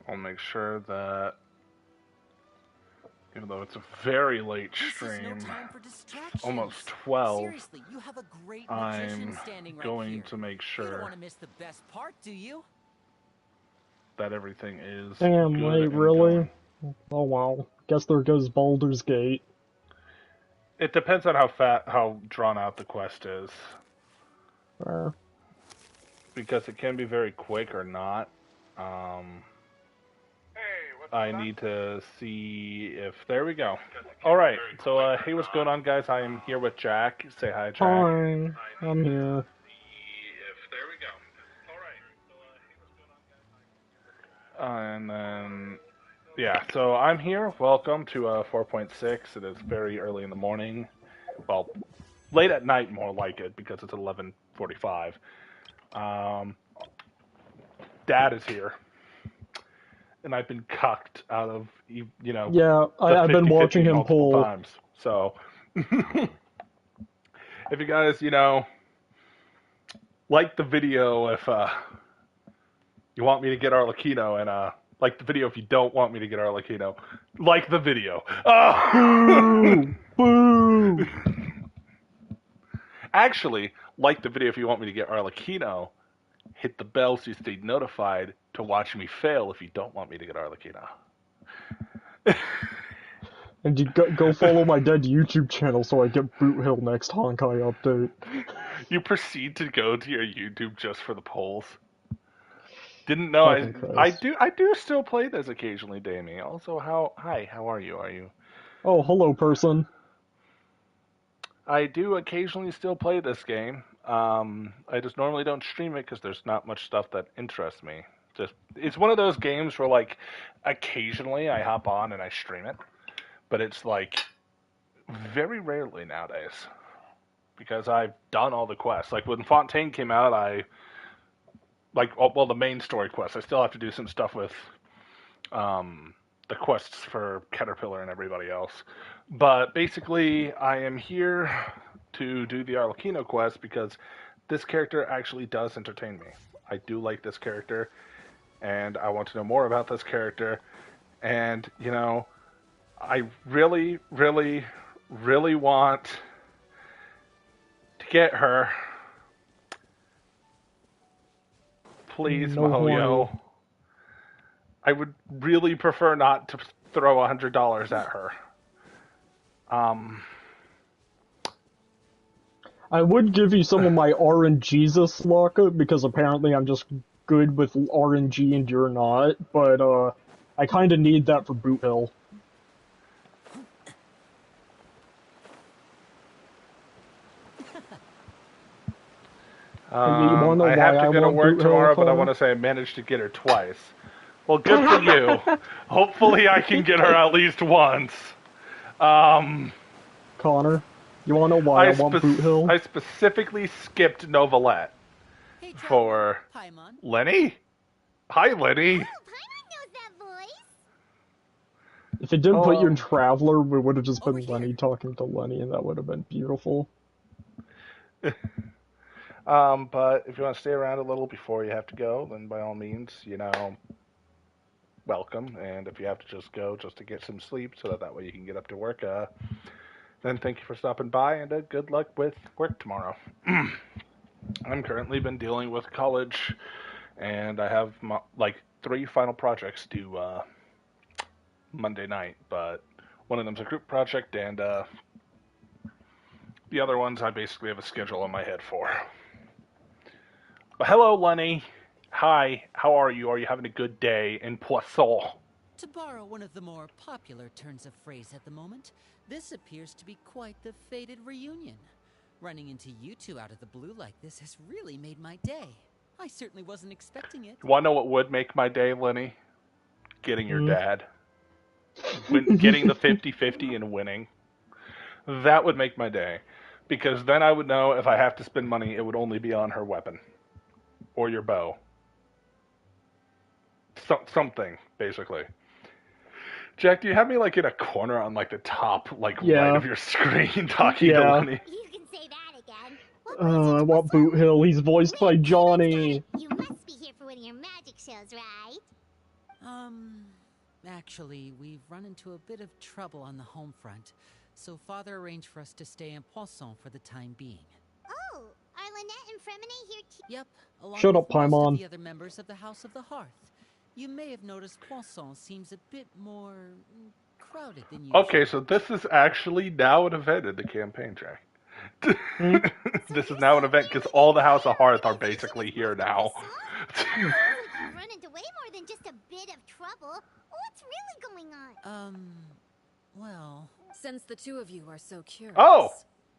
I'll make sure that, even though it's a very late stream, almost 12, Seriously, you have a great I'm standing right going here. to make You don't sure want to miss the best part, do you? that everything is Damn, good wait, and really? going. Oh wow. Guess there goes Baldur's Gate. It depends on how drawn out the quest is. Because it can be very quick or not. I need to see if... There we go. Alright, so hey, what's going on, guys? I am here with Jack. Say hi, Jack. Hi, I'm here. There we go. Alright. And then... Yeah, so I'm here. Welcome to 4.6. It is very early in the morning. Well, late at night, more like it, because it's 11:45. Dad is here. And I've been cucked out of, you know... Yeah, I've been watching him pull. Times. So, if you guys, like the video if you want me to get Arlechinno, and like the video if you don't want me to get Arlechinno. Like the video. Boo! Boo! Actually, like the video if you want me to get Arlechinno. Hit the bell so you stay notified to watch me fail if you don't want me to get Arlechinno. And you go follow my dead YouTube channel so I get Boot Hill next Honkai update. You proceed to go to your YouTube just for the polls. Didn't know I do still play this occasionally, Damie. Also, how are you? Are you? Oh, hello, person. I do occasionally still play this game. I just normally don't stream it because there's not much stuff that interests me. It's one of those games where, like, occasionally I hop on and I stream it, but it's like very rarely nowadays because I've done all the quests. Like when Fontaine came out, the main story quest. I still have to do some stuff with the quests for Caterpillar and everybody else. But basically, I am here to do the Arlechinno quest because this character actually does entertain me. I do like this character, and I want to know more about this character. And, I really, really, really want to get her. Please, No Mahoyo. I would really prefer not to throw $100 at her. I would give you some of my RNGesus luck, because apparently I'm just good with RNG and you're not, but I kinda need that for Boot Hill. I have to go to work tomorrow, but I want to say I managed to get her twice. Well, good for you. Hopefully I can get her at least once. Connor, you want to know why I want Boot Hill? I specifically skipped Novelette for Lenny. Hi, Lenny. Oh, Paimon knows that voice. If it didn't put you in Traveler, we would have just been Lenny talking to Lenny, and that would have been beautiful. But if you want to stay around a little before you have to go, then by all means, welcome. And if you have to just go just to get some sleep so that way you can get up to work, then thank you for stopping by, and good luck with work tomorrow. I'm currently been dealing with college, and I have 3 final projects due Monday night, but one of them's a group project, and the other ones I basically have a schedule in my head for. But hello, Lenny. Hi, how are you? Are you having a good day in Poisson? To borrow one of the more popular turns of phrase at the moment, this appears to be quite the fated reunion. Running into you two out of the blue like this has really made my day. I certainly wasn't expecting it. You want to know what would make my day, Lenny? Getting your dad. Getting the 50-50 and winning. That would make my day. Because then I would know if I have to spend money, it would only be on her weapon. Or your bow. Something, basically. Jack, do you have me in a corner on the top right of your screen talking to Lenny? You can say that again. I want Boot Hill. He's voiced by Johnny. You must be here for one of your magic shows, right? Actually, we've run into a bit of trouble on the home front, so Father arranged for us to stay in Poisson for the time being. Oh, are Lynette and Fremine here too? Yep, along Shut with up, most of Paimon. the other members of the House of the Hearth. You may have noticed Poisson seems a bit more crowded than usual. Okay, so this is actually now an event in the campaign, Jack. This is now an event because all the House of Hearth are basically here now. Sounds like you've run into way more than just a bit of trouble. What's really going on? Well... Since the two of you are so curious, Oh,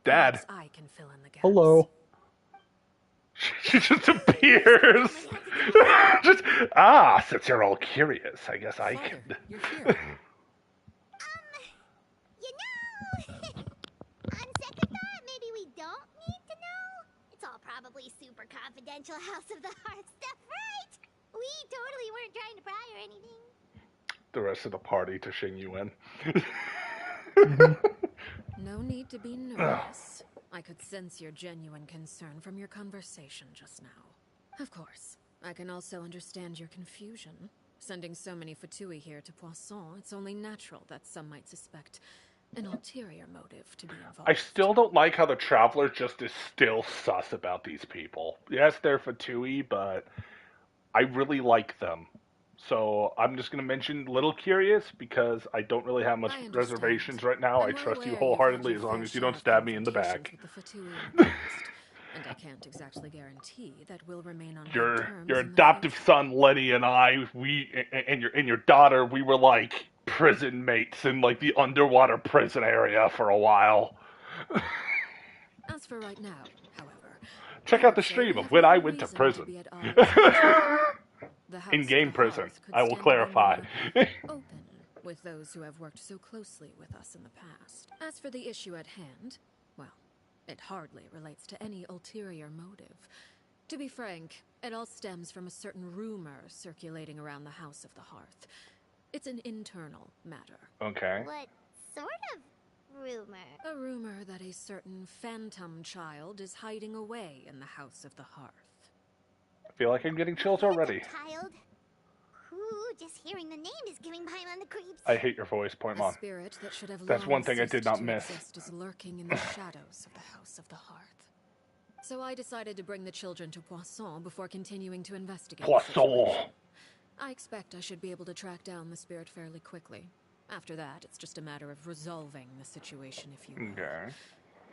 Dad. perhaps I can fill in the gaps. Hello. She just appears. Since you're all curious, I guess I Father, can. you're here. You know, on second thought, maybe we don't need to know. It's all probably super confidential House of the Heart stuff, right? We totally weren't trying to pry or anything. The rest of the party to Xing Yuan. No need to be nervous. I could sense your genuine concern from your conversation just now. Of course, I can also understand your confusion. Sending so many Fatui here to Poisson, it's only natural that some might suspect an ulterior motive to be involved. I still don't like how the Traveler just is still sus about these people. Yes, they're Fatui, but I really like them. So I'm just going to mention Little Curious because I don't really have much reservations right now. I trust you wholheartedly as long as you don't stab me in the back. And I can't exactly guarantee that we'll remain on Your good terms your in the adoptive future. son Lenny and I, and your daughter, we were like prison mates in like the underwater prison area for a while. As for right now, however, Check I out the would say stream we of have when no I went to reason prison. be at odds with each other. The House of In-game the prison, Hearth could I will stand to be clarify. more open with those who have worked so closely with us in the past. As for the issue at hand, well, it hardly relates to any ulterior motive. To be frank, it all stems from a certain rumor circulating around the House of the Hearth. It's an internal matter. Okay. What sort of rumor? A rumor that a certain phantom child is hiding away in the House of the Hearth. I feel like I'm getting chills already. Child? Ooh, just hearing the name is giving Paimon the creeps. I hate your voice, A Poimon. spirit that should have That's long one thing I did ceased not to miss. exist is lurking in the shadows of the House of the Hearth. So I decided to bring the children to Poisson before continuing to investigate the Poisson. situation. I expect I should be able to track down the spirit fairly quickly. After that, it's just a matter of resolving the situation, if you will. Okay.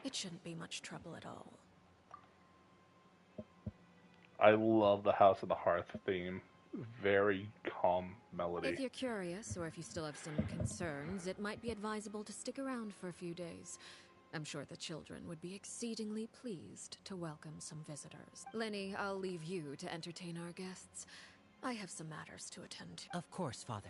It shouldn't be much trouble at all. I love the House of the Hearth theme. Very calm melody. If you're curious, or if you still have some concerns, it might be advisable to stick around for a few days. I'm sure the children would be exceedingly pleased to welcome some visitors. Lenny, I'll leave you to entertain our guests. I have some matters to attend to. Of course, Father.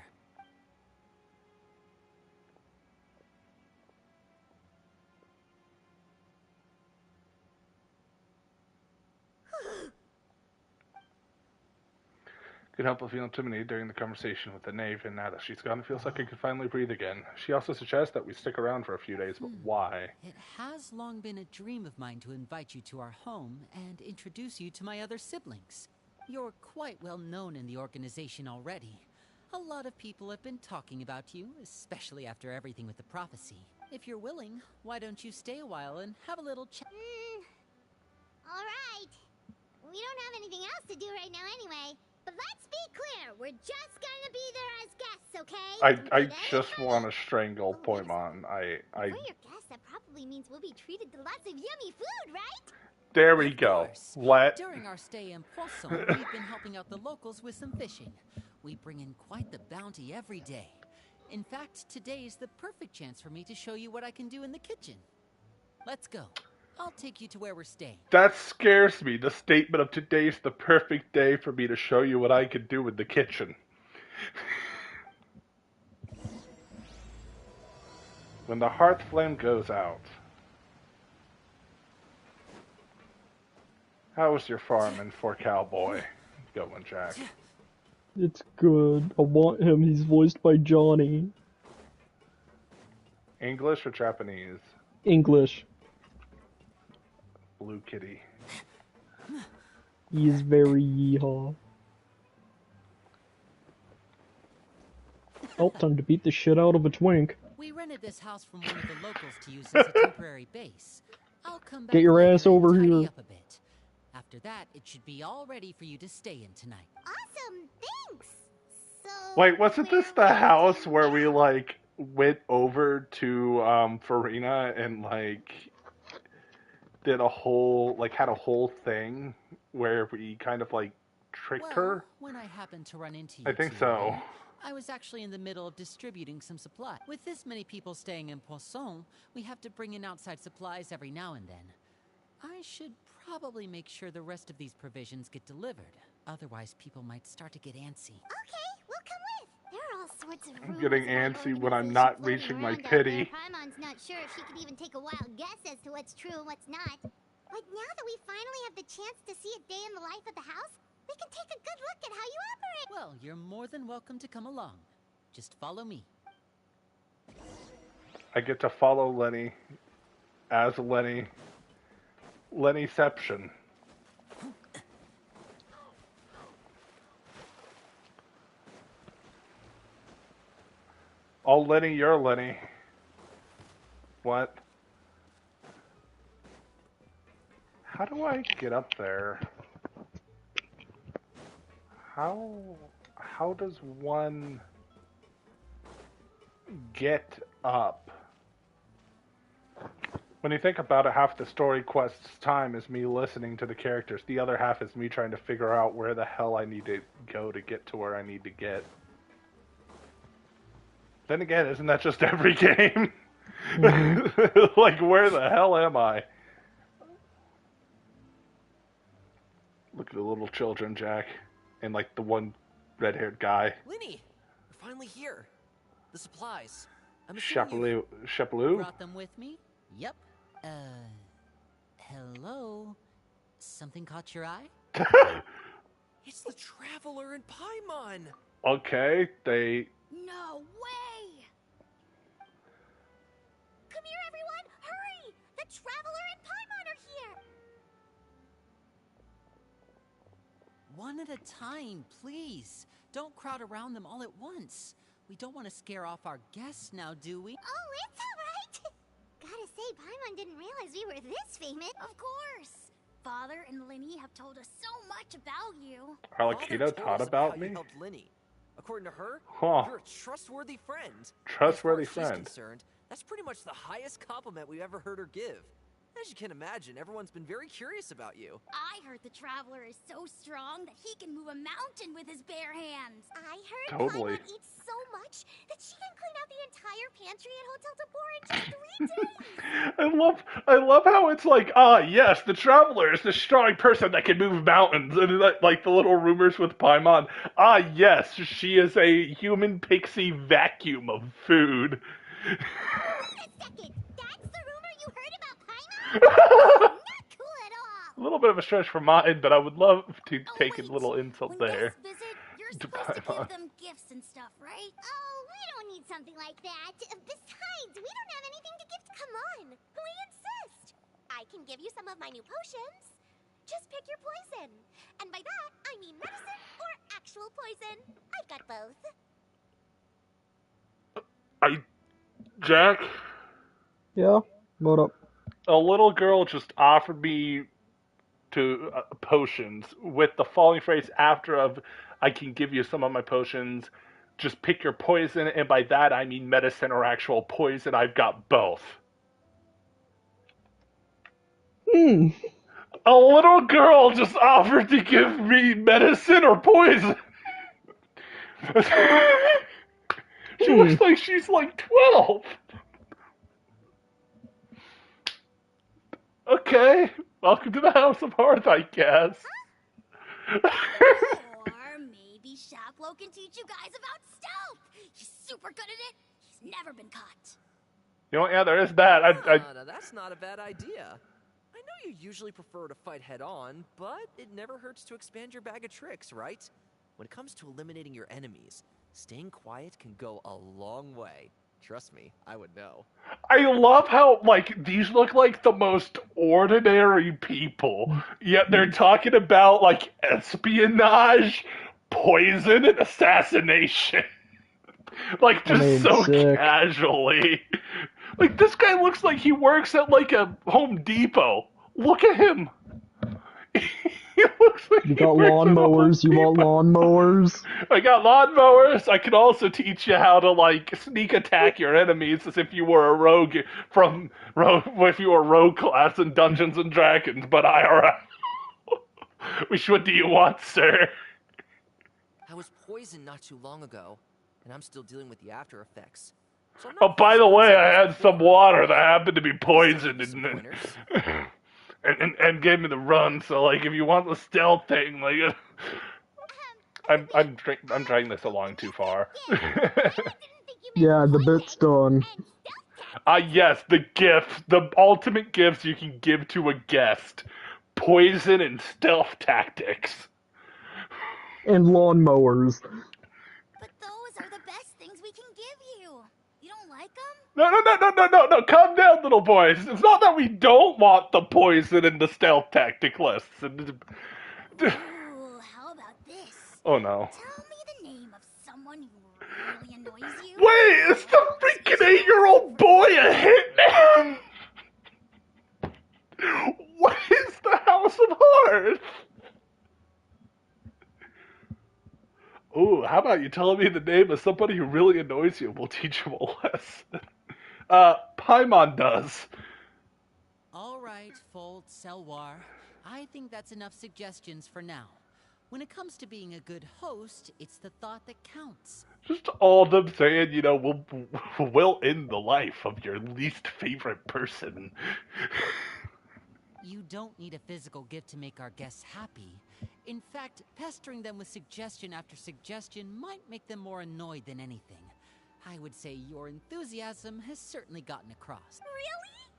Could help with feeling intimidated during the conversation with the knave, and now that she's gone, it feels like I can finally breathe again. She also suggests that we stick around for a few days, but why? It has long been a dream of mine to invite you to our home and introduce you to my other siblings. You're quite well known in the organization already. A lot of people have been talking about you, especially after everything with the prophecy. If you're willing, why don't you stay a while and have a little chat? Alright. We don't have anything else to do right now anyway. But let's be clear, we're just gonna be there as guests, okay? I just want to strangle Poimon. For your guests, that probably means we'll be treated to lots of yummy food, right? There we Of go. course. During our stay in Poisson, we've been helping out the locals with some fishing. We bring in quite the bounty every day. In fact, today is the perfect chance for me to show you what I can do in the kitchen. Let's go. I'll take you to where we're staying. That scares me. The statement of today's the perfect day for me to show you what I can do in the kitchen. When the hearth flame goes out. How was your farm in Fort Cowboy? Going, Jack. It's good. I want him. He's voiced by Johnny. English or Japanese? English. Blue Kitty. He is very yeehaw. Oh, time to beat the shit out of a twink. We rented this house from one of the locals to use as a temporary base. I'll come back Get your later ass and over tidy here. up a bit. After that, it should be all ready for you to stay in tonight. Awesome, thanks. So. Wait, wasn't this where the we house do where we now? like went over to Farina and like did a whole like had a whole thing where we kind of like tricked Well, her? when I happened to run into you I think two so. again, I was actually in the middle of distributing some supply. With this many people staying in Poisson, we have to bring in outside supplies every now and then. I should probably make sure the rest of these provisions get delivered. Otherwise, people might start to get antsy. Okay, we'll come with. There are all sorts of I'm rumors getting about antsy when I'm organization not floating reaching my around out there. pity. Paimon's not sure if she could even take a wild guess as to what's true and what's not. But now that we finally have the chance to see a day in the life of the house, we can take a good look at how you operate. Well, you're more than welcome to come along. Just follow me. I get to follow Lenny as Lennyception. Oh, Lenny, you're Lenny. What? How do I get up there? How does one get up? When you think about it, half the story quest's time is me listening to the characters. The other half is me trying to figure out where the hell I need to go to get to where I need to get. Then again, isn't that just every game? Mm-hmm. Like, where the hell am I? Look at the little children, Jack. And, like, the one red-haired guy. Linny, we're finally here. The supplies. I'm assuming you... Chapelou? Brought them with me? Yep. Hello? Something caught your eye? It's the Traveler and Paimon! Okay, they... No way! Come here, everyone! Hurry! The Traveler and Paimon are here! One at a time, please. Don't crowd around them all at once. We don't want to scare off our guests now, do we? Oh, it's alright! Gotta say, Paimon didn't realize we were this famous. Of course! Father and Linny have told us so much about you. Arlechinno taught about me? You helped Linny. According to her, Huh. you're a trustworthy friend. Trustworthy as far as she's friend. concerned, that's pretty much the highest compliment we've ever heard her give. As you can imagine, everyone's been very curious about you. I heard the Traveler is so strong that he can move a mountain with his bare hands. I heard Totally. Paimon eats so much that she can clean out the entire pantry at Hotel Tabor in just 3 days. I love how it's like, yes, the Traveler is the strong person that can move mountains, and like the little rumors with Paimon. Yes, she is a human pixie vacuum of food. Wait a second, that's the rumor you heard about Paimon? Not cool at all. A little bit of a stretch for mine, but I would love to take a Wait. little insult When there. guests visit, you're To supposed to Paimon. give them gifts and stuff, right? Oh, we don't need something like that. Besides, we don't have anything to gift. Come on, we insist. I can give you some of my new potions. Just pick your poison. And by that, I mean medicine or actual poison. I've got both. Jack, Yeah? What up? a little girl just offered me to potions with the following phrase after of, I can give you some of my potions, just pick your poison, and by that I mean medicine or actual poison. I've got both. Hmm. A little girl just offered to give me medicine or poison. She looks like she's like 12. Okay, welcome to the House of Hearth, I guess. Or maybe Shaplo can teach you guys about stealth. He's super good at it. He's never been caught. You know, yeah, there is that. Now that's not a bad idea. I know you usually prefer to fight head-on, but it never hurts to expand your bag of tricks, right? When it comes to eliminating your enemies, staying quiet can go a long way. Trust me, I would know. I love how, like, these look like the most ordinary people, yet they're talking about, like, espionage, poison, and assassination. Like, I just mean, so sick. casually. Like, this guy looks like he works at, like, a Home Depot. Look at him. He looks like You he got works at a Home lawnmowers? You want Depot. lawnmowers? I got lawnmowers. I can also teach you how to, like, sneak attack your enemies as if you were a rogue from if you were a rogue class in Dungeons and Dragons, but IRL. Which one do you want, sir? I was poisoned not too long ago, and I'm still dealing with the after effects. So I'm Oh, not quite by as the good as way, I I was had some before. water that happened to be Can you still poisoned give me some pointers? and gave me the run. So, like, if you want the stealth thing, like, I'm dragging this along too far. Didn't think you meant Yeah, the bit's poison done. and stealth Ah, tactics. yes, the gift, the ultimate gifts you can give to a guest: poison and stealth tactics. And lawnmowers. But those are the best things we can give you. You don't like them? No, calm down, little boys. It's not that we don't want the poison and the stealth tactic lists. Ooh, how about this? Oh no. Tell me the name of someone who really annoys you. Wait, is the freaking 8-year-old boy a hitman? What is the House of Hearts? Ooh, how about you telling me the name of somebody who really annoys you and we'll teach him a lesson? Paimon does. All right, Fold Selwar. I think that's enough suggestions for now. When it comes to being a good host, it's the thought that counts. Just all of them saying, you know, we'll end the life of your least favorite person. You don't need a physical gift to make our guests happy. In fact, pestering them with suggestion after suggestion might make them more annoyed than anything. I would say your enthusiasm has certainly gotten across. Really?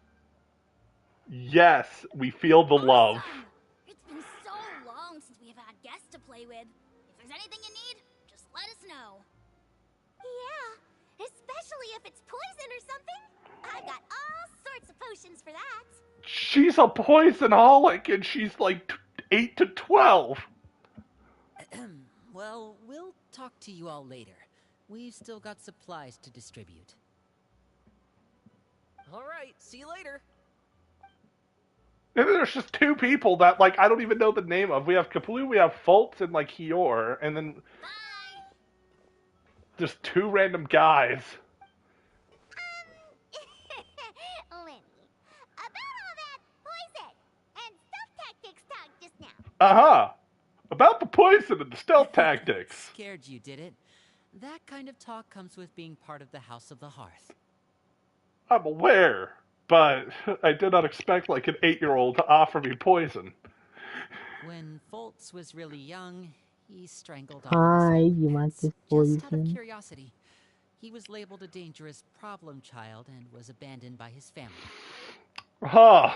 Yes, we feel the love. Awesome! It's been so long since we have had guests to play with. If there's anything you need, just let us know. Yeah, especially if it's poison or something. I got all sorts of potions for that. She's a poisonaholic and she's like 8 to 12. Well, we'll talk to you all later. We've still got supplies to distribute. All right, see you later. And then there's just two people that, like, I don't even know the name of. We have Kaplu, we have Fultz, and, like, Hior, and then Bye! just two random guys. Lenny, about all that poison and stealth tactics talk just now. Uh-huh. About the poison and the stealth tactics. Scared you, did it? That kind of talk comes with being part of the House of the Hearth. I'm aware, but I did not expect, like, an 8-year-old to offer me poison. When Foltz was really young, he strangled all Hi, of his own you want pets, this just out of poison? curiosity. He was labeled a dangerous problem child and was abandoned by his family. Huh.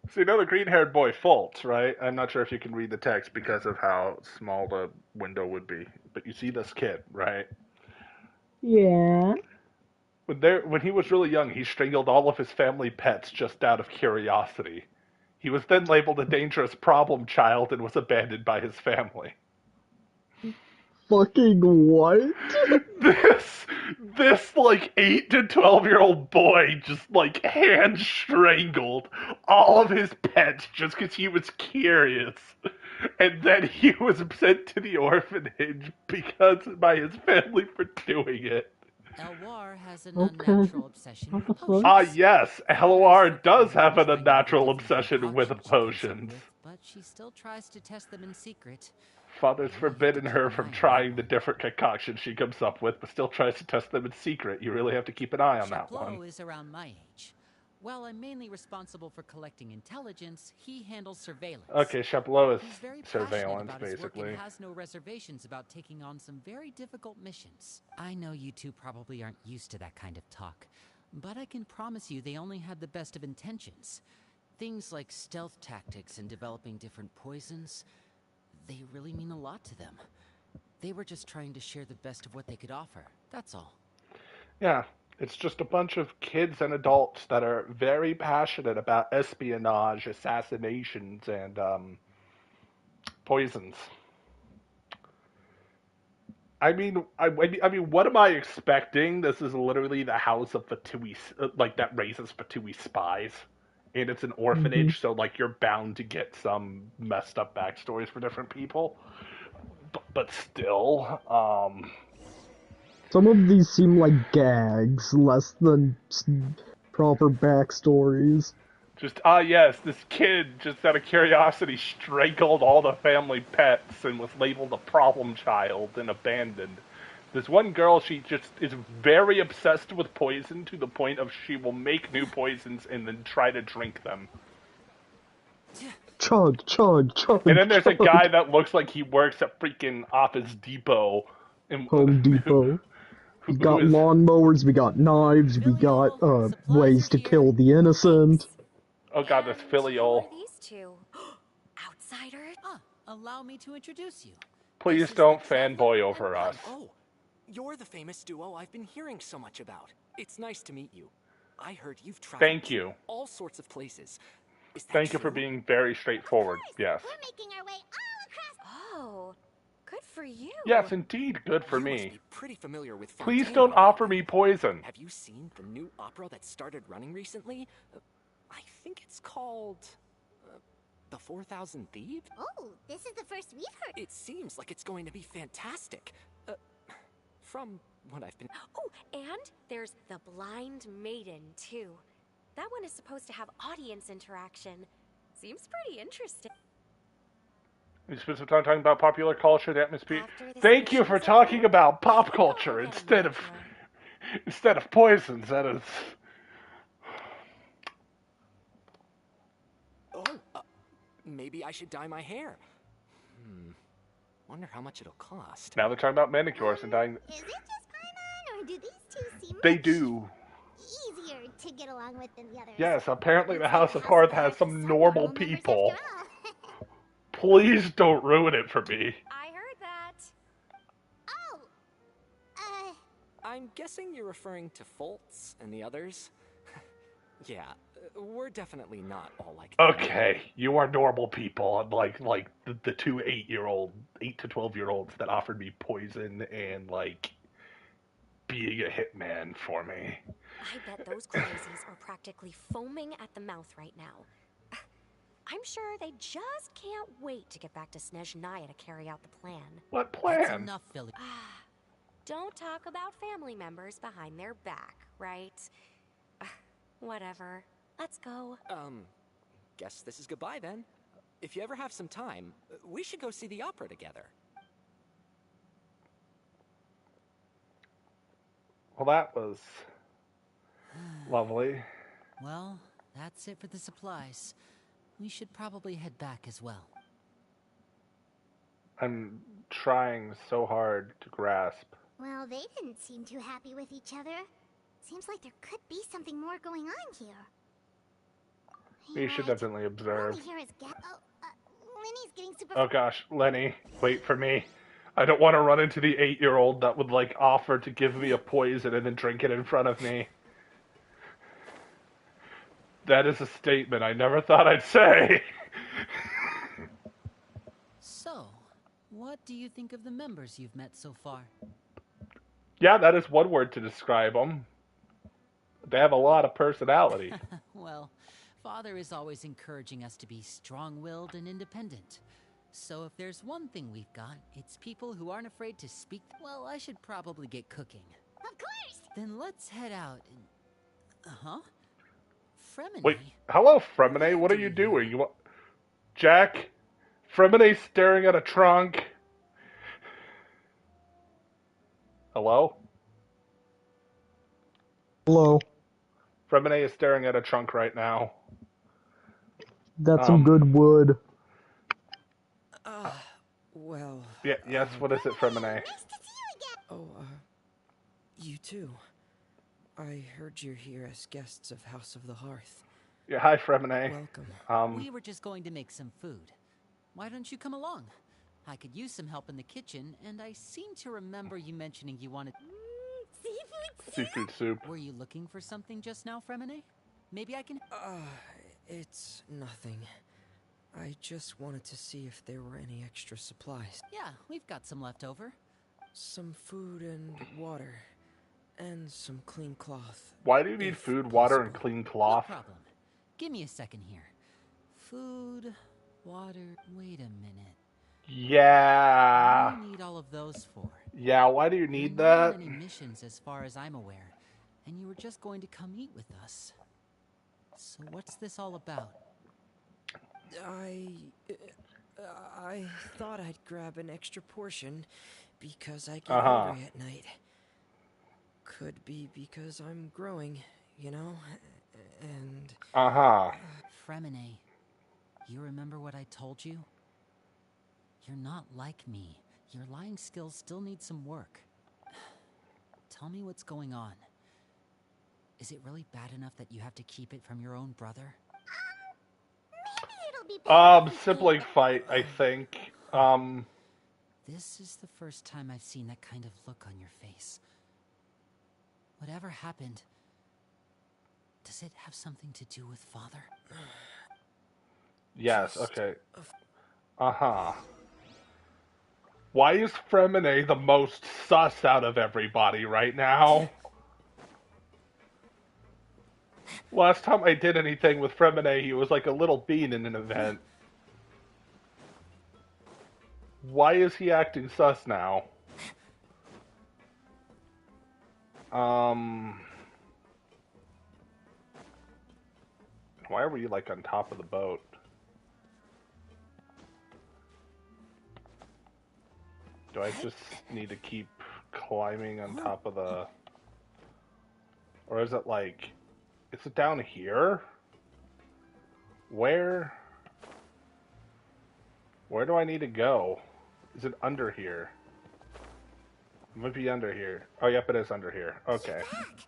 So you know the green-haired boy Fultz, right? I'm not sure if you can read the text because of how small the window would be. But you see this kid, right? Yeah. When he was really young, he strangled all of his family pets just out of curiosity. He was then labeled a dangerous problem child and was abandoned by his family. Fucking what? This like 8 to 12-year-old boy just like hand strangled all of his pets just because he was curious. And then he was sent to the orphanage because by his family for doing it. Elwar has an Okay. unnatural obsession What with the fuck? potions. Ah, yes, Father Helloar does Zephyr have has an been trying to unnatural give the obsession with concoction she comes up potions. with, but she still tries to test them in secret. Father's You'll have to forbidden keep her an from eye on trying that the one. different concoctions she comes up with, but still tries to test them in secret. You really have to keep an eye on that one. Chaplot is around my age. While I'm mainly responsible for collecting intelligence, he handles surveillance. Okay, Chaplot He's is very passionate surveillance, about his work basically. and has no reservations about taking on some very difficult missions. I know you two probably aren't used to that kind of talk, but I can promise you they only had the best of intentions. Things like stealth tactics and developing different poisons, they really mean a lot to them. They were just trying to share the best of what they could offer, that's all. Yeah, it's just a bunch of kids and adults that are very passionate about espionage, assassinations, and poisons. I mean, what am I expecting? This is literally the house of Fatui, like that raises Fatui spies, and it's an Hmm. orphanage, so like you're bound to get some messed up backstories for different people. But still, Some of these seem like gags, less than proper backstories. just yes, this kid just out of curiosity strangled all the family pets and was labeled a problem child and abandoned. This one girl, she just is very obsessed with poison to the point of she will make new poisons and then try to drink them. Chug, chug, And chug, then there's a chug. guy that looks like he works at freaking Office Depot, and Home Depot. We who got is lawnmowers, we got knives, we got Filial, supplies ways are to here. kill the innocent. Thanks. oh god, this And who are filial. these two? Outsiders? Ah, allow me to introduce you. Please This is don't the traveler fanboy and over us. guide. Oh, you're the famous duo I've been hearing so much about. It's nice to meet you. I heard you've traveled Thank you. to all sorts of places. Is that Thank you true? for being very straightforward. Yes. We're making our way all across. Oh, good for you. Yes, indeed, good for You must me. be pretty familiar with Please Fontaine don't by offer now. me poison. Have you seen the new opera that started running recently? I think it's called The 4,000 Thieves? Oh, this is the first we've heard. It seems like it's going to be fantastic. From what I've been... Oh, and there's the Blind Maiden, too. That one is supposed to have audience interaction. Seems pretty interesting. We spent some time talking about popular culture, the atmosphere. After this Thank you mission for is talking over, about pop we can all culture get a instead of poisons. That is. Oh, maybe I should dye my hair. Wonder how much it'll cost. Now they're talking about manicures and dying. Is it just Paimon, or do these two seem They much do. easier to get along with than the others? Yes, apparently the Looks House like of Hearth the has Hearth some normal members people. after all. Please don't ruin it for me. I heard that. Oh, I'm guessing you're referring to Foltz and the others? Yeah, we're definitely not all like them. Okay, you are normal people, unlike the two 8 to 12-year-olds that offered me poison and like being a hitman for me. I bet those crazies are practically foaming at the mouth right now. I'm sure they just can't wait to get back to Snezhnaya to carry out the plan. What That's plan? enough, Philly. Don't talk about family members behind their back, right? Whatever. Let's go. Guess this is goodbye then. If you ever have some time, we should go see the opera together. Well, that was lovely. Well, that's it for the supplies. We should probably head back as well. I'm trying so hard to grasp. well, they didn't seem too happy with each other. Seems like there could be something more going on here. You should Right. definitely observe. Only here is Lenny's getting super. Oh gosh, Lenny, wait for me. I don't want to run into the 8-year-old that would like offer to give me a poison and then drink it in front of me. That is a statement I never thought I'd say. So, what do you think of the members you've met so far? Yeah, that is one word to describe them. They have a lot of personality. Well, Father is always encouraging us to be strong-willed and independent. So if there's one thing we've got, it's people who aren't afraid to speak. Well, I should probably get cooking. Of course. Then let's head out and... Huh? Fremini? Wait, hello, Fremine. What are you doing? You want... Jack? Fremine's staring at a trunk. Hello? Hello. Fremine is staring at a trunk right now. That's some good wood. Well... Yeah, yes, what is it, Fremine? Nice to see you again. Oh, you too. I heard you're here as guests of House of the Hearth. Yeah, hi, Fremine. Welcome. We were just going to make some food. Why don't you come along? I could use some help in the kitchen, and I seem to remember you mentioning you wanted... Seafood soup. Were you looking for something just now, Fremine? Maybe I can... It's nothing. I just wanted to see if there were any extra supplies. Yeah, we've got some left over. some food and water, and some clean cloth. Why do you need if food, water, and possible. clean No cloth? problem. Give me a second here. Food, water. Wait a minute. Yeah. What do you need all of those for? Yeah, why do you You're need not on that? any missions as far as I'm aware, and you were just going to come eat with us. So what's this all about? I thought I'd grab an extra portion because I get Uh-huh. hungry at night. Could be because I'm growing, you know? And... Uh-huh. Fremine, you remember what I told you? You're not like me. Your lying skills still need some work. Tell me what's going on. Is it really bad enough that you have to keep it from your own brother? Maybe it'll be better if we Sibling think. fight, I think. This is the first time I've seen that kind of look on your face. Whatever happened, does it have something to do with Father? Yes, okay. Uh-huh. Why is Fremine the most sus out of everybody right now? Last time I did anything with Fremine, he was like a little bean in an event. Why is he acting sus now? Why were you like on top of the boat? Do I just need to keep climbing on top of the... Or is it like... Is it down here? Where do I need to go? Is it under here? It might be under here. Oh, yep, it is under here. Okay. You're back.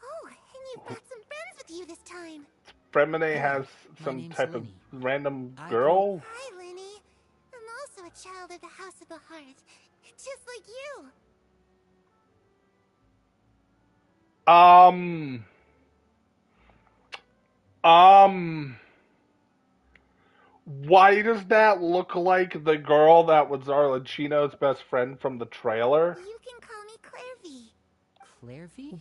Oh, and you've got some friends with you this time. Fremine has my some name's type of Lenny. random I girl? Hi, Lenny. I'm also a child of the House of the Hearth, just like you. Why does that look like the girl that was Arlechinno's best friend from the trailer? You can call me Clairvy. Clairvy?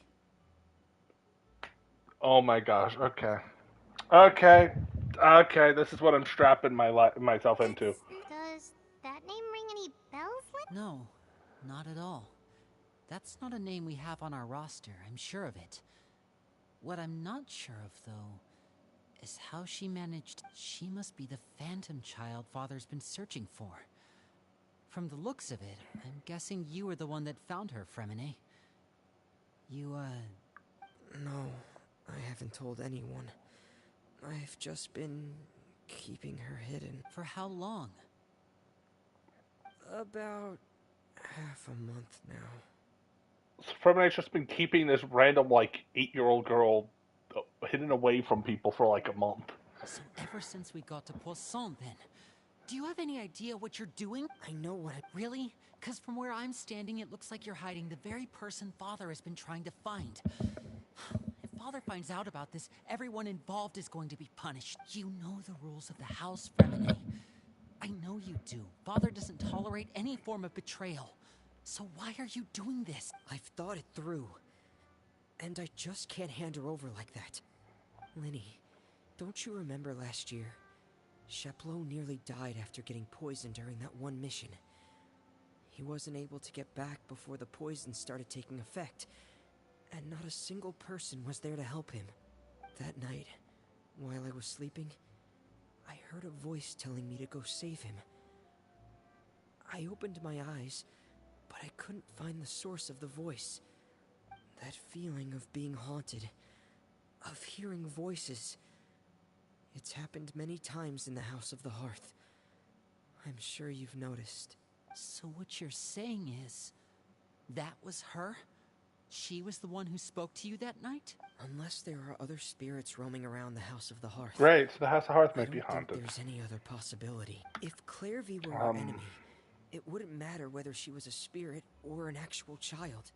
Oh my gosh, okay. Okay, this is what I'm strapping myself into. Does that name ring any bells, Lenny? No, not at all. That's not a name we have on our roster, I'm sure of it. What I'm not sure of, though, is how she managed... She must be the phantom child Father's been searching for. From the looks of it, I'm guessing you were the one that found her, Fremine. You, No, I haven't told anyone. I've just been keeping her hidden. For how long? About half a month now. So Fremine's just been keeping this random, like, 8-year-old girl hidden away from people for like a month. So ever since we got to Poisson, then, do you have any idea what you're doing? I know what I... Really? Because from where I'm standing, it looks like you're hiding the very person Father has been trying to find. If Father finds out about this, everyone involved is going to be punished. You know the rules of the house, Fremine. I know you do. Father doesn't tolerate any form of betrayal. So why are you doing this? I've thought it through. And I just can't hand her over like that. Lenny, don't you remember last year? Sheplo nearly died after getting poisoned during that one mission. He wasn't able to get back before the poison started taking effect, and not a single person was there to help him. That night, while I was sleeping, I heard a voice telling me to go save him. I opened my eyes, but I couldn't find the source of the voice. That feeling of being haunted, of hearing voices. It's happened many times in the House of the Hearth. I'm sure you've noticed. So what you're saying is, that was her? She was the one who spoke to you that night? Unless there are other spirits roaming around the House of the Hearth. Right, so the House of Hearth I might be don't think haunted. there's any other possibility. If Clairvy were our enemy, it wouldn't matter whether she was a spirit or an actual child.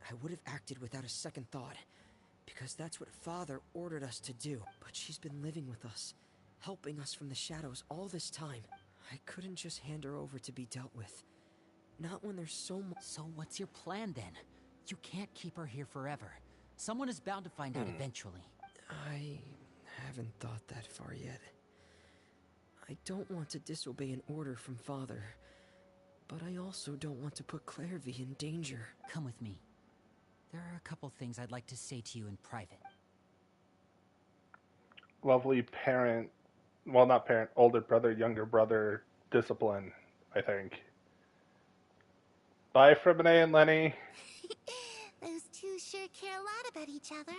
I would have acted without a second thought, because that's what Father ordered us to do. But she's been living with us, helping us from the shadows all this time. I couldn't just hand her over to be dealt with. Not when there's so much. So what's your plan then? You can't keep her here forever. Someone is bound to find out eventually. I haven't thought that far yet. I don't want to disobey an order from Father, but I also don't want to put Clairvy in danger. Come with me. There are a couple things I'd like to say to you in private. Lovely parent, well, not parent, older brother, younger brother discipline, I think. Bye, Fribene and Lenny. Those two sure care a lot about each other.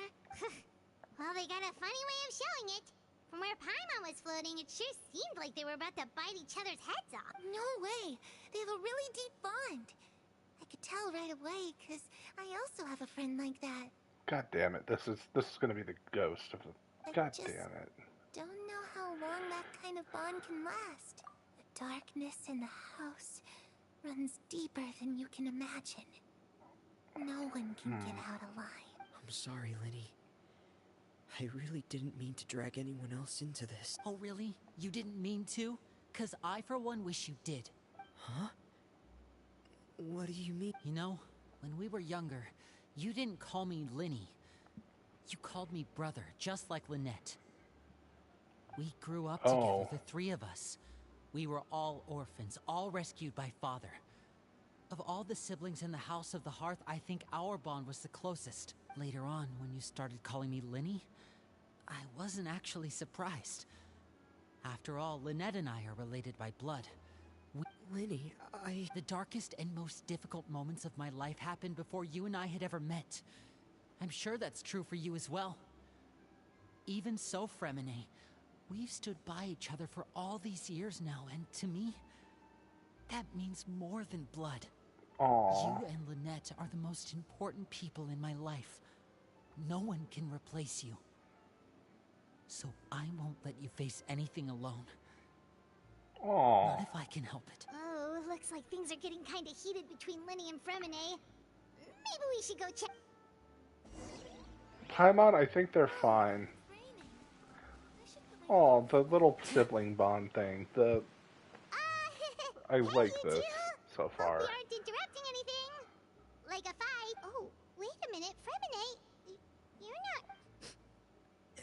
Well, they got a funny way of showing it. From where Paimon was floating, it sure seemed like they were about to bite each other's heads off. No way. They have a really deep bond. I could tell right away, because I also have a friend like that. God damn it. This is going to be the ghost of the... God damn it. Don't know how long that kind of bond can last. The darkness in the house runs deeper than you can imagine. No one can get out alive. I'm sorry, Lenny. I really didn't mean to drag anyone else into this. Oh, really? You didn't mean to? 'Cause I, for one, wish you did. Huh? What do you mean? You know, when we were younger, you didn't call me Linny. You called me brother, just like Lynette. We grew up together, the three of us. We were all orphans, all rescued by Father. Of all the siblings in the House of the Hearth, I think our bond was the closest. Later on, when you started calling me Linny, I wasn't actually surprised. After all, Lynette and I are related by blood. Linny, The darkest and most difficult moments of my life happened before you and I had ever met. I'm sure that's true for you as well. Even so, Fremine, we've stood by each other for all these years now, and to me, that means more than blood. Aww. You and Lynette are the most important people in my life. No one can replace you. So I won't let you face anything alone. Aww. Not if I can help it. Oh, looks like things are getting kind of heated between Lenny and Fremine. Maybe we should go check. Paimon, I think they're fine. Oh, the little sibling bond thing. I like this so far. Hope we aren't interrupting anything. Like a fight. Oh, wait a minute, Fremine. You're not...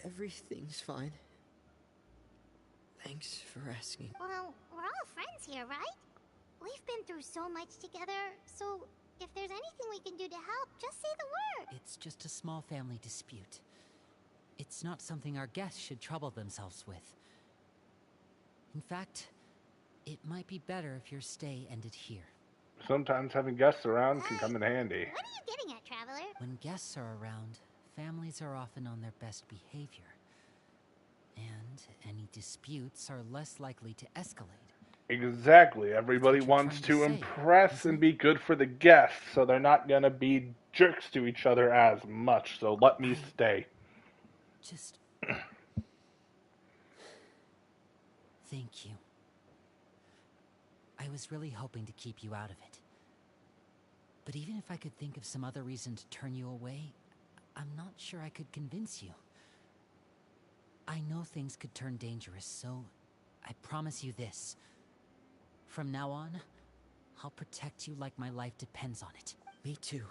everything's fine. Thanks for asking. Well, we're all friends here, right? We've been through so much together, so if there's anything we can do to help, just say the word. It's just a small family dispute. It's not something our guests should trouble themselves with. In fact, it might be better if your stay ended here. Sometimes having guests around can come in handy. What are you getting at, Traveler? When guests are around, families are often on their best behavior. And any disputes are less likely to escalate. Exactly. Everybody That's what you're wants trying to to say, impress and be good for the guests, so they're not going to be jerks to each other as much, so let me stay. Just... Thank you. I was really hoping to keep you out of it. But even if I could think of some other reason to turn you away, I'm not sure I could convince you. I know things could turn dangerous, so I promise you this. From now on, I'll protect you like my life depends on it. Me too.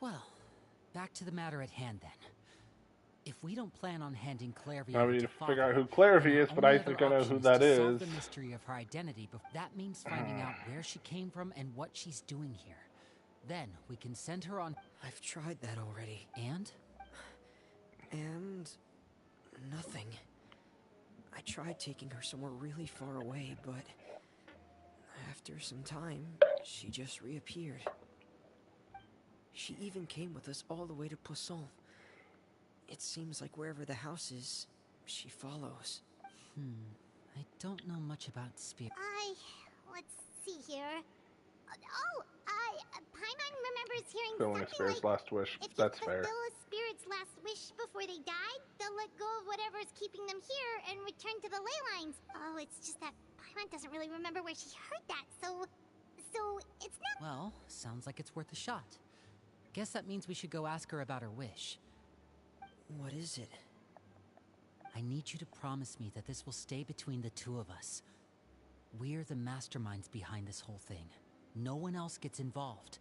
Well, back to the matter at hand then. If we don't plan on handing Clairvy Now over we need to to Father, figure out who Clairvy then our is, but only I think other I know option who is that to solve is. the mystery of her identity. That means finding out where she came from and what she's doing here. Then we can send her on. I've tried that already. And? And... nothing. I tried taking her somewhere really far away, but... after some time, she just reappeared. She even came with us all the way to Poisson. It seems like wherever the house is, she follows. I don't know much about spirit. Let's see here. Paimon remembers hearing Filling a something spirit's like, last wish. if That's you fair. fulfill a spirit's last wish before they died, they'll let go of whatever's keeping them here and return to the ley lines. Oh, it's just that Paimon doesn't really remember where she heard that, so it's not... Well, sounds like it's worth a shot. Guess that means we should go ask her about her wish. What is it? I need you to promise me that this will stay between the two of us. We're the masterminds behind this whole thing. No one else gets involved.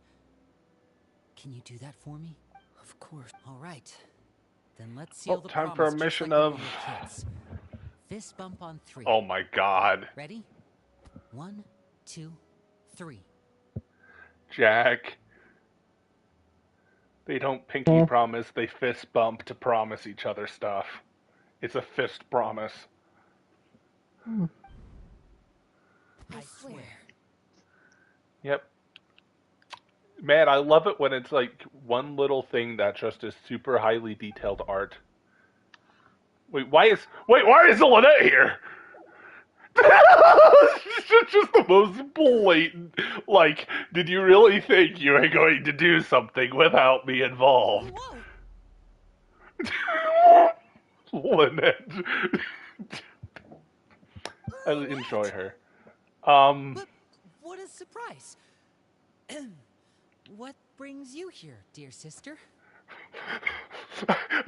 Can you do that for me? Of course. All right. Then let's seal the time promise for a just mission like when of... we were kids. Fist bump on 3. Oh my god. Ready? 1, 2, 3. Jack. They don't pinky promise, they fist bump to promise each other stuff. It's a fist promise. I swear. Yep. Man, I love it when it's like one little thing that just is super highly detailed art. Wait, why is Lynette here? It's just the most blatant, like, did you really think you were going to do something without me involved? Lynette. I enjoy her. But what a surprise. What brings you here, dear sister?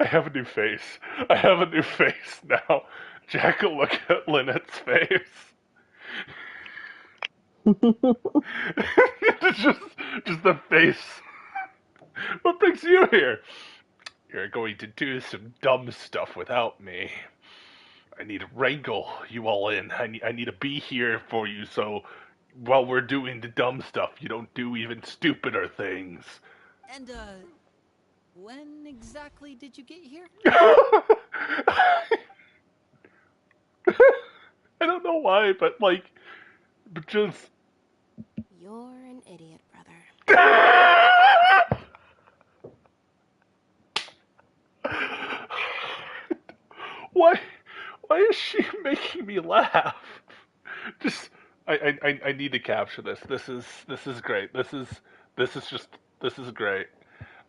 I have a new face. I have a new face now. Jack, look at Lynette's face. just the face. What brings you here? You're going to do some dumb stuff without me. I need to wrangle you all in. I need to be here for you so while we're doing the dumb stuff, you don't do even stupider things. And, when exactly did you get here? I don't know why, but just... You're an idiot, brother. Why is she making me laugh? Just, I need to capture this. This is great. This is great.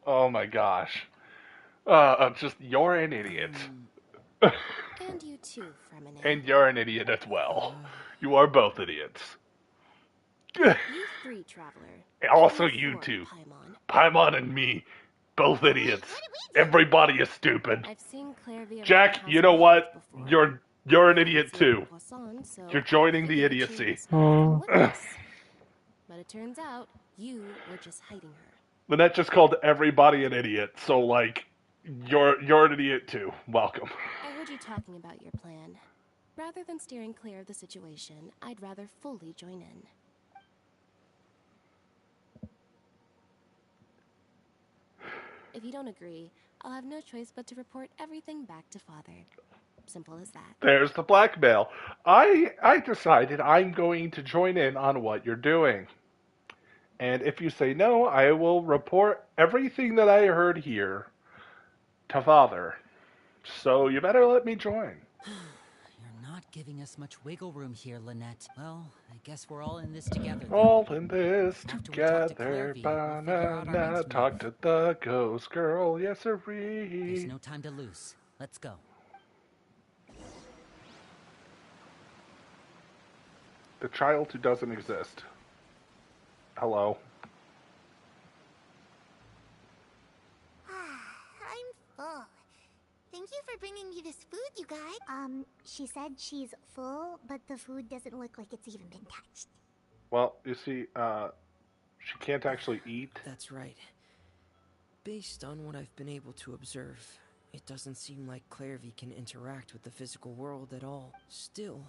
Oh my gosh. Just, you're an idiot. And you too, Fremenade. And you're an idiot as well. You are both idiots. You 3, Traveler. Also you two. Paimon and me. Both idiots. Everybody is stupid. I've seen Clairvy Jack, you know what? You're an idiot too. You're joining the idiocy. But it turns out you were just hiding her. Lynette just called everybody an idiot, so you're an idiot too. Welcome. I heard you talking about your plan. Rather than steering clear of the situation, I'd rather fully join in. If you don't agree, I'll have no choice but to report everything back to Father. Simple as that. There's the blackmail. I decided I'm going to join in on what you're doing. And if you say no, I will report everything that I heard here to Father. So you better let me join. You're not giving us much wiggle room here, Lynette. Well, I guess we're all in this together. All in this After we talk to together. Clairvy, we'll figure out our Banana. next Talk move. to the ghost girl. Yes, There's sirree. no time to lose. Let's go. The child who doesn't exist. Hello. I'm full. Thank you for bringing me this food, you guys. She said she's full, but the food doesn't look like it's even been touched. Well, you see, she can't actually eat. That's right. Based on what I've been able to observe, it doesn't seem like Clairvy can interact with the physical world at all. Still,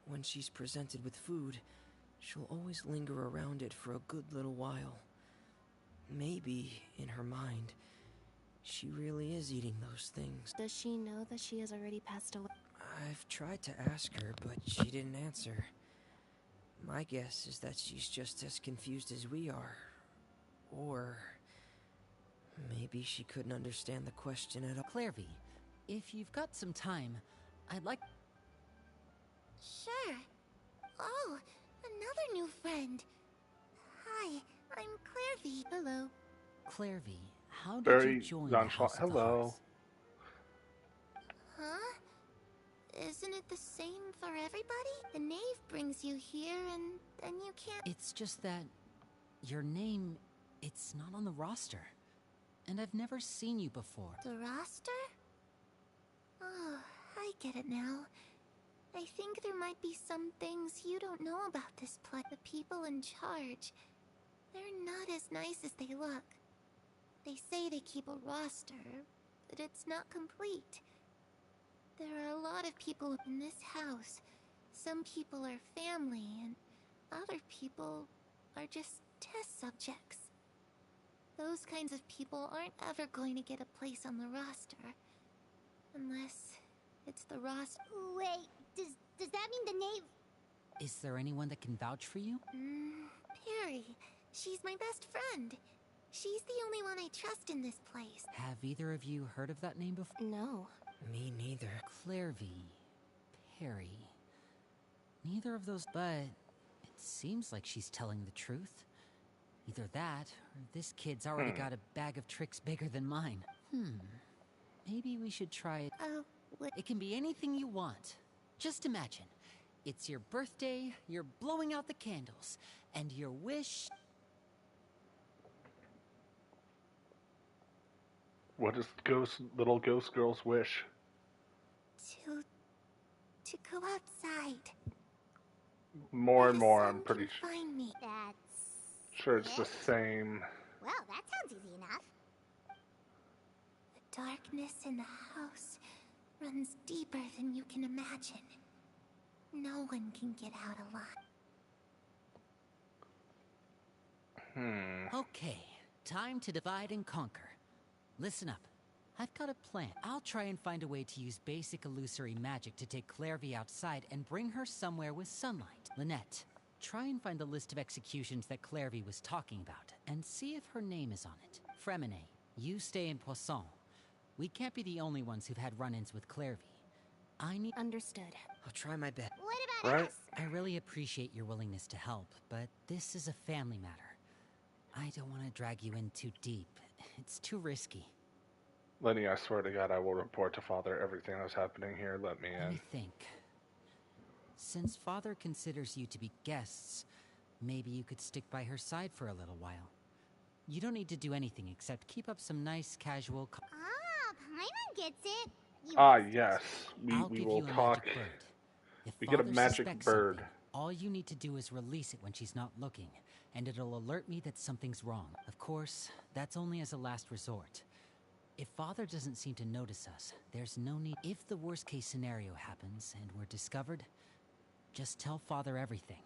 when she's presented with food, she'll always linger around it for a good little while. Maybe, in her mind, she really is eating those things. Does she know that she has already passed away? I've tried to ask her, but she didn't answer. My guess is that she's just as confused as we are. Or maybe she couldn't understand the question at all. Clairvy, if you've got some time, I'd like... Sure. Oh, another new friend. Hi, I'm Clairvy. Hello. Clairvy, how did Very you join the nonchalant. House of the Hello. Hearth? Huh? Isn't it the same for everybody? The knave brings you here, and then you can't... It's just that your name, it's not on the roster. And I've never seen you before. The roster? Oh, I get it now. I think there might be some things you don't know about this place. The people in charge. They're not as nice as they look. They say they keep a roster, but it's not complete. There are a lot of people in this house. Some people are family, and other people are just test subjects. Those kinds of people aren't ever going to get a place on the roster. Unless it's the roster. Wait, does that mean the knave? Is there anyone that can vouch for you? Perry. She's my best friend. She's the only one I trust in this place. Have either of you heard of that name before? No. Me neither. Clairvy. Perry. Neither of those, but it seems like she's telling the truth. Either that, or this kid's already got a bag of tricks bigger than mine. Maybe we should try it. What? It can be anything you want. Just imagine. It's your birthday, you're blowing out the candles, and your wish... What does little ghost girl's wish? To go outside. More and The more, sun I'm pretty can find me. That's sure it's the it? same. Well, that sounds easy enough. The darkness in the house runs deeper than you can imagine. No one can get out alive. Okay, time to divide and conquer. Listen up. I've got a plan. I'll try and find a way to use basic illusory magic to take Clairvy outside and bring her somewhere with sunlight. Lynette, try and find the list of executions that Clairvy was talking about, and see if her name is on it. Fremine, you stay in Poisson. We can't be the only ones who've had run-ins with Clairvy. I need... Understood. I'll try my best. What about Right? us? I really appreciate your willingness to help, but this is a family matter. I don't want to drag you in too deep. It's too risky. Lenny, I swear to God, I will report to Father everything that's happening here. Let me Let in. me think. Since Father considers you to be guests, maybe you could stick by her side for a little while. You don't need to do anything except keep up some nice, casual... Paimon gets it. You Yes. I'll We give will you a talk. magic bird. If We get a Father magic suspects bird. something, all you need to do is release it when she's not looking, and it'll alert me that something's wrong. Of course, that's only as a last resort. If Father doesn't seem to notice us, there's no need. If the worst case scenario happens and we're discovered, just tell Father everything.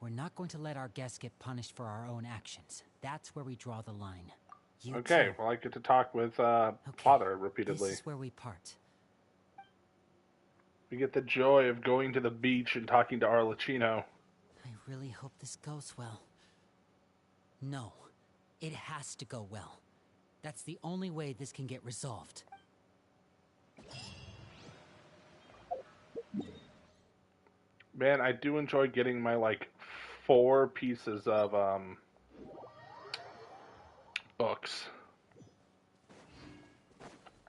We're not going to let our guests get punished for our own actions. That's where we draw the line. You Okay, too. well, I get to talk with Okay, Father repeatedly. This is where we part. We get the joy of going to the beach and talking to Arlechinno. I really hope this goes well. No, it has to go well. That's the only way this can get resolved. Man, I do enjoy getting my, 4 pieces of, books.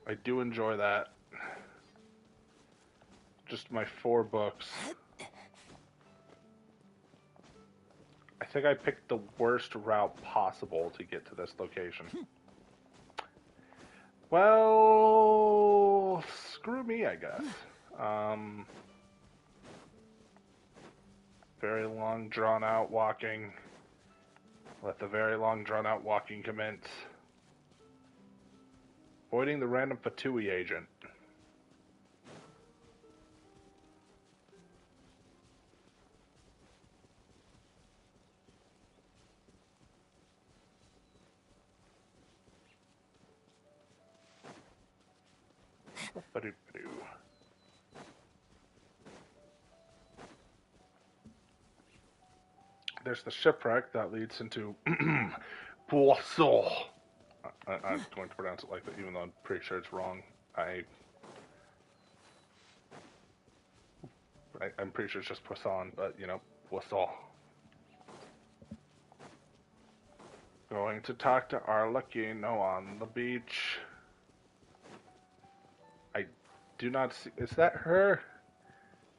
I do enjoy that. Just my 4 books. I think I picked the worst route possible to get to this location. Well, screw me, I guess. Very long, drawn-out walking. Let the very long, drawn-out walking commence. Avoiding the random Fatui agent. Ba-doo-ba-doo. There's the shipwreck that leads into Poisson. I'm going to pronounce it like that, even though I'm pretty sure it's wrong. I'm pretty sure it's just Poisson, but Poisson. Going to talk to Arlechinno on the beach. I do not see. Is that her?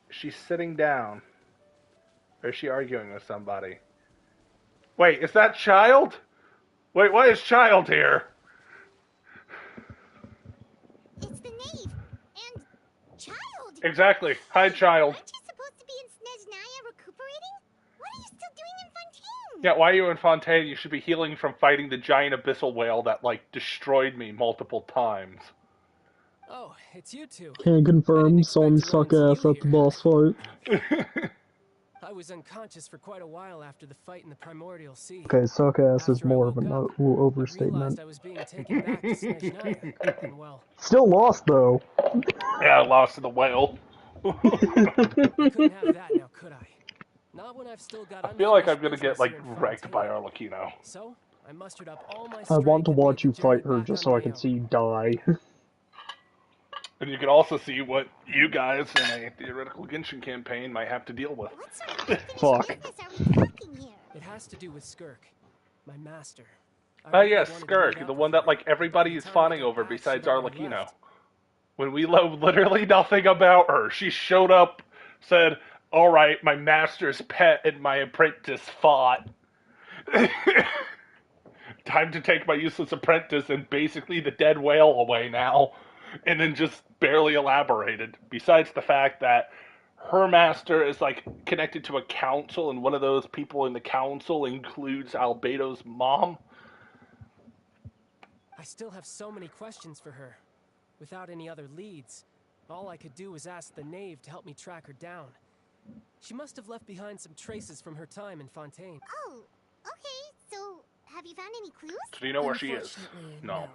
She's sitting down. Or is she arguing with somebody? Wait, is that Child? Wait, why is Child here? It's the knave and Child. Exactly. Hi, Child. Aren't you supposed to be in Snezhnaya recuperating? What are you still doing in Fontaine? Yeah, why are you in Fontaine? You should be healing from fighting the giant abyssal whale that, like, destroyed me multiple times. Oh, it's you two. Can confirm, expect some to run suck into ass you at the here. boss fight. I was unconscious for quite a while after the fight in the Primordial Sea. Okay, suck ass is After I more of woke an up, I overstatement. realized I was being taken back to Snezhnaya, and well, Still lost though. Yeah, I lost to the whale. I couldn't have that now, could I? Not when I've still got I feel like unfinished I'm gonna get, business like, here in wrecked by Fontaine. Arlechinno. So, I mustered up all my I want strength to and made watch the you journey fight her back just on so I my can own. see you die. And you can also see what you guys in a theoretical Genshin campaign might have to deal with. What sort of unfinished Fuck. business are we talking here? It has to do with Skirk, my master. I Oh really yes, wanted to Skirk, meet up the with one her, that, like, but by everybody the is time I fawning got over back, besides she'd already Arlecchino. left. When we know literally nothing about her, she showed up, said, "Alright, my master's pet and my apprentice fought. Time to take my useless apprentice and basically the dead whale away now." And then just barely elaborated. Besides the fact that her master is, like, connected to a council, and one of those people in the council includes Albedo's mom. I still have so many questions for her. Without any other leads, all I could do was ask the knave to help me track her down. She must have left behind some traces from her time in Fontaine. Oh, okay, so have you found any clues? So do you know where she is? Unfortunately, No.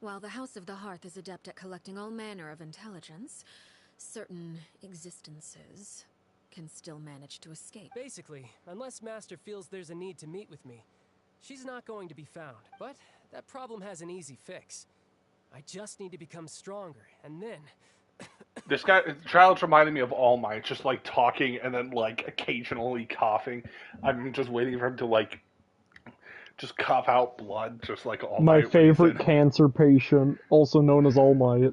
While the House of the Hearth is adept at collecting all manner of intelligence, certain existences can still manage to escape. Basically, unless Master feels there's a need to meet with me, she's not going to be found. But that problem has an easy fix. I just need to become stronger, and then... This guy, Child's reminding me of All Might, just, like, talking and then, like, occasionally coughing. I'm just waiting for him to, like, just cough out blood, just like All My Might. when he's favorite in- cancer patient, also known as All Might. Paimon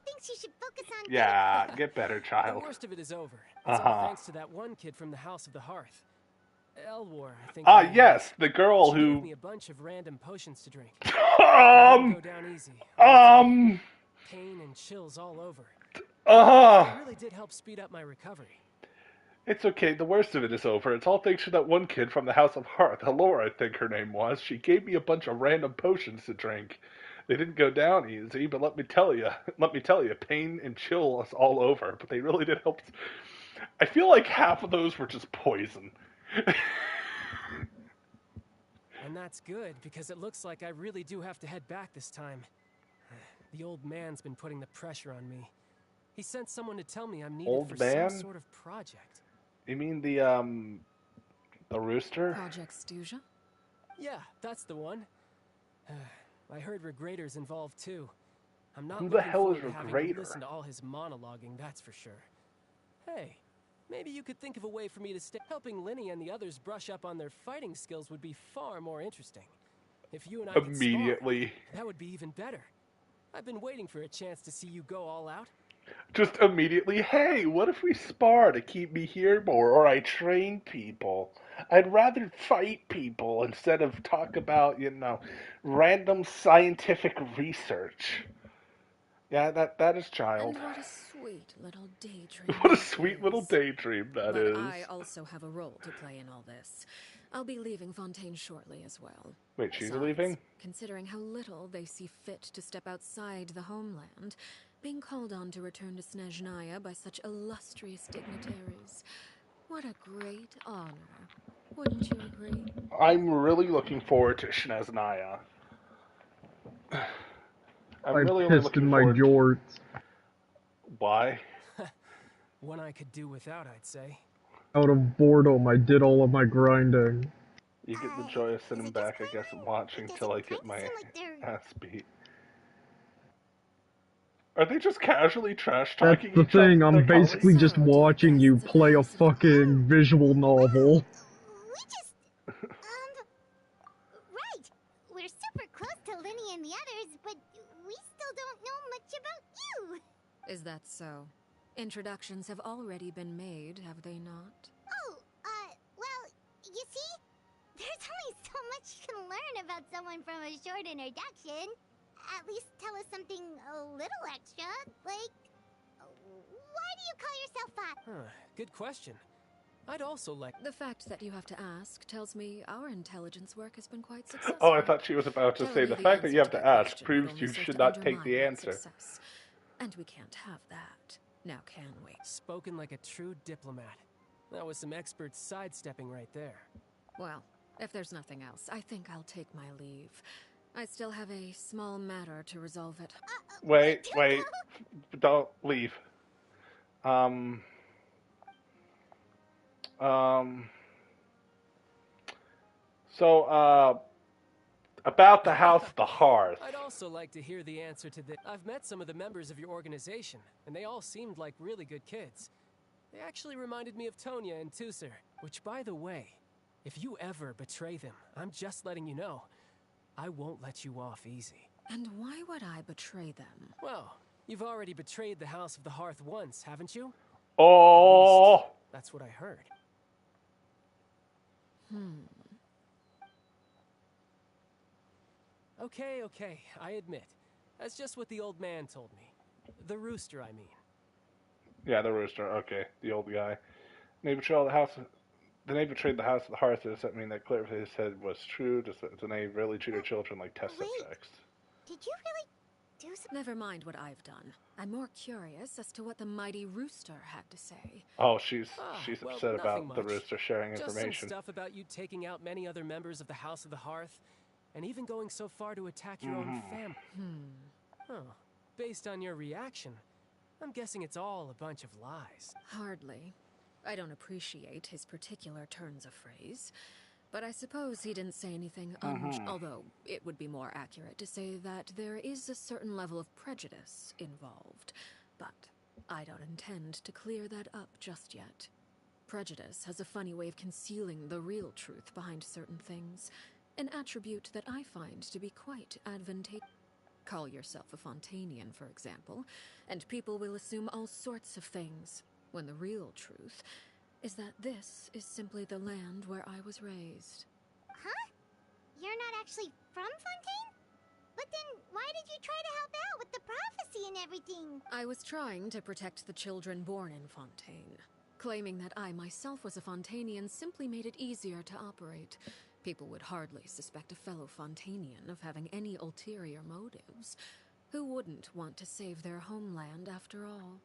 thinks you should focus on Yeah, get better, The child. worst of it is over. It's all Uh-huh. thanks to that one kid from the House of the Hearth. Elwar, I think. Ah, her name yes, is. the girl She gave who... me a bunch of random potions to drink. It didn't go down easy. Pain and chills all over. It really did help speed up my recovery. It's okay, the worst of it is over. It's all thanks to that one kid from the House of Hearth. Halora, I think her name was. She gave me a bunch of random potions to drink. They didn't go down easy, but let me tell you, pain and chill us all over. But they really did help. I feel like half of those were just poison. And that's good, because it looks like I really do have to head back this time. The old man's been putting the pressure on me. He sent someone to tell me I'm needed Old for man? some sort of project. You mean the rooster? Project Stuja? Yeah, that's the one. I heard Regrator's involved too. I'm not Who the looking hell forward is to having to Regrator? listen to all his monologuing, that's for sure. Hey, maybe you could think of a way for me to stay. Helping Linny and the others brush up on their fighting skills would be far more interesting. If you and I could spar, Immediately. that would be even better. I've been waiting for a chance to see you go all out. Just immediately, hey, what if we spar to keep me here more, or I train people? I'd rather fight people instead of talk about, random scientific research. Yeah, that is child. And what a sweet little daydream. What a that sweet little is. daydream that But is. I also have a role to play in all this. I'll be leaving Fontaine shortly as well. Wait, she's Besides, leaving? Considering how little they see fit to step outside the homeland, being called on to return to Snezhnaya by such illustrious dignitaries. What a great honor. Wouldn't you agree? I'm really looking forward to Snezhnaya. I'm really only pissed looking in my forward. jorts. Why? One I could do without, I'd say. Out of boredom, I did all of my grinding. You get the joy of sitting back, I guess, and watching till I get my ass beat. Are they just casually trash That's talking the each other? thing, I'm Like, basically just watching you play a fucking visual novel. We just, right. We're super close to Linny and the others, but we still don't know much about you. Is that so? Introductions have already been made, have they not? Oh, well, you see, there's only so much you can learn about someone from a short introduction. At least tell us something a little extra, like, why do you call yourself that? Huh, good question. I'd also like... The fact that you have to ask tells me our intelligence work has been quite successful. Oh, I thought she was about to say Telling the me fact that you have answer to that ask question would proves only you serve should to not take undermine the that answer. success. And we can't have that. Now can we? Spoken like a true diplomat. That was some expert sidestepping right there. Well, if there's nothing else, I think I'll take my leave. I still have a small matter to resolve it. Wait, don't leave. So, about the House of the Hearth. I'd also like to hear the answer to this. I've met some of the members of your organization, and they all seemed like really good kids. They actually reminded me of Tonya and Tusser, which, by the way, if you ever betray them, I'm just letting you know, I won't let you off easy. And why would I betray them? Well, you've already betrayed the House of the Hearth once, haven't you? Oh! At least, that's what I heard. Okay, I admit. That's just what the old man told me. The rooster, I mean. Yeah, the rooster. Okay, the old guy. They betrayed the House. The knave betrayed the House of the Hearth. Does that mean that Claire his head was true? Does the knave really treat her children like test subjects? Did you really do something? Never mind what I've done. I'm more curious as to what the mighty rooster had to say. Oh, she's well, upset about much. the rooster sharing Just information. Some stuff about you taking out many other members of the House of the Hearth, and even going so far to attack your own family. Huh. Based on your reaction, I'm guessing it's all a bunch of lies. Hardly. I don't appreciate his particular turns of phrase, but I suppose he didn't say anything although it would be more accurate to say that there is a certain level of prejudice involved. But I don't intend to clear that up just yet. Prejudice has a funny way of concealing the real truth behind certain things, an attribute that I find to be quite advantageous. Call yourself a Fontainian, for example, and people will assume all sorts of things, when the real truth is that this is simply the land where I was raised. Huh? You're not actually from Fontaine? But then why did you try to help out with the prophecy and everything? I was trying to protect the children born in Fontaine. Claiming that I myself was a Fontainian simply made it easier to operate. People would hardly suspect a fellow Fontainian of having any ulterior motives. Who wouldn't want to save their homeland after all?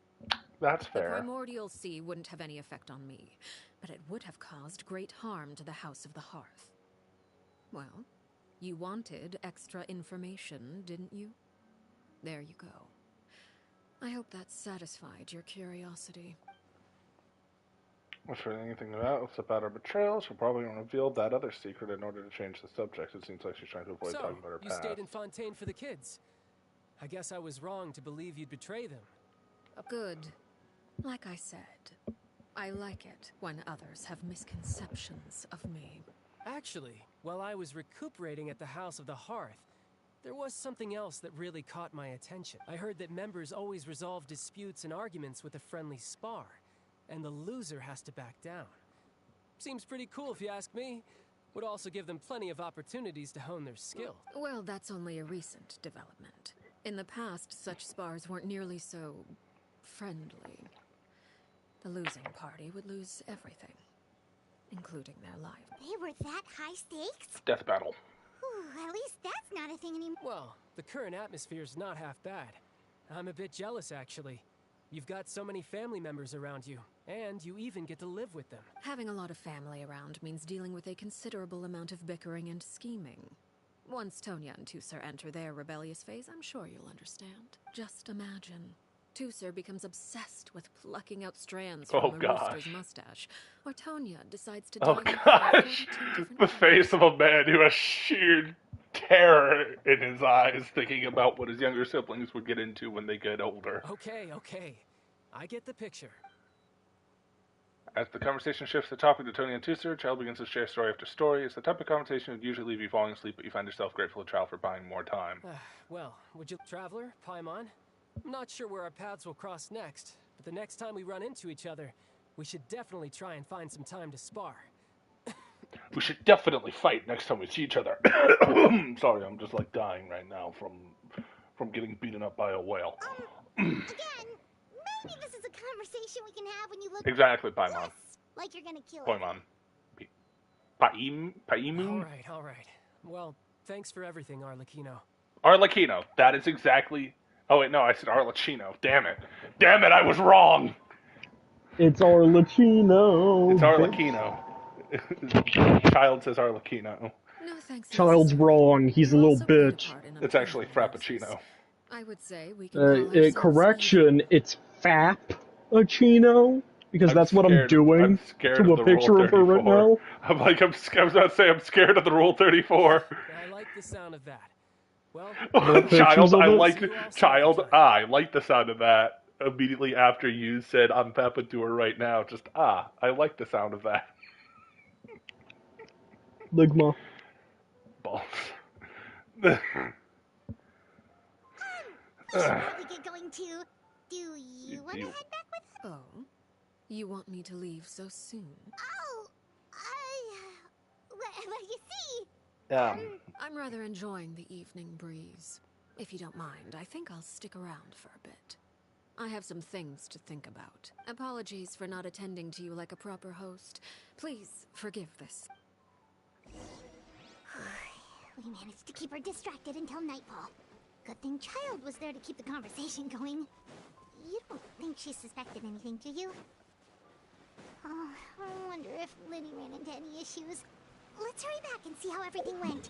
That's The fair. primordial sea wouldn't have any effect on me, but it would have caused great harm to the House of the Hearth. Well, you wanted extra information, didn't you? There you go. I hope that satisfied your curiosity. What's for anything else about her betrayal? She'll probably reveal that other secret in order to change the subject. It seems like she's trying to avoid talking about her you past. stayed in Fontaine for the kids. I guess I was wrong to believe you'd betray them. Good. Like I said, I like it when others have misconceptions of me. Actually, while I was recuperating at the House of the Hearth, there was something else that really caught my attention. I heard that members always resolve disputes and arguments with a friendly spar, and the loser has to back down. Seems pretty cool if you ask me. Would also give them plenty of opportunities to hone their skill. Well, that's only a recent development. In the past, such spars weren't nearly so friendly. The losing party would lose everything, including their life. They were that high stakes? Death battle. Whew, at least that's not a thing anymore. Well, the current atmosphere's not half bad. I'm a bit jealous, actually. You've got so many family members around you, and you even get to live with them. Having a lot of family around means dealing with a considerable amount of bickering and scheming. Once Tonya and Tusser enter their rebellious phase, I'm sure you'll understand. Just imagine. Tusser becomes obsessed with plucking out strands from a rooster's mustache, or Tonya decides to gosh, the face of a man who has sheer terror in his eyes, thinking about what his younger siblings would get into when they get older. Okay. I get the picture. As the conversation shifts the topic to Tony and Tusser, Child begins to share story after story. It's the type of conversation that would usually leave you falling asleep, but you find yourself grateful to Child for buying more time. Well, would you, Traveler, Paimon? I'm not sure where our paths will cross next, but the next time we run into each other, we should definitely try and find some time to spar. We should definitely fight next time we see each other. Sorry, I'm just like dying right now from getting beaten up by a whale. Again, maybe this is a conversation we can have when you look Exactly, Paimon. less like you're gonna kill Poimon. us. Paimu? All right. Well, thanks for everything, Arlecchino. Arlecchino. That is exactly... Oh, wait, no, I said Arlecchino. Damn it. Damn it, I was wrong! It's Arlecchino. It's Bitch. Arlecchino. Child says Arlecchino. No thanks Child's necessary. wrong. He's a You little also played a bitch. part in It's obtaining actually the roses. Frappuccino. I would say we can call ourselves Correction, it's Fap-a-chino, because that's what I'm doing scared to of a the picture Rule of her right 34. now. I'm about to say I'm scared of the Rule 34. I like the sound of that. Well, Pictures of it? I like the sound of that. Immediately after you said I'm Peppa to her right now, I like the sound of that. Ligma. Balls. We should probably get going too. Do you want to head back with us? Oh, you want me to leave so soon? Oh, well, you see... I'm rather enjoying the evening breeze. If you don't mind, I think I'll stick around for a bit. I have some things to think about. Apologies for not attending to you like a proper host. Please forgive this. We managed to keep her distracted until nightfall. Good thing Child was there to keep the conversation going. You don't think she suspected anything, do you? Oh, I wonder if Liddy ran into any issues. Let's hurry back and see how everything went.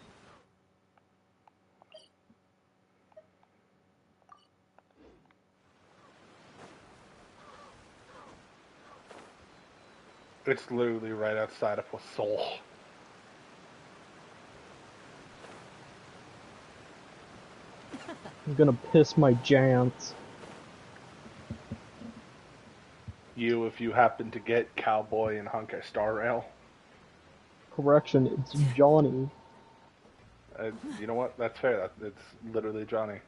It's literally right outside of Soul. I'm gonna piss my jants. You, if you happen to get Cowboy and Honkai Star Rail. Correction, it's Johnny. You know what? That's fair. It's literally Johnny.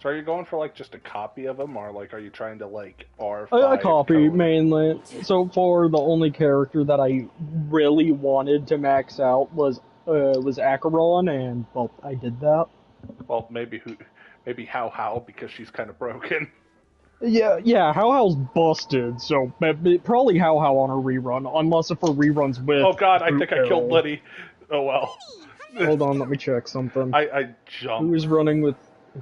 So are you going for, like, just a copy of him, or, like, are you trying to, like, R5 A copy, code? mainly. So far, the only character that I really wanted to max out was Acheron, and, well, I did that. Well, maybe How, because she's kind of broken. Yeah, How's busted, so probably How on a rerun, unless if her reruns with... Oh god, I think I killed Liddy. Oh well. Hold on, let me check something. I jumped. Who's running with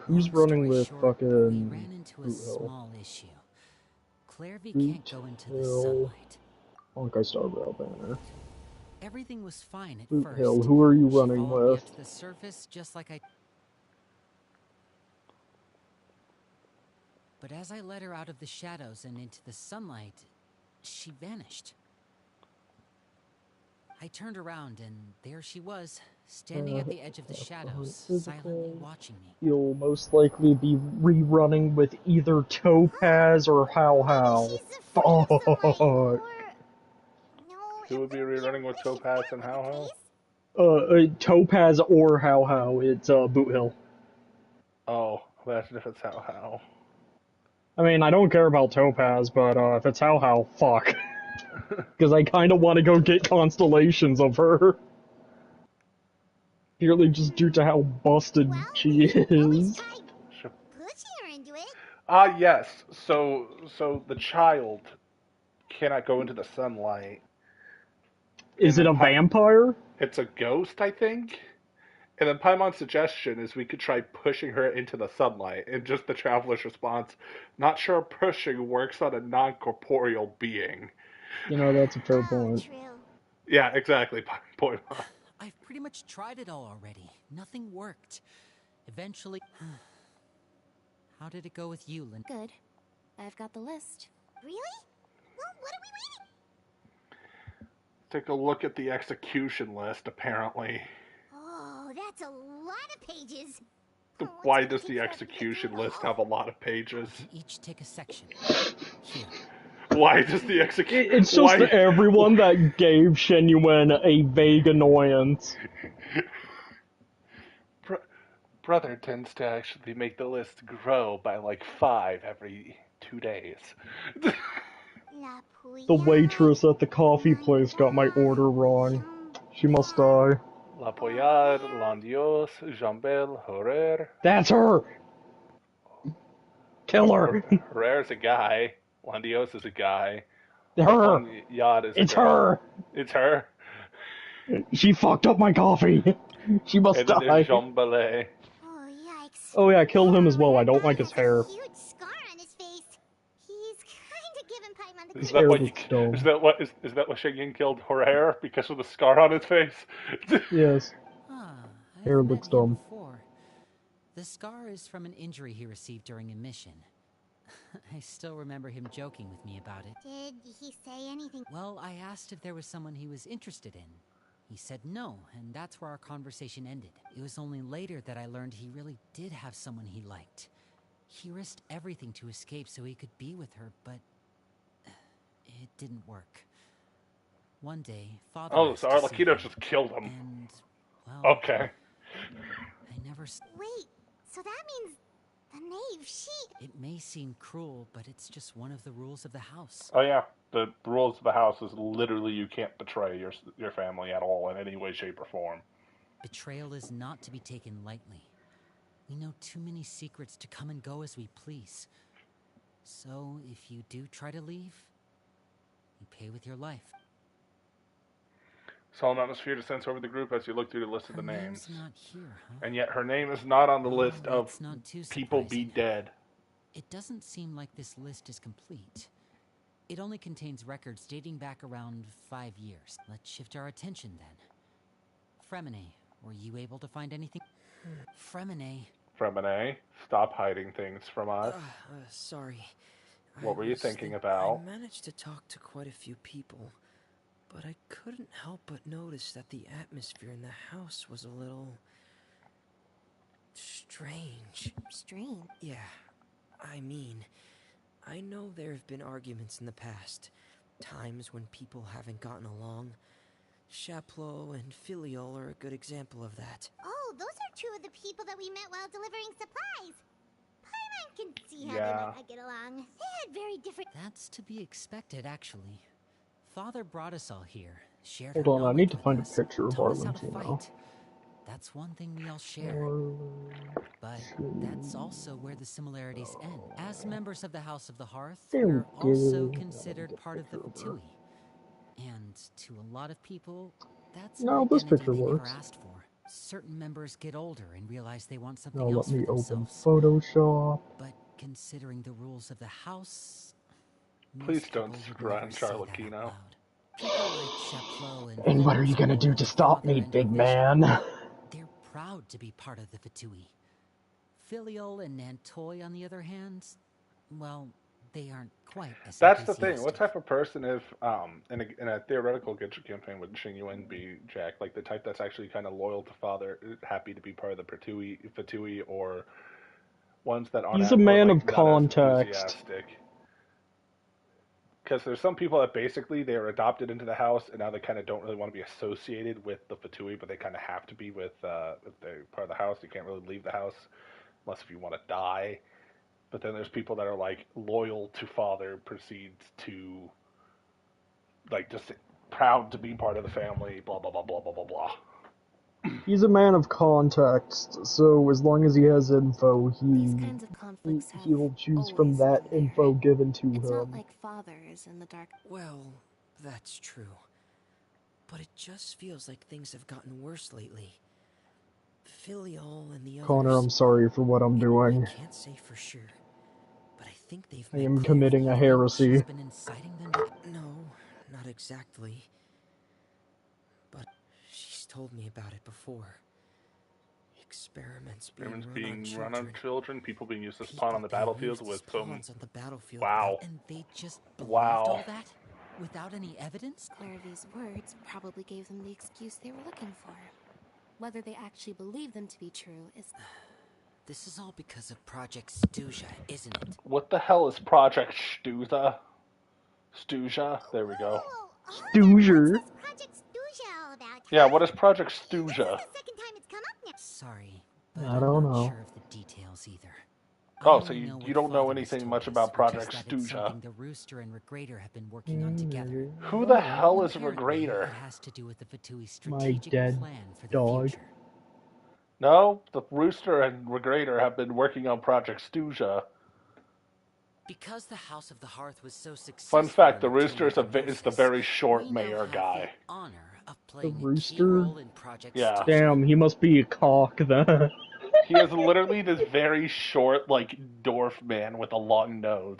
Short, we fucking... ran into a Boot Hill? small issue. Clairvy can't go into the sunlight. Honkai Star Rail banner. Everything was fine at Boot first. Hill, who are you She running followed me with? up to the surface just like I... But as I led her out of the shadows and into the sunlight, she vanished. I turned around and there she was, standing at the edge of the shadows, silently watching me. You'll most likely be rerunning with either Topaz or How. Fuck. Who would be rerunning with Topaz and How? Topaz or How. It's Boot Hill. Oh, imagine if it's How. I mean, I don't care about Topaz, but if it's How, fuck. Because I kind of want to go get constellations of her. Purely just due to how busted she is. Yes. So the child cannot go into the sunlight. Is it a vampire? It's a ghost, I think. And then Paimon's suggestion is we could try pushing her into the sunlight, and just the traveler's response, not sure pushing works on a non-corporeal being. You know, that's a fair point. Yeah, exactly, Paimon. I've pretty much tried it all already. Nothing worked. Eventually... How did it go with you, Lynn? Good. I've got the list. Really? Well, what are we waiting? Take a look at the execution list, apparently. Oh, that's a lot of pages. Why does the execution list have a lot of pages? Each take a section. Here. Why does the execution... It's just everyone that gave Shenyuan a vague annoyance. Brother tends to actually make the list grow by like 5 every 2 days. The waitress at the coffee place got my order wrong. She must die. La Poyade, Landios, Jambel, Horer. That's her! Kill her! Herrera's a guy. Landios is a guy. Her. on yacht is a It's girl. her. It's her. She fucked up my coffee. She must And then die. there's Jean Ballet. Oh, yikes. Oh yeah, kill him as well. I Our don't guy like his has hair. a huge scar on his face. He's kind of giving Paimon the Is His that hair what looks dumb. is that what Shengying killed her hair because of the scar on his face? Yes. I've Hair met looks him dumb. before. The scar is from an injury he received during a mission. I still remember him joking with me about it. Did he say anything? Well, I asked if there was someone he was interested in. He said no, and that's where our conversation ended. It was only later that I learned he really did have someone he liked. He risked everything to escape so he could be with her, but it didn't work. One day, Father Oh, asked so to see Arlechinno him, just killed him. and, well, Okay. I never... Wait, so that means the knave, she... It may seem cruel, but it's just one of the rules of the house. Oh yeah, the rules of the house is literally you can't betray your family at all in any way, shape, or form. Betrayal is not to be taken lightly. We know too many secrets to come and go as we please. So, if you do try to leave, you pay with your life. Solemn atmosphere descends over the group as you look through the list of the Her names. name's not here, huh? And yet her name is not on the list of That's not too people be surprising. dead. It doesn't seem like this list is complete. It only contains records dating back around 5 years. Let's shift our attention then. Fremine, were you able to find anything? Fremine. Fremine, stop hiding things from us. Sorry. What were you thinking about? I managed to talk to quite a few people, but I couldn't help but notice that the atmosphere in the house was a little... strange. Strange? Yeah, I mean, I know there have been arguments in the past, times when people haven't gotten along. Chaplot and Filiol are a good example of that. Oh, those are two of the people that we met while delivering supplies. Paimon can see how they Yeah. might not get along. They had very different... That's to be expected, actually. Father brought us all here, shared Hold her on, I knowledge need to with find a us, picture of taught us how to Arlechinno. fight. That's one thing we all share. But that's also where the similarities end. As members of the House of the Hearth, There we we're also go. considered Get a part of the picture of her. Fatui. And to a lot of people, that's No, an this identity picture they never works. asked for. Certain members get older and realize they want something Now let else me for open themselves. Photoshop. But considering the rules of the house, Please most don't people would screw never on say that out Arlechinno. loud. People like Chaplot and And what are you Philip gonna do support to their stop father me, and their big vision. man? They're proud to be part of the Fatui. Filiol and Nantoy, on the other hand, well, they aren't quite as That's the thing. What enthusiastic. type of person, if in a theoretical Genshin campaign, would Shingyuan be, Jack? Like the type that's actually kind of loyal to father, happy to be part of the Fatui, or ones that aren't He's a or man like of not as context. enthusiastic? Because there's some people that basically they are adopted into the house and now they kind of don't really want to be associated with the Fatui, but they kind of have to be with if they're part of the house. You can't really leave the house unless if you want to die. But then there's people that are like loyal to father, proceeds to like just proud to be part of the family, blah blah blah blah blah blah blah. He's a man of context, so as long as he has info, These kinds of conflicts have he will choose from always that been there. info given to It's him. not like Father is in the dark. Well, that's true. But it just feels like things have gotten worse lately. Filiol and the others... Connor, I'm sorry for what I'm doing. I can't say for sure, but I think they've I made am clear committing a that- heresy. She's been inciting them to... No, not exactly. But she's told me about it before. Experiments Being run on children. children, people being used as People pawn on the being battlefield used as with some. pawns on the battlefield. Wow. And they just believed Wow. all that? Without any evidence? Clairvy's words probably gave them the excuse they were looking for. Whether they actually believe them to be true is... This is all because of Project Stuja, isn't it? What the hell is Project Stuza? Stuja? There we go. Stooger. What's this Project Stuja all about? Yeah, huh? what is Project This is Stuja? the second time it's come up now. Sorry, but I I'm don't not know. sure of the details either. Oh, I so only you know what don't know Father has anything told much us, about which is Project that it's Stuja. something the Rooster and Regrader have been working on together. Who the hell is Apparently, Regrader? It has to do with the Fatui's My strategic dead plan for the dog. future. No, the Rooster and Regrader have been working on Project Stuja. Because the House of the Hearth was so Fun successful fact, in the their Rooster killing is the Gnosis, very short we now mayor have guy. the honor of The playing a key Rooster? role in Project Yeah. Steward. Damn, he must be a cock then. He is literally this very short, like, dwarf man with a long nose.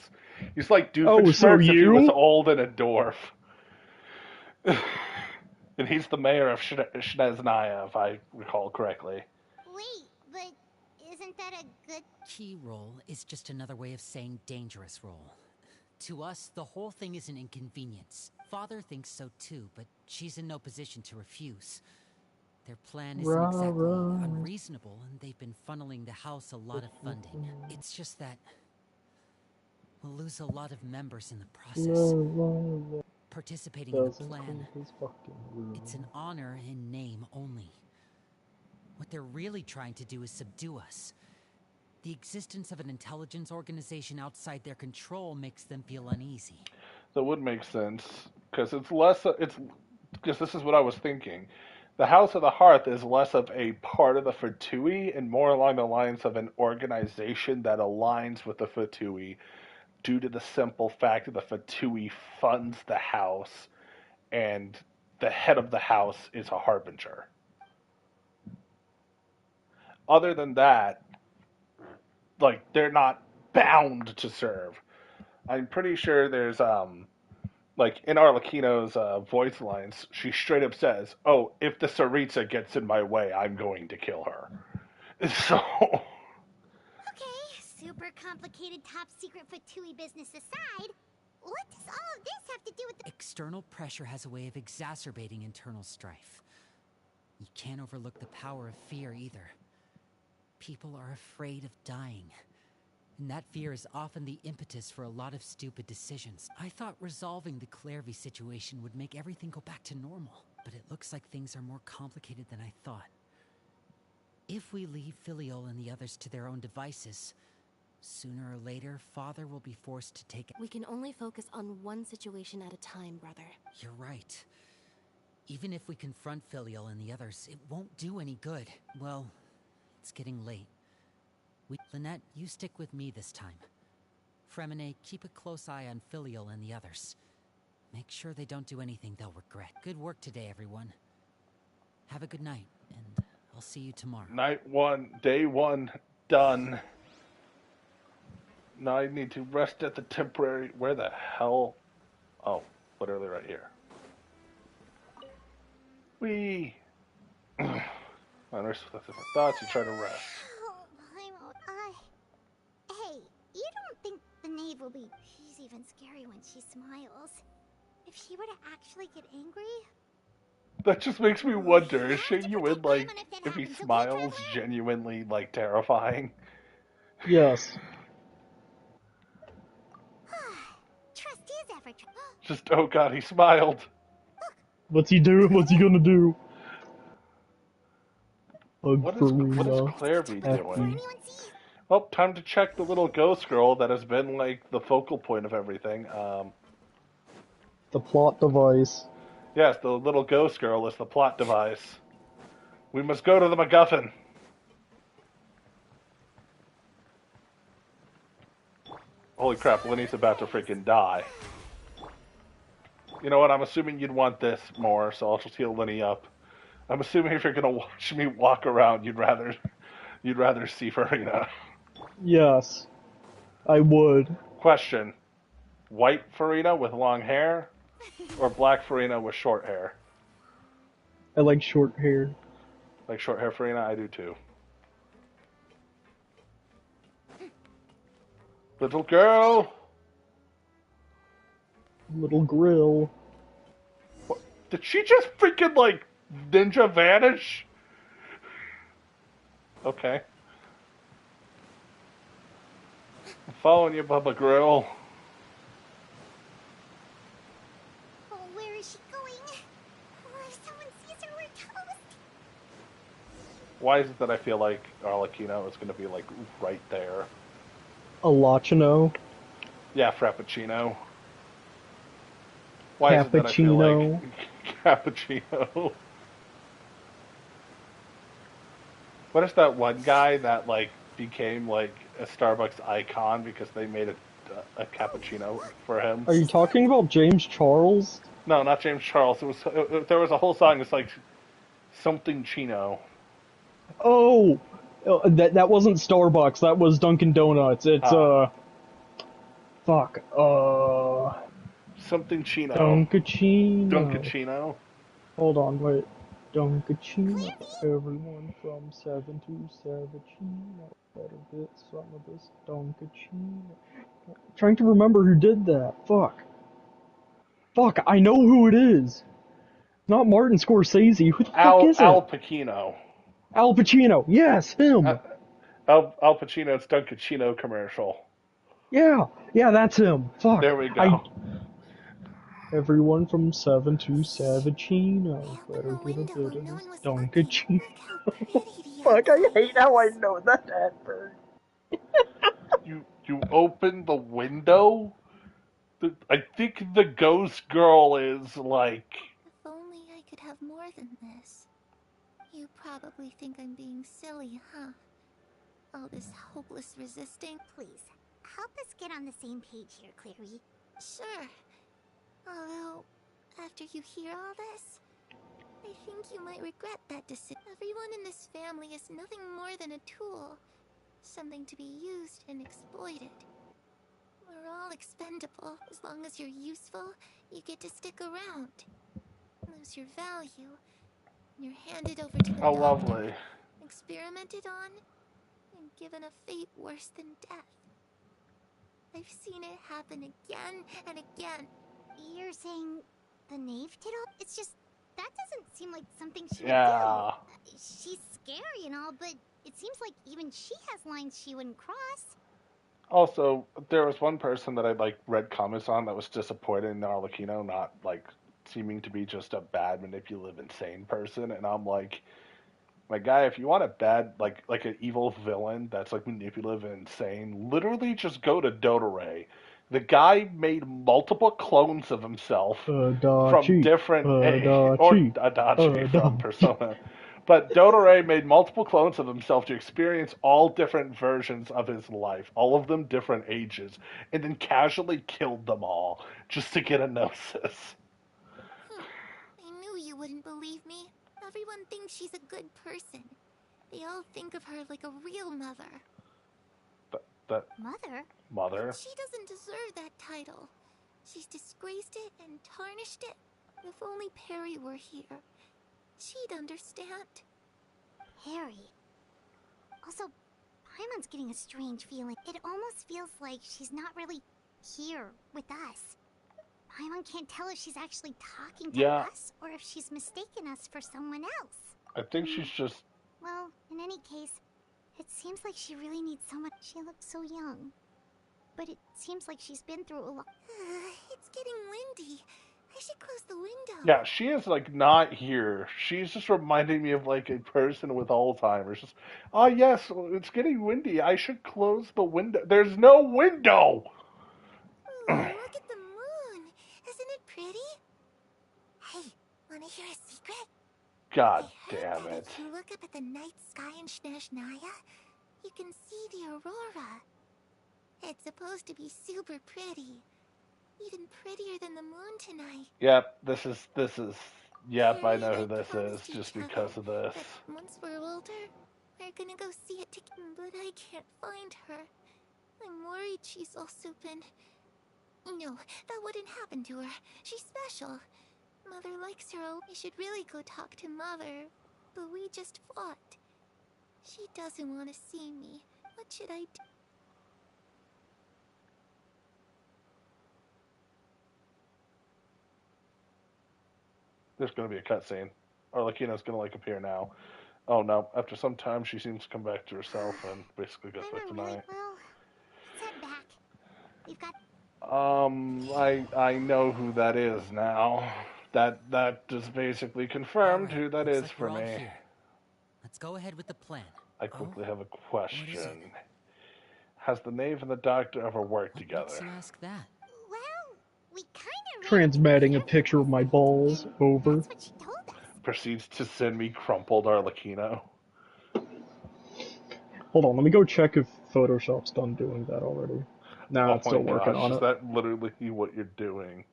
He's like Oh, so Doofenshmirtz if he was you? old and a dwarf. And he's the mayor of Snezhnaya, if I recall correctly. Wait, but isn't that a good... Key role is just another way of saying dangerous role. To us, the whole thing is an inconvenience. Father thinks so too, but she's in no position to refuse. Their plan isn't exactly unreasonable, and they've been funneling the house a lot of funding. It's just that we'll lose a lot of members in the process. Participating in the plan, it's an honor in name only. What they're really trying to do is subdue us. The existence of an intelligence organization outside their control makes them feel uneasy. That would make sense, because because this is what I was thinking. The House of the Hearth is less of a part of the Fatui and more along the lines of an organization that aligns with the Fatui due to the simple fact that the Fatui funds the house and the head of the house is a harbinger. Other than that, like, they're not bound to serve. I'm pretty sure there's like in Arlecchino's voice lines, she straight up says, "Oh, if the Tsaritsa gets in my way, I'm going to kill her." So, Okay, super complicated top secret Fatui business aside, what does all of this have to do with the... External pressure has a way of exacerbating internal strife. You can't overlook the power of fear either. People are afraid of dying. And that fear is often the impetus for a lot of stupid decisions. I thought resolving the Clairvy situation would make everything go back to normal, but it looks like things are more complicated than I thought. If we leave Filiol and the others to their own devices, sooner or later, Father will be forced to take... We can only focus on one situation at a time, brother. You're right. Even if we confront Filiol and the others, it won't do any good. Well, it's getting late. Lynette, you stick with me this time. Fremine, keep a close eye on Filiol and the others. Make sure they don't do anything they'll regret. Good work today, everyone. Have a good night, and I'll see you tomorrow. night one, day one, done. Now I need to rest at the temporary... Where the hell? Oh, literally right here. Whee! My nurse with the thoughts, you try to rest. Hey, you don't think the knave will be... She's even scary when she smiles. If she were to actually get angry... That just makes me wonder, is Shingyuin, like, if he smiles, genuinely, like, terrifying? Yes. Trust is ever... Just, oh god, he smiled. What's he doing? What's he gonna do? What is Clairvy doing? Well, time to check the little ghost girl that has been, like, the focal point of everything. The plot device. Yes, the little ghost girl is the plot device. We must go to the MacGuffin. Holy crap, Lenny's about to freaking die. You know what, I'm assuming you'd want this more, so I'll just heal Lenny up. I'm assuming if you're gonna watch me walk around, you'd rather see Farina. Yes. I would. Question. White Farina with long hair, or black Farina with short hair? I like short hair. Like short hair Farina? I do too. Little girl! Little grill. What? Did she just freaking, like, ninja vanish? Okay. I'm following you, Bubba Grill. Oh, where is she going? Oh, if someone sees her, we're toast. Why is it that I feel like Arlecchino is going to be, like, right there? Arlechinno. Yeah, Frappuccino. Why is it that I feel like Cappuccino? What is that one guy that, like, became, like, a Starbucks icon because they made a a cappuccino for him. Are you talking about James Charles? No, not James Charles. There was a whole song. It's like something Chino. Oh, that wasn't Starbucks. That was Dunkin' Donuts. It's fuck. Something Chino. Dunkachino. Dunkachino. Hold on, wait. Dunkachino. Everyone from 7 to 7 Chino. Better get some of this Dunkachino. Trying to remember who did that. Fuck. Fuck, I know who it is. Not Martin Scorsese. Who the fuck is it? Al Pacino. Al Pacino. Yes, him. Al Pacino's Dunkachino commercial. Yeah, that's him. Fuck. There we go. Everyone from 7 to 7 Chino. Better get a bit of this Dunkachino. Fuck, I hate how I know that advert. You open the window? I think the ghost girl is like... If only I could have more than this. You probably think I'm being silly, huh? All this hopeless resisting. Please, help us get on the same page here, Clary. Sure. Although, after you hear all this, I think you might regret that decision. Everyone in this family is nothing more than a tool. Something to be used and exploited. We're all expendable. As long as you're useful, you get to stick around. Lose your value. You're handed over to the Oh, doctor, lovely. experimented on, and given a fate worse than death. I've seen it happen again and again. You're saying the knave did all? It's just, that doesn't seem like something she would Yeah. do. She's scary and all, but it seems like even she has lines she wouldn't cross. Also, there was one person that I read comments on that was disappointed in Arlechinno, not seeming to be just a bad, manipulative, insane person, and I'm like, my guy, if you want a bad, like an evil villain that's manipulative and insane, literally just go to Dodore. The guy made multiple clones of himself from different or Adachi from Persona. But Dodore made multiple clones of himself to experience all different versions of his life, all of them different ages, and then casually killed them all just to get a gnosis. I knew you wouldn't believe me. Everyone thinks she's a good person. They all think of her like a real mother. Mother? She doesn't deserve that title. She's disgraced it and tarnished it. If only Perry were here, she'd understand. Harry. Also, Paimon's getting a strange feeling. It almost feels like she's not really here with us. Paimon can't tell if she's actually talking to us or if she's mistaken us for someone else. I think she's just... Well, in any case, it seems like she really needs someone. She looks so young. But it seems like she's been through a lot. It's getting windy. I should close the window. Yeah, she is not here. She's just reminding me of a person with Alzheimer's. Just, oh yes, it's getting windy. I should close the window. There's no window. Ooh, look at the moon. Isn't it pretty? Hey, wanna hear a secret? God damn it. If you look up at the night sky in Snezhnaya, you can see the aurora. It's supposed to be super pretty. Even prettier than the moon tonight. Yep, this is, yep, I know who this is, just because of this. Once we're older, we're gonna go see it together, but I can't find her. I'm worried she's also been... No, that wouldn't happen to her. She's special. Mother likes her. I should really go talk to Mother, but we just fought. She doesn't want to see me. What should I do? There's going to be a cutscene. Arlechinno's going to appear now. Oh no, after some time she seems to come back to herself and basically goes back to night. Well, let's head back. We've got... I know who that is now. That just basically confirmed who that is for me. Here. Let's go ahead with the plan. I quickly have a question. Has the knave and the doctor ever worked together? Let's ask that. Well, we kind of... Transmitting a picture of my balls. Over. That's what she told us. Proceeds to send me crumpled Arlechinno. Hold on, let me go check if Photoshop's done doing that already. Nah, Oh it's my still working gosh, on is it. that literally what you're doing?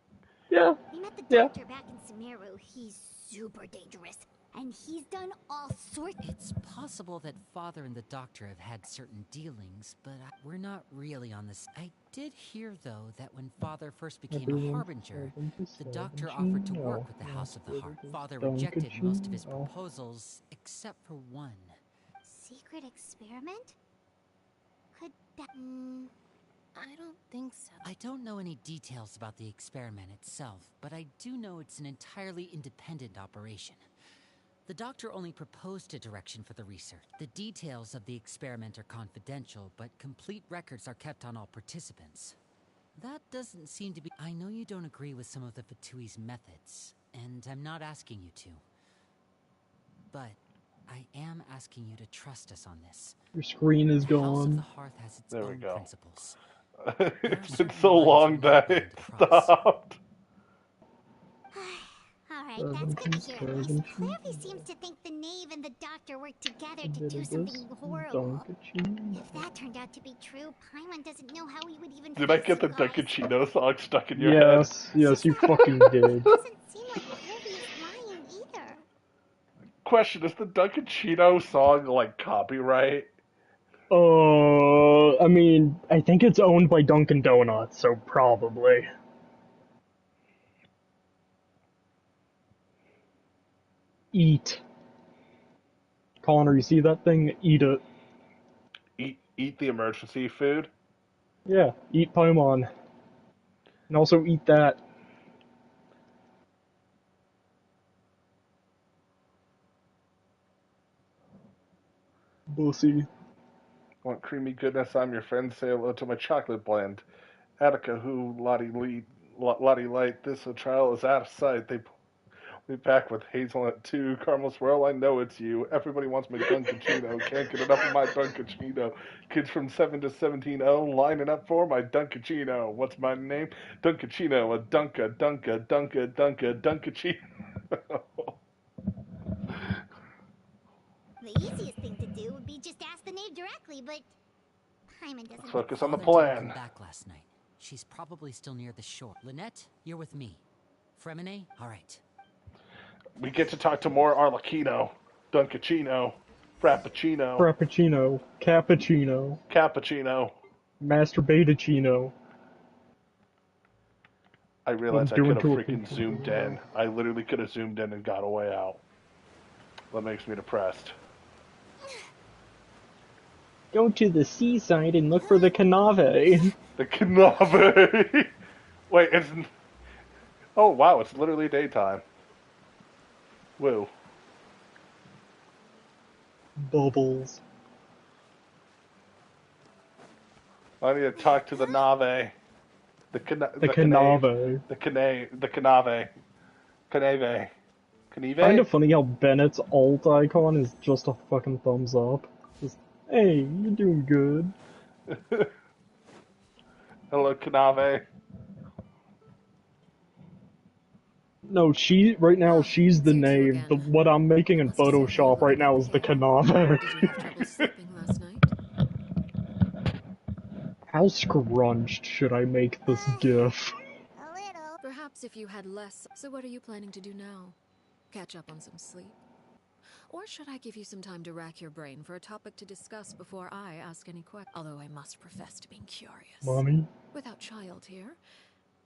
Yeah. We met the Yeah. doctor back in Sumeru. He's super dangerous. And he's done all sorts. It's possible that Father and the Doctor have had certain dealings, but we're not really on this. I did hear, though, that when Father first became a Everyone's Harbinger, the Doctor 77 offered to Chino. work with the House of the Heart. Father rejected most of his proposals, except for one. Secret experiment? Could that... I don't think so. I don't know any details about the experiment itself, but I do know it's an entirely independent operation. The Doctor only proposed a direction for the research. The details of the experiment are confidential, but complete records are kept on all participants. That doesn't seem to be... I know you don't agree with some of the Fatui's methods, and I'm not asking you to. But I am asking you to trust us on this. Your screen is The House of the gone. Hearth has its There we own go. principles. It's been so long that it stopped. Alright, that's good to hear at least. Clairvy seems to think the Knave and the Doctor worked together to do something horrible. If that turned out to be true, Paimon doesn't know how he would even Did I face get the you guys. Dunkachino song stuck in your head? Yes, yes, you fucking did. It doesn't seem like Clairvy is lying either. Question, is the Dunkachino song, like, copyright? I mean, I think it's owned by Dunkin' Donuts, so probably. Eat. Connor, you see that thing? Eat it. Eat the emergency food? Yeah, eat Paimon. And also eat that. Bussy. Want creamy goodness? I'm your friend. Say hello to my chocolate blend. Attica, who, Lottie Light, this a trial is out of sight. They pull me back with hazelnut too. Caramel swirl, I know it's you. Everybody wants my Dunkachino. Can't get enough of my Dunkachino. Kids from 7 to 17-0 lining up for my Dunkachino. What's my name? Dunkachino. A Dunkachino. The easiest thing to do would be just ask the Knave directly, but Paimon doesn't... Focus on the Father didn't plan. come back last night. She's probably still near the shore. Lynette, you're with me. Fremine, all right. We get to talk to more Arlechinno, Dunkachino, Frappuccino, Frappuccino. Cappuccino. Cappuccino. Masturbatachino. I realized I I'm could have doing to a freaking people. zoomed in. I literally could have zoomed in and got a way out. That makes me depressed. Go to the seaside and look for the canave. The canave! Wait, it's... Oh, wow, it's literally daytime. Woo. Bubbles. I need to talk to the Nave. The canave. The canave. The canave. Canave. Canave? Kind of funny how Bennett's alt icon is just a fucking thumbs up. Just, hey, you're doing good. Hello, Canave. No, right now she's the Knave. What I'm making in Photoshop right now is the canave. Did you have trouble sleeping last night? How scrunched should I make this gif? A little. Perhaps if you had less. So what are you planning to do now? Catch up on some sleep? Or should I give you some time to rack your brain for a topic to discuss before I ask any questions? Although I must profess to being curious. Mommy? Without child here,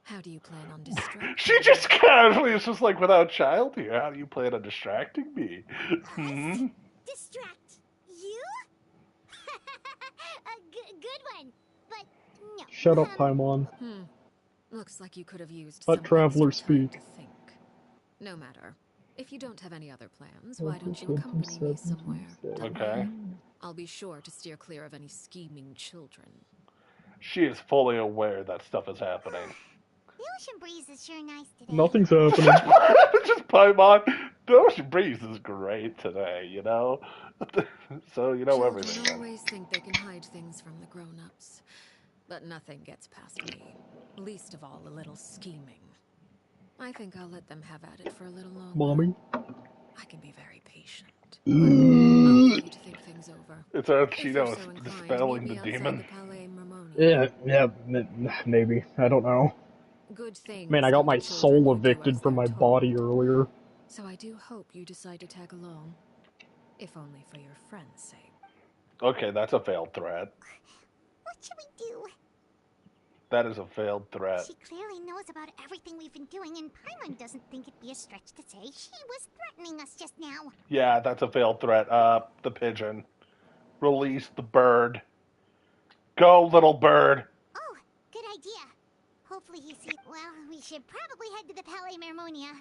how do you plan on distracting? She just casually is just like, without child here, how do you plan on distracting me? Hmm? Distract you? A good one. But no. Shut up, Paimon. Looks like you could have used Let some traveler extra time speak. to think. No matter. If you don't have any other plans, why don't you accompany me somewhere? Okay. I'll be sure to steer clear of any scheming children. She is fully aware that stuff is happening. The ocean breeze is sure nice today. Nothing's happening. Just Paimon. The ocean breeze is great today, you know? So, you know Children everything. always think they can hide things from the grown-ups. But nothing gets past me. Least of all a little scheming. I think I'll let them have at it for a little longer. Mommy? I can be very patient. I'll leave you to think things over. It's If you're Arlechinno so inclined, dispelling meet the me outside demon. the Palais Mermoni. Yeah, maybe. I don't know. Good Man, things I got come to my children soul who do evicted as from they're my told. body earlier. So I do hope you decide to tag along, if only for your friend's sake. Okay, that's a failed threat. What should we do? That is a failed threat. She clearly knows about everything we've been doing, and Paimon doesn't think it'd be a stretch to say she was threatening us just now. Yeah, that's a failed threat. The pigeon. Release the bird. Go, little bird. Oh, good idea. Hopefully he sees. Well, we should probably head to the Palais Mermonia.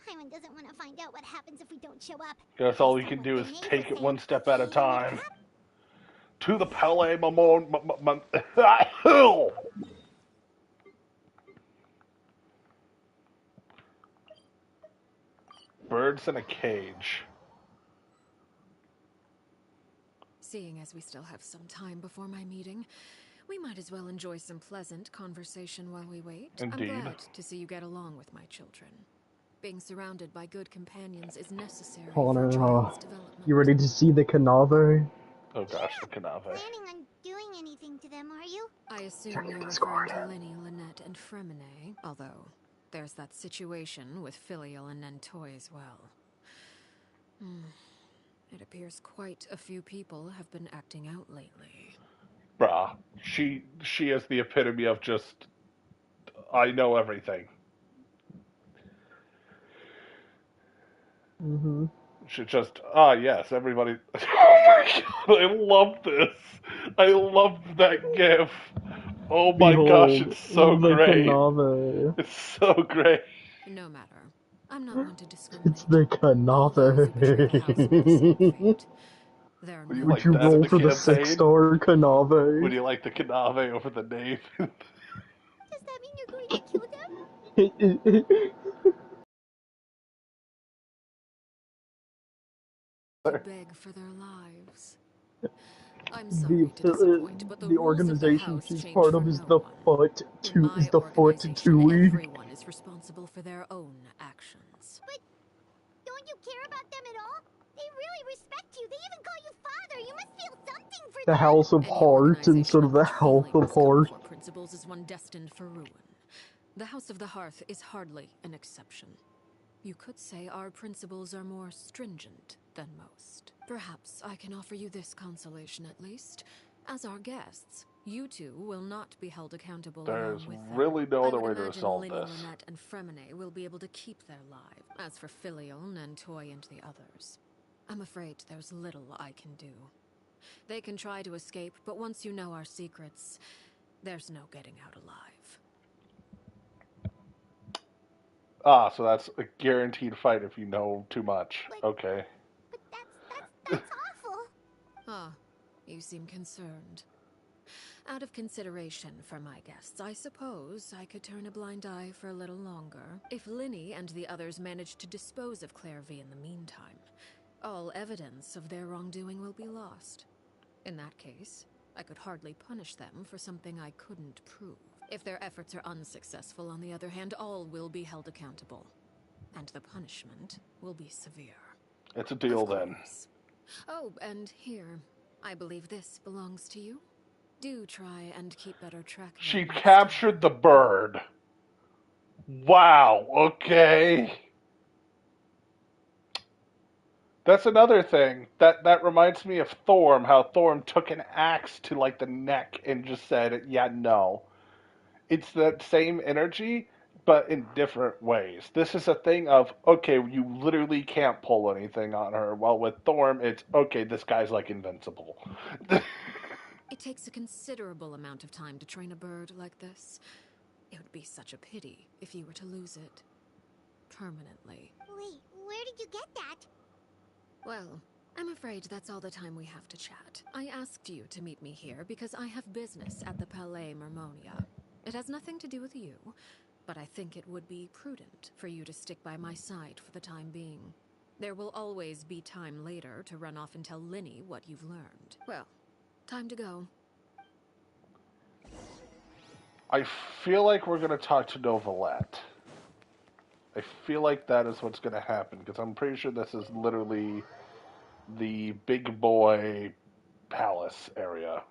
Paimon doesn't want to find out what happens if we don't show up. Guess all we Based on can what do the is neighbors take it say, one step at a he would time. To the Palais Mamon. Birds in a cage. Seeing as we still have some time before my meeting, we might as well enjoy some pleasant conversation while we wait. Indeed. I'm glad to see you get along with my children. Being surrounded by good companions is necessary for a child's development. You ready to see the Canave? Oh gosh, the Canave. planning on doing anything to them, are you? I assume you're referring to Linny, Lynette, and Fremine, although there's that situation with Filial and Nentoy as well. It appears quite a few people have been acting out lately. Bruh, she is the epitome of just, I know everything. Mm-hmm. She just, yes, everybody. Oh my god, I love this. I love that gif. Oh my gosh, Behold, it's so the great. Canave. It's so great. No matter. I'm not one to discriminate. It's the All those who betray the house will the same Canave. fate. There are Would you no Would like you that in roll the for the campaign? 6-star Canave? Would you like the Canave over the name? Does that mean you're going to kill them? to beg for their lives. I'm sorry to disappoint, but the rules of the organization house she's change part for of is no the one. foot In to my foot organization, Tui. everyone is responsible for their own actions. But don't you care about them at all? They really respect you. They even call you father. You must feel something for The them. House of Any Heart instead organization of in the which Health feelings of come Heart. before principles is one destined for ruin. The House of the Hearth is hardly an exception. You could say our principles are more stringent than most. Perhaps I can offer you this consolation at least. As our guests, you two will not be held accountable There's along with them. really no I other would way to imagine resolve Linny, this. Lynette, and Fremine will be able to keep their lives. As for Filial, Nentoy, and the others, I'm afraid there's little I can do. They can try to escape, but once you know our secrets, there's no getting out alive. So that's a guaranteed fight if you know too much. Okay. But that's awful. Ah, you seem concerned. Out of consideration for my guests, I suppose I could turn a blind eye for a little longer. If Linny and the others manage to dispose of Clairvy in the meantime, all evidence of their wrongdoing will be lost. In that case, I could hardly punish them for something I couldn't prove. If their efforts are unsuccessful, on the other hand, all will be held accountable. And the punishment will be severe. It's a deal then. Oh, and here, I believe this belongs to you. Do try and keep better track of She it next captured the bird. Wow, okay. That's another thing. That reminds me of Thorm, how Thorm took an axe to like the neck and just said, yeah, no. It's that same energy, but in different ways. This is a thing of, okay, you literally can't pull anything on her. While with Thorm, it's, okay, this guy's like invincible. It takes a considerable amount of time to train a bird like this. It would be such a pity if you were to lose it. Permanently. Wait, where did you get that? Well, I'm afraid that's all the time we have to chat. I asked you to meet me here because I have business at the Palais Mermonia. It has nothing to do with you, but I think it would be prudent for you to stick by my side for the time being. There will always be time later to run off and tell Linny what you've learned. Well, time to go. I feel like we're going to talk to Novelette. I feel like that is what's going to happen, because I'm pretty sure this is literally the big boy palace area.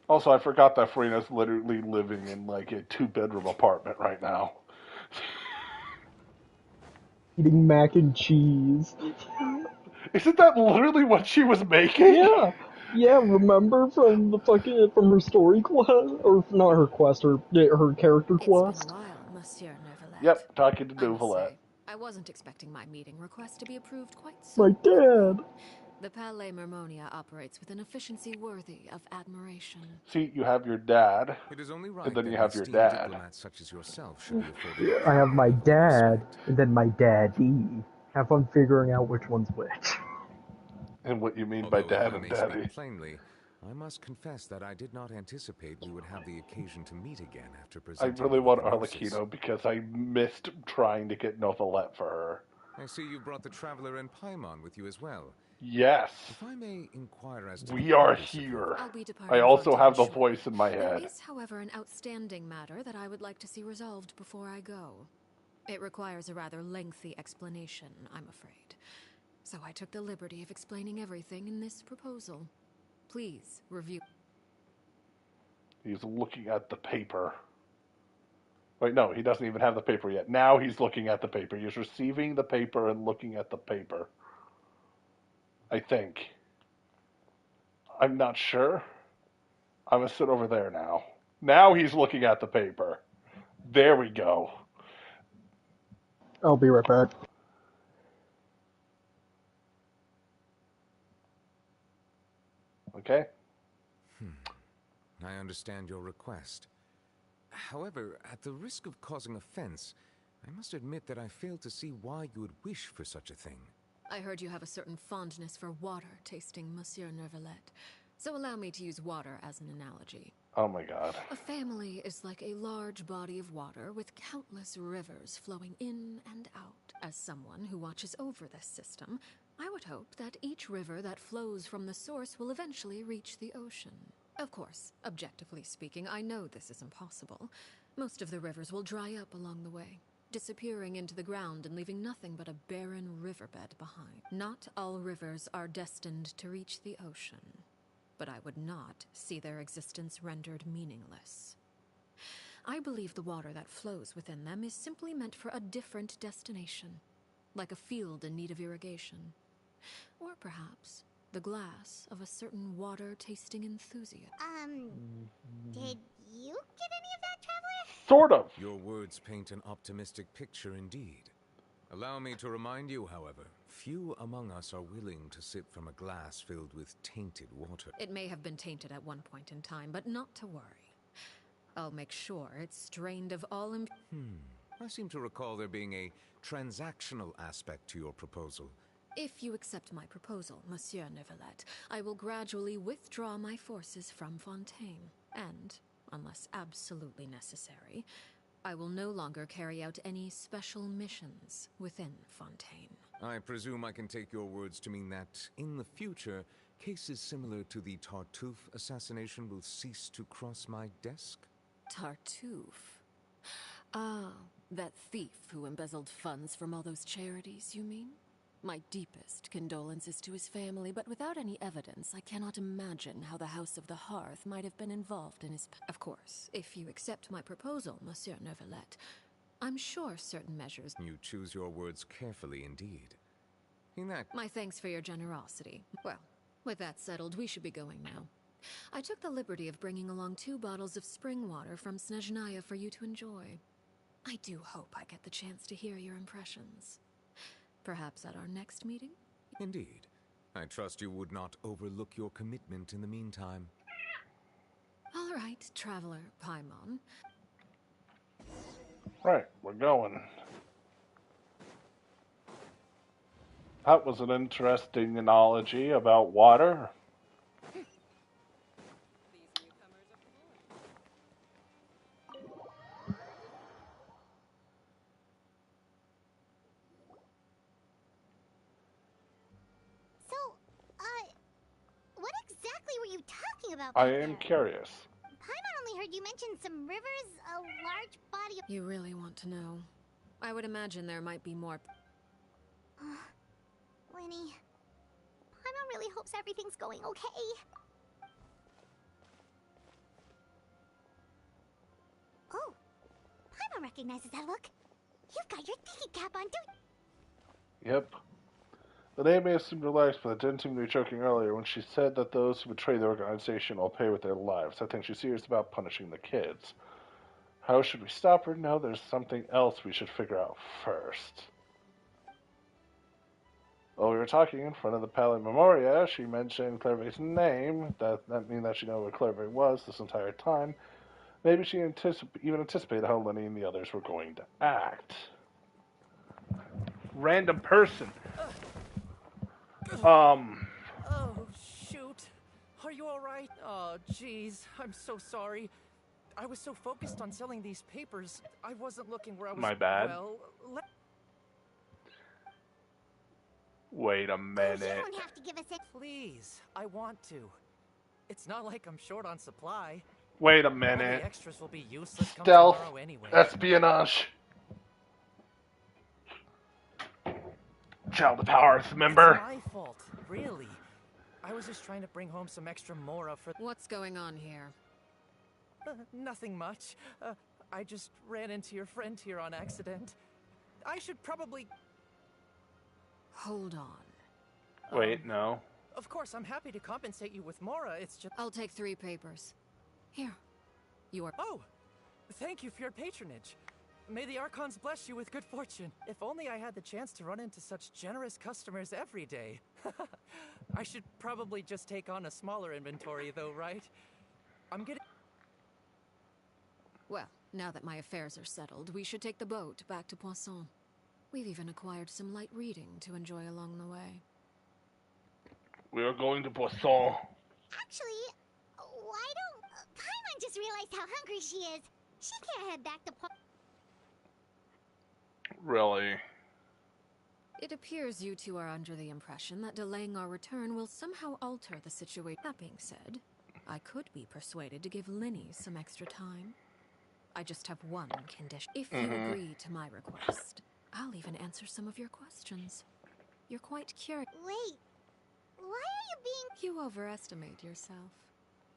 Also, I forgot that Farina's literally living in like a 2-bedroom apartment right now. Eating mac and cheese. Isn't that literally what she was making? Yeah, yeah. Remember from the fucking from her story quest, or not her quest, her character It's been a quest. while, Monsieur Neuvillette. Yep, talking to I must Nouvelette. say, I wasn't expecting my meeting request to be approved quite so My quickly. dad. The Palais Mermonia operates with an efficiency worthy of admiration. See, you have your dad, It is only and right then that you an have your esteemed dad. diplomat such as yourself should be afforded Yeah, a I have my level of dad, respect. and then my daddy. Have fun figuring out which one's which. And what you mean by Although if dad I and may speak daddy. plainly, I must confess that I did not anticipate we would have the occasion to meet again after I presenting really you with want the gnosis. Arlechinno because I missed trying to get Nouvelette for her. I see you brought the traveler and Paimon with you as well. Yes, If I may inquire as to we the are purpose of here. I'll be I departing also have the Fontaine voice in my There head. is, however, an outstanding matter that I would like to see resolved before I go. It requires a rather lengthy explanation, I'm afraid. So I took the liberty of explaining everything in this proposal. Please review. He's looking at the paper. Wait, no, he doesn't even have the paper yet. Now he's looking at the paper. He's receiving the paper and looking at the paper. I think. I'm not sure. I'm gonna sit over there now. Now he's looking at the paper. There we go. I'll be right back. Okay? I understand your request. However, at the risk of causing offense, I must admit that I fail to see why you would wish for such a thing. I heard you have a certain fondness for water tasting, Monsieur Neuvillette. So allow me to use water as an analogy. Oh my god. A family is like a large body of water with countless rivers flowing in and out. As someone who watches over this system, I would hope that each river that flows from the source will eventually reach the ocean. Of course, objectively speaking, I know this is impossible. Most of the rivers will dry up along the way, disappearing into the ground and leaving nothing but a barren riverbed behind. Not all rivers are destined to reach the ocean, but I would not see their existence rendered meaningless. I believe the water that flows within them is simply meant for a different destination, like a field in need of irrigation. Or perhaps the glass of a certain water-tasting enthusiast. Did you get any of that, Traveler? Sort of. Your words paint an optimistic picture indeed. Allow me to remind you, however, few among us are willing to sip from a glass filled with tainted water. It may have been tainted at one point in time, but not to worry. I'll make sure it's strained of all I seem to recall there being a transactional aspect to your proposal. If you accept my proposal, Monsieur Neuvillette, I will gradually withdraw my forces from Fontaine. And, unless absolutely necessary, I will no longer carry out any special missions within Fontaine. I presume I can take your words to mean that, in the future, cases similar to the Tartuffe assassination will cease to cross my desk? Tartuffe? Ah, that thief who embezzled funds from all those charities, you mean? My deepest condolences to his family, but without any evidence, I cannot imagine how the House of the Hearth might have been involved in his... Of course, if you accept my proposal, Monsieur Neuvillette, I'm sure certain measures... You choose your words carefully indeed. In that... My thanks for your generosity. Well, with that settled, we should be going now. I took the liberty of bringing along 2 bottles of spring water from Snezhnaya for you to enjoy. I do hope I get the chance to hear your impressions. Perhaps at our next meeting? Indeed. I trust you would not overlook your commitment in the meantime. All right, Traveler Paimon. Right, we're going. That was an interesting analogy about water. So, what exactly were you talking about I back am there? curious. Paimon only heard you mention some rivers, a large body of... You really want to know? I would imagine there might be more... Winnie, Paimon really hopes everything's going okay. Oh, Paimon recognizes that look. You've got your thinking cap on, too. Yep. The name may have seemed relaxed, but it didn't seem to be joking earlier when she said that those who betray the organization will pay with their lives. I think she's serious about punishing the kids. How should we stop her? No, there's something else we should figure out first. While we were talking in front of the Palais Memoria, she mentioned Clairvay's name. That mean that she knew where Clairvay was this entire time. Maybe she even anticipated how Lenny and the others were going to act. Random person. Oh, shoot. Are you alright? Oh, jeez. I'm so sorry. I was so focused on selling these papers, I wasn't looking where I was. My bad. Well, Wait a minute. You don't have to give us it. please, I want to. It's not like I'm short on supply. Wait a All minute. the extras will be useless come Stealth. tomorrow anyway. Espionage. Child of Powers, remember? It's my fault, really. I was just trying to bring home some extra Mora for. What's going on here? Nothing much. I just ran into your friend here on accident. I should probably. Hold on. Wait, no. Of course, I'm happy to compensate you with Mora. It's just. I'll take 3 papers. Here. You are. Oh! Thank you for your patronage. May the Archons bless you with good fortune. If only I had the chance to run into such generous customers every day. I should probably just take on a smaller inventory, though, right? I'm getting. Well, now that my affairs are settled, we should take the boat back to Poisson. We've even acquired some light reading to enjoy along the way. We are going to Poisson. Actually, why don't... Paimon just realized how hungry she is. She can't head back to Really? It appears you two are under the impression that delaying our return will somehow alter the situation. That being said, I could be persuaded to give Linny some extra time. I just have one condition. If you agree to my request, I'll even answer some of your questions. You're quite curious. Wait, why are you being... You overestimate yourself.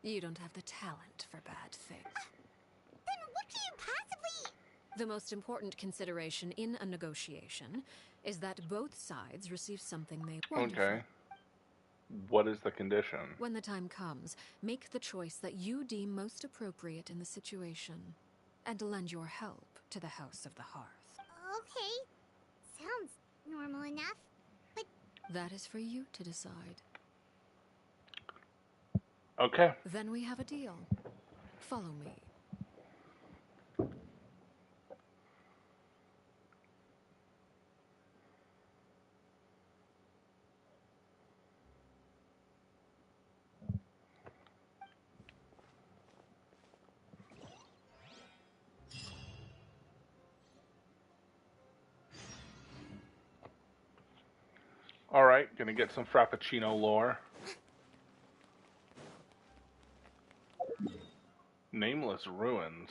You don't have the talent for bad things. Then what can you possibly... The most important consideration in a negotiation is that both sides receive something they want. Okay. What is the condition? When the time comes, make the choice that you deem most appropriate in the situation, and lend your help to the House of the Hearth. Okay, sounds normal enough, but... That is for you to decide. Okay. Then we have a deal. Follow me. Alright, gonna get some Frappuccino lore. Nameless Ruins.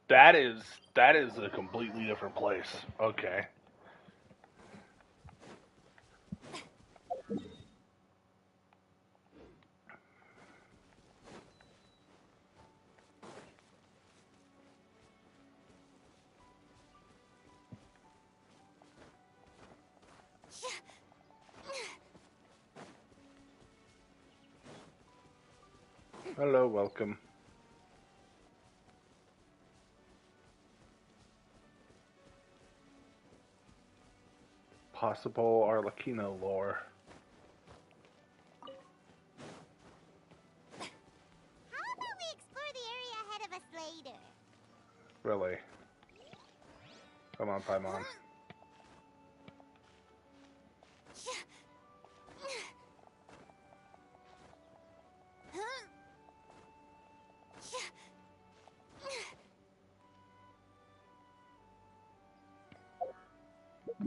That is a completely different place. Okay. Hello, welcome. Possible Arlechinno lore. How about we explore the area ahead of us later? Really? Come on, Paimon.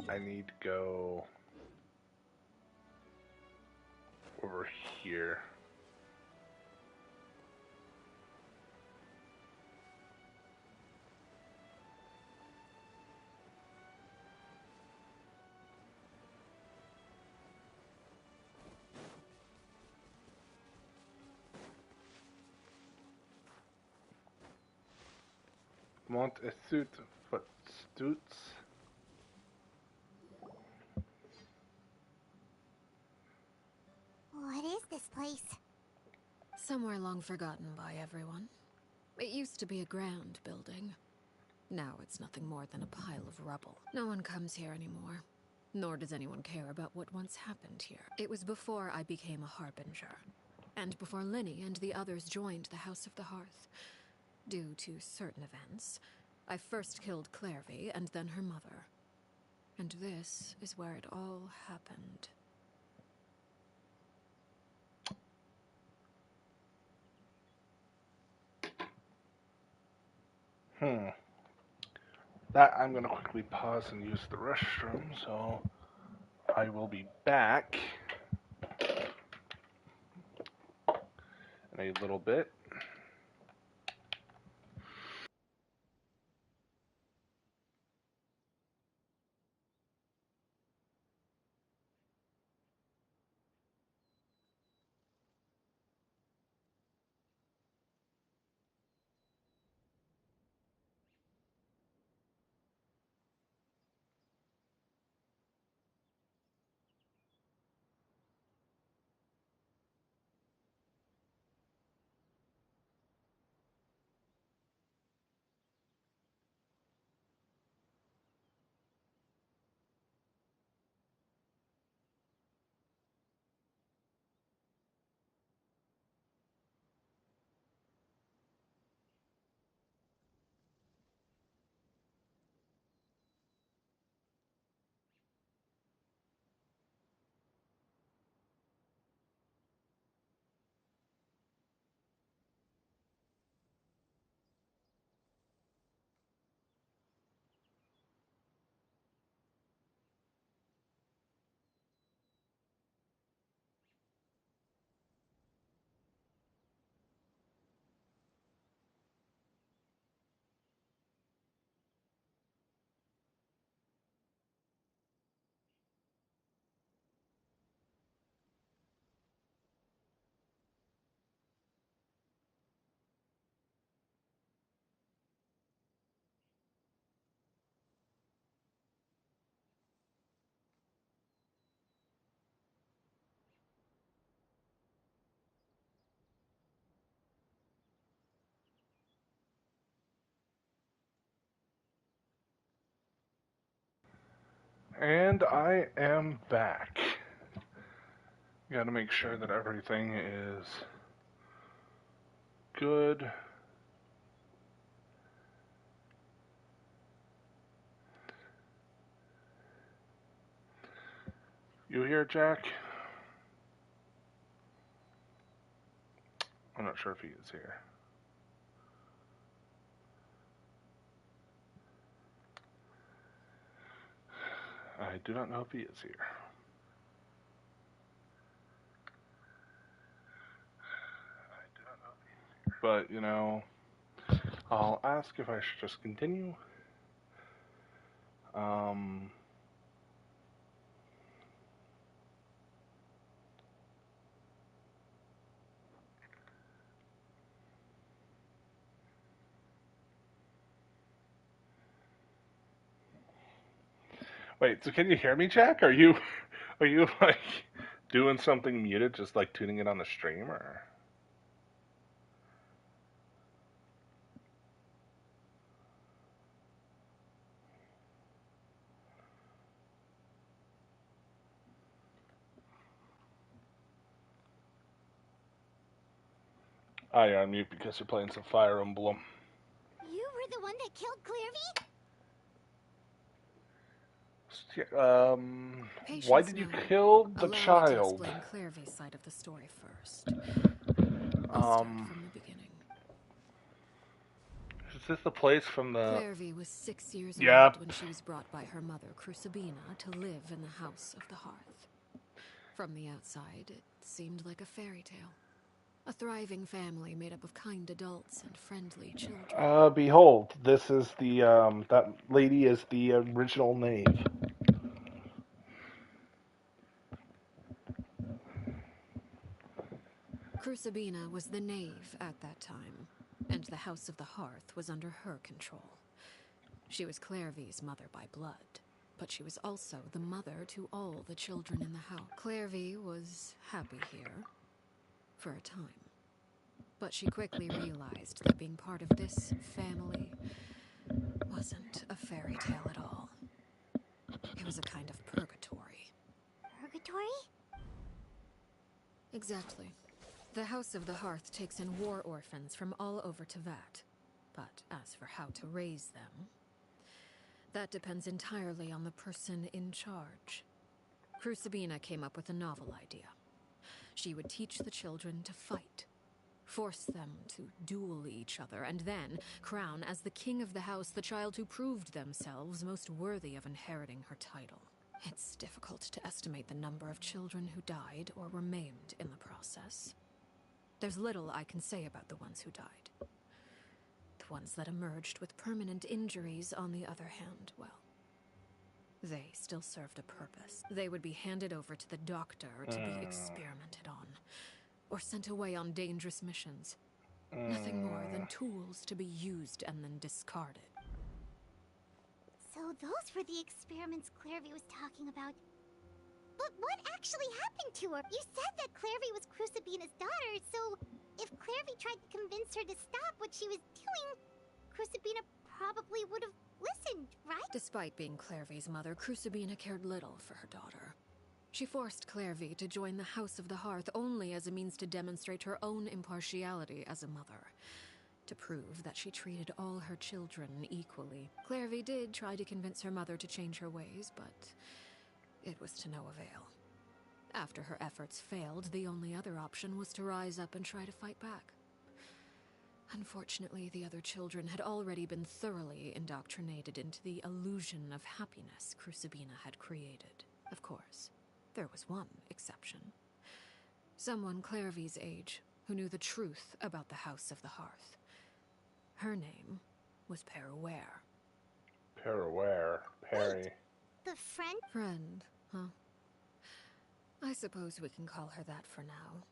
I need to go over here. want a suit for suits? What is this place? Somewhere long forgotten by everyone. It used to be a grand building. Now it's nothing more than a pile of rubble. No one comes here anymore. Nor does anyone care about what once happened here. It was before I became a harbinger. And before Linny and the others joined the House of the Hearth. Due to certain events, I first killed Clairvy and then her mother. And this is where it all happened. That I'm going to quickly pause and use the restroom, so I will be back in a little bit. And I am back. Got to make sure that everything is good. You here, Jack? I'm not sure if he is here. I do not know if he is here. But, you know, I'll ask if I should just continue. Wait, so can you hear me, Jack? Are you like doing something muted, just like tuning it on the stream, or? Oh, you're on mute because you're playing some Fire Emblem. You were the one that killed Clairvy? Why did you kill the child? Allow me to explain Clairvy's side of the story first. I'll start from the beginning. Is this the place from the... Clairvy was 6 years old when she was brought by her mother, Crucibina, to live in the House of the Hearth. From the outside, it seemed like a fairy tale. A thriving family made up of kind adults and friendly children. Behold, this is the, that lady is the original knave. Crucibina was the knave at that time, and the House of the Hearth was under her control. She was Clairvy's mother by blood, but she was also the mother to all the children in the house. Clairvy was happy here, for a time. But she quickly realized that being part of this family wasn't a fairy tale at all. It was a kind of purgatory. Purgatory? Exactly. The House of the Hearth takes in war orphans from all over Tevat. But as for how to raise them, that depends entirely on the person in charge. Crucibina came up with a novel idea. She would teach the children to fight, force them to duel each other, and then crown as the king of the house the child who proved themselves most worthy of inheriting her title. It's difficult to estimate the number of children who died or were maimed in the process. There's little I can say about the ones who died. The ones that emerged with permanent injuries, on the other hand, well, they still served a purpose. They would be handed over to the doctor to be experimented on, or sent away on dangerous missions. Nothing more than tools to be used and then discarded. So those were the experiments Clairvy was talking about. But what actually happened to her? You said that Clairvy was Crucibina's daughter, so if Clairvy tried to convince her to stop what she was doing, Crucibina probably would have listened, right? Despite being Clairvy's mother, Crucibina cared little for her daughter. She forced Clairvy to join the House of the Hearth only as a means to demonstrate her own impartiality as a mother, to prove that she treated all her children equally. Clairvy did try to convince her mother to change her ways, but it was to no avail. After her efforts failed, the only other option was to rise up and try to fight back. Unfortunately, the other children had already been thoroughly indoctrinated into the illusion of happiness Crucibina had created. Of course, there was one exception. Someone Clairvy's age who knew the truth about the House of the Hearth. Her name was Peruere. Peruere. Perry. Wait, the friend? Friend, huh? I suppose we can call her that for now.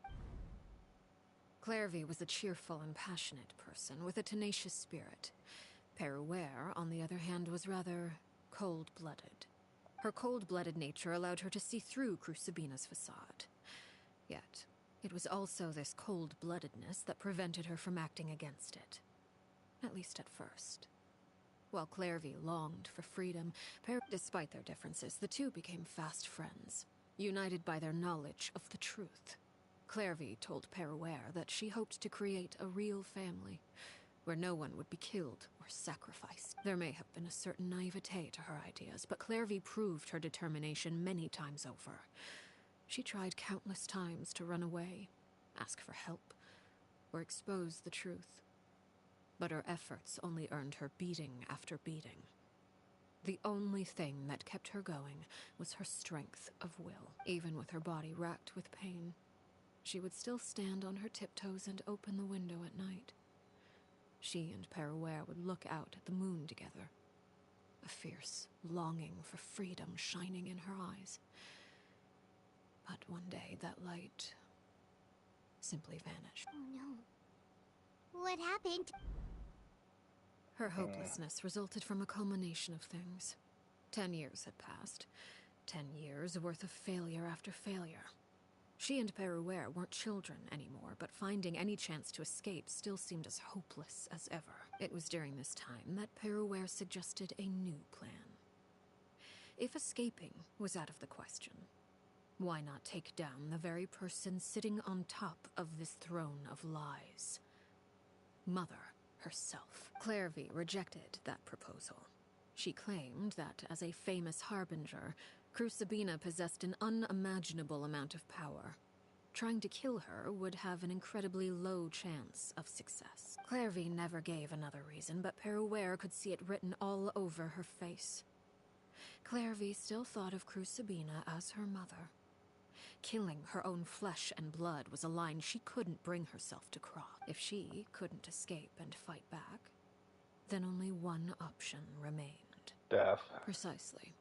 Clairvy was a cheerful and passionate person with a tenacious spirit. Peruere, on the other hand, was rather cold-blooded. Her cold-blooded nature allowed her to see through Crucibina's facade. Yet, it was also this cold-bloodedness that prevented her from acting against it. At least at first. While Clairvy longed for freedom, despite their differences, the two became fast friends, united by their knowledge of the truth. Clairvy told Peruere that she hoped to create a real family, where no one would be killed or sacrificed. There may have been a certain naivete to her ideas, but Clairvy proved her determination many times over. She tried countless times to run away, ask for help, or expose the truth. But her efforts only earned her beating after beating. The only thing that kept her going was her strength of will. Even with her body racked with pain, she would still stand on her tiptoes and open the window at night. She and Peruere would look out at the moon together, a fierce longing for freedom shining in her eyes. But one day that light simply vanished. Oh no. What happened? Her hopelessness resulted from a culmination of things. 10 years had passed. 10 years worth of failure after failure. She and Peruere weren't children anymore, but finding any chance to escape still seemed as hopeless as ever. It was during this time that Peruere suggested a new plan. If escaping was out of the question, why not take down the very person sitting on top of this throne of lies? Mother herself. Clairvy rejected that proposal. She claimed that, as a famous harbinger, Crucibina possessed an unimaginable amount of power. Trying to kill her would have an incredibly low chance of success. Clairvy never gave another reason, but Peruere could see it written all over her face. Clairvy still thought of Crucibina as her mother. Killing her own flesh and blood was a line she couldn't bring herself to cross. If she couldn't escape and fight back, then only one option remained. Death. Precisely.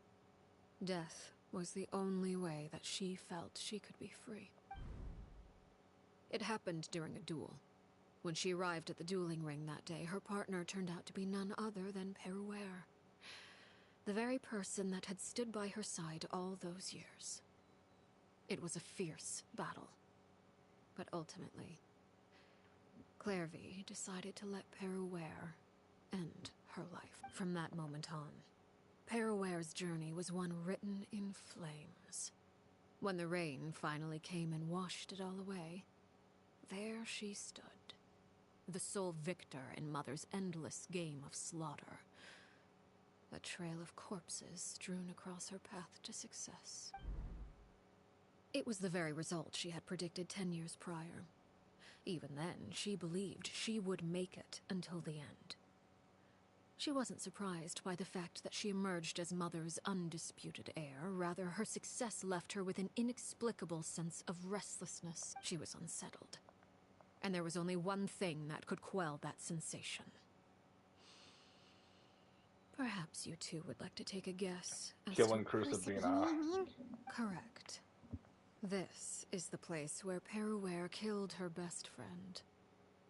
Death was the only way that she felt she could be free. It happened during a duel. When she arrived at the dueling ring that day, her partner turned out to be none other than Peruere. The very person that had stood by her side all those years. It was a fierce battle. But ultimately, Clairvy decided to let Perouere end her life. From that moment on, Perouere's journey was one written in flames. When the rain finally came and washed it all away, there she stood, the sole victor in Mother's endless game of slaughter. A trail of corpses strewn across her path to success. It was the very result she had predicted 10 years prior. Even then, she believed she would make it until the end. She wasn't surprised by the fact that she emerged as Mother's undisputed heir. Rather, her success left her with an inexplicable sense of restlessness. She was unsettled. And there was only one thing that could quell that sensation. Perhaps you two would like to take a guess as Killing to... Crucibina. Correct. This is the place where Perouere killed her best friend.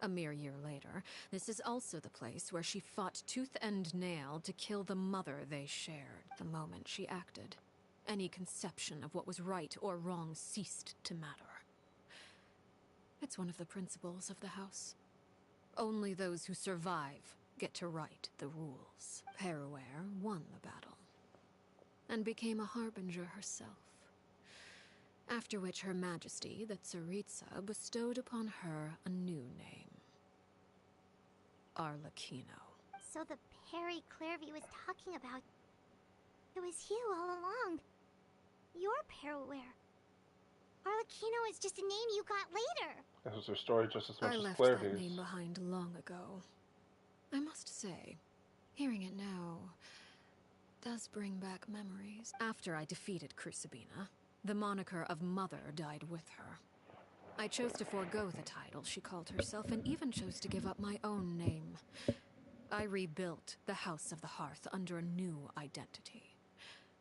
A mere year later, this is also the place where she fought tooth and nail to kill the mother they shared. The moment she acted, any conception of what was right or wrong ceased to matter. It's one of the principles of the house. Only those who survive get to write the rules. Perouere won the battle, and became a harbinger herself. After which Her Majesty, the Tsaritsa, bestowed upon her a new name. Arlechinno. So the Perry Clairvy was talking about... It was you all along. You're Perouere. Arlechinno is just a name you got later. This was her story just as much I as left Clairvy's. that name behind long ago. I must say, hearing it now does bring back memories. After I defeated Crucibina, the moniker of Mother died with her. I chose to forego the title she called herself, and even chose to give up my own name. I rebuilt the House of the Hearth under a new identity.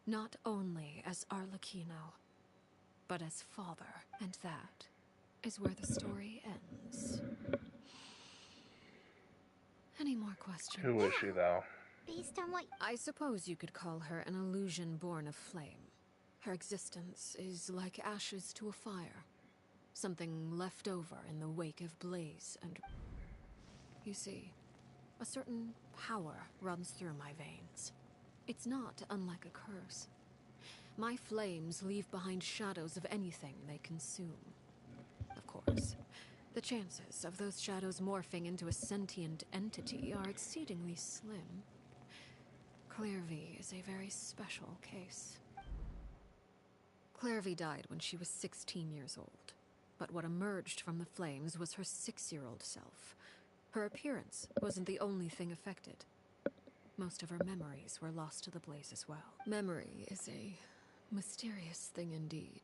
Not only as Arlechinno, but as father. And that is where the story ends. Any more questions? Who is she, though? Based on what... I suppose you could call her an illusion born of flame. Her existence is like ashes to a fire. Something left over in the wake of blaze and... You see, a certain power runs through my veins. It's not unlike a curse. My flames leave behind shadows of anything they consume. Of course, the chances of those shadows morphing into a sentient entity are exceedingly slim. Clairvy is a very special case. Clairvy died when she was 16 years old. But what emerged from the flames was her 6-year-old self. Her appearance wasn't the only thing affected. Most of her memories were lost to the blaze as well. Memory is a mysterious thing indeed.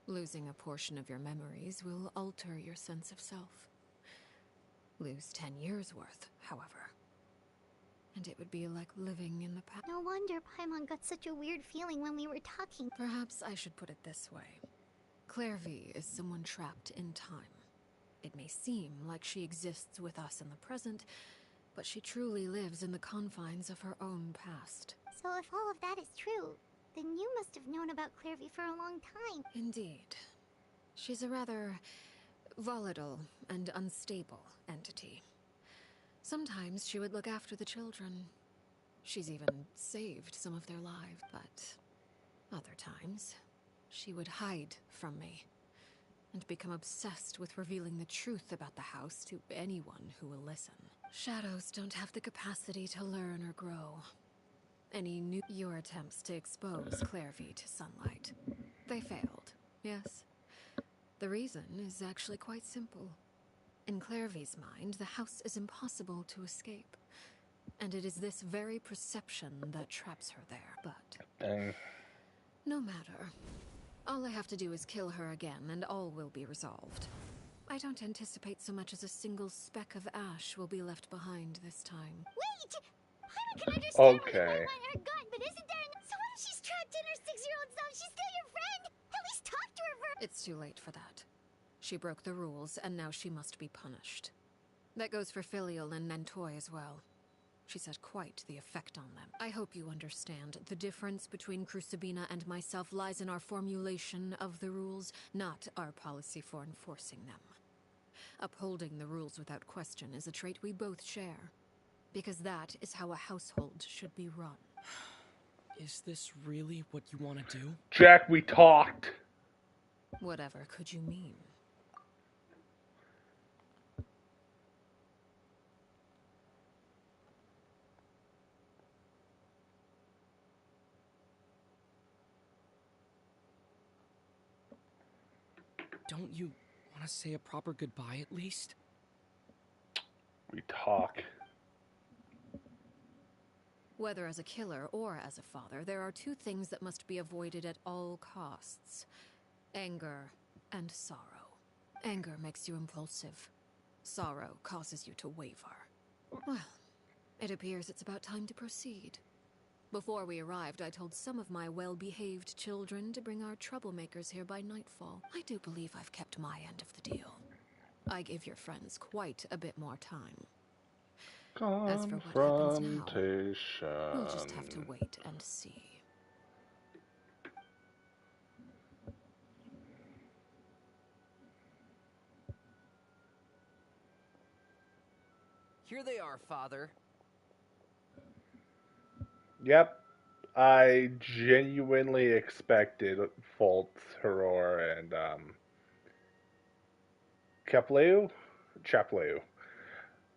Losing a portion of your memories will alter your sense of self. Lose 10 years' worth, however, and it would be like living in the past. No wonder Paimon got such a weird feeling when we were talking. Perhaps I should put it this way. Clairvy is someone trapped in time. It may seem like she exists with us in the present, but she truly lives in the confines of her own past. So if all of that is true, then you must have known about Clairvy for a long time. Indeed. She's a rather volatile and unstable entity. Sometimes she would look after the children. She's even saved some of their lives, but other times she would hide from me and become obsessed with revealing the truth about the house to anyone who will listen. Shadows don't have the capacity to learn or grow. Your attempts to expose Clairvy to sunlight, they failed, yes? The reason is actually quite simple. In Clairvy's mind, the house is impossible to escape, and it is this very perception that traps her there. But no matter. All I have to do is kill her again, and all will be resolved. I don't anticipate so much as a single speck of ash will be left behind this time. Wait! Paimon can understand Okay. why you want her gone, but isn't there So what if she's trapped in her 6-year-old self? She's still your friend! At least talk to her for... It's too late for that. She broke the rules, and now she must be punished. That goes for Filial and Nantoy as well. She's had quite the effect on them. I hope you understand. The difference between Crucibina and myself lies in our formulation of the rules, not our policy for enforcing them. Upholding the rules without question is a trait we both share, because that is how a household should be run. Is this really what you want to do? Jack, we talked. Whatever could you mean? Don't you want to say a proper goodbye at least? We talk. Whether as a killer or as a father, there are two things that must be avoided at all costs: anger and sorrow. Anger makes you impulsive. Sorrow causes you to waver. Well, it appears it's about time to proceed. Before we arrived, I told some of my well-behaved children to bring our troublemakers here by nightfall. I do believe I've kept my end of the deal. I gave your friends quite a bit more time. As for what happens now, we'll just have to wait and see. Here they are, Father. Yep. I genuinely expected Fultz, Heror, and Chapleu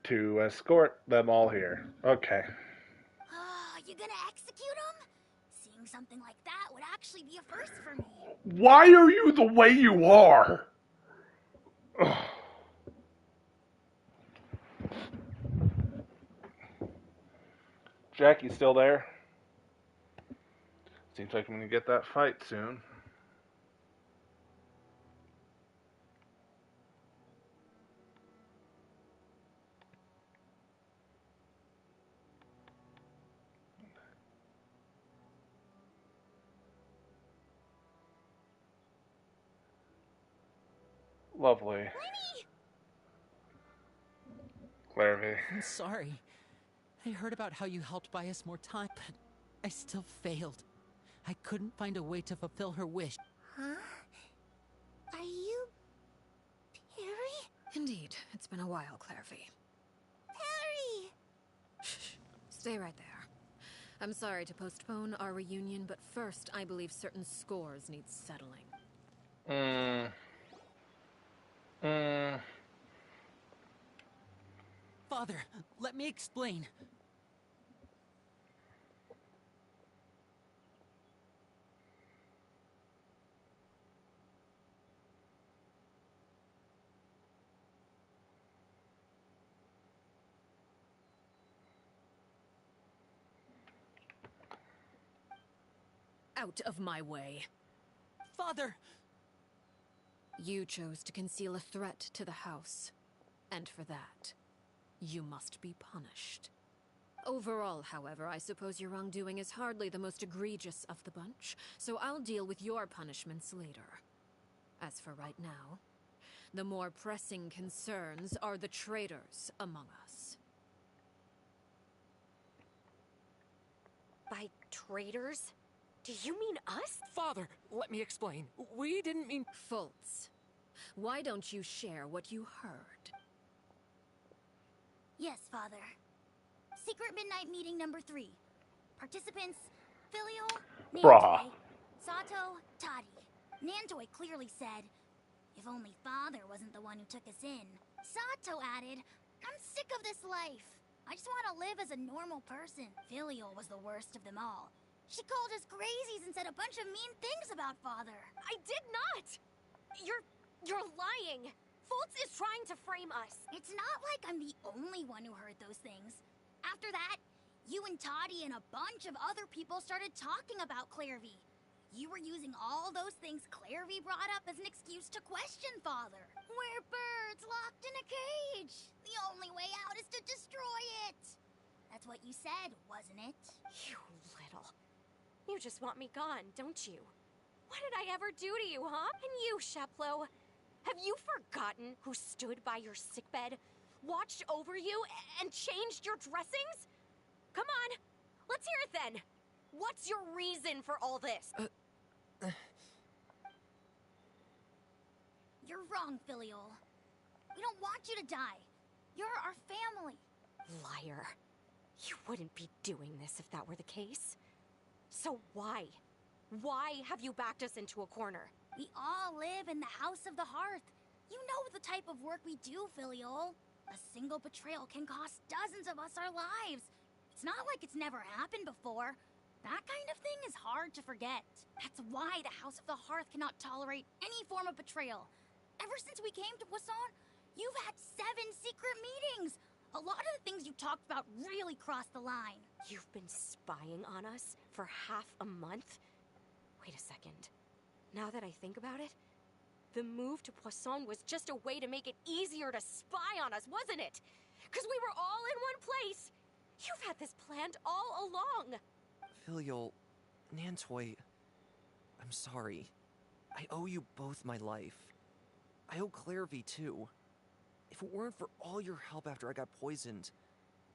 to escort them all here. Okay. You gonna execute him? Seeing something like that would actually be a first for me. Why are you the way you are? Ugh. Jack, you still there? Seems like I'm gonna get that fight soon. Lovely. Lenny! Clarity. I'm sorry. I heard about how you helped buy us more time, but I still failed. I couldn't find a way to fulfill her wish. Huh? Are you... Perry? Indeed, it's been a while, Clarvey. Perry! Shh. Stay right there. I'm sorry to postpone our reunion, but first I believe certain scores need settling. Father, let me explain. Out of my way. Father! You chose to conceal a threat to the house, and for that, you must be punished. Overall, however, I suppose your wrongdoing is hardly the most egregious of the bunch, so I'll deal with your punishments later. As for right now, the more pressing concerns are the traitors among us. By traitors? Do you mean us? Father, let me explain. We didn't mean... Fultz, why don't you share what you heard? Yes, Father. Secret Midnight Meeting number 3. Participants, Filio, Bruh. Nantoi, Sato, Toddy. Nantoi clearly said, if only Father wasn't the one who took us in. Sato added, I'm sick of this life. I just want to live as a normal person. Filio was the worst of them all. She called us crazies and said a bunch of mean things about Father. I did not! You're lying! Fultz is trying to frame us. It's not like I'm the only one who heard those things. After that, you and Toddy and a bunch of other people started talking about Clarvey. You were using all those things Clarvey brought up as an excuse to question Father. We're birds locked in a cage. The only way out is to destroy it. That's what you said, wasn't it? You little... You just want me gone, don't you? What did I ever do to you, huh? And you, Sheplo, have you forgotten who stood by your sickbed, watched over you, and changed your dressings? Come on, let's hear it then. What's your reason for all this? You're wrong, Filiol. We don't want you to die. You're our family. Liar. You wouldn't be doing this if that were the case. So why? Why have you backed us into a corner? We all live in the House of the Hearth. You know the type of work we do, Filiol. A single betrayal can cost dozens of us our lives. It's not like it's never happened before. That kind of thing is hard to forget. That's why the House of the Hearth cannot tolerate any form of betrayal. Ever since we came to Poisson, you've had 7 secret meetings. A lot of the things you talked about really crossed the line. You've been spying on us for half a month? Wait a second. Now that I think about it, the move to Poisson was just a way to make it easier to spy on us, wasn't it? Because we were all in one place. You've had this planned all along. Filial, Nantoy, I'm sorry. I owe you both my life. I owe Clairvy too. If it weren't for all your help after I got poisoned,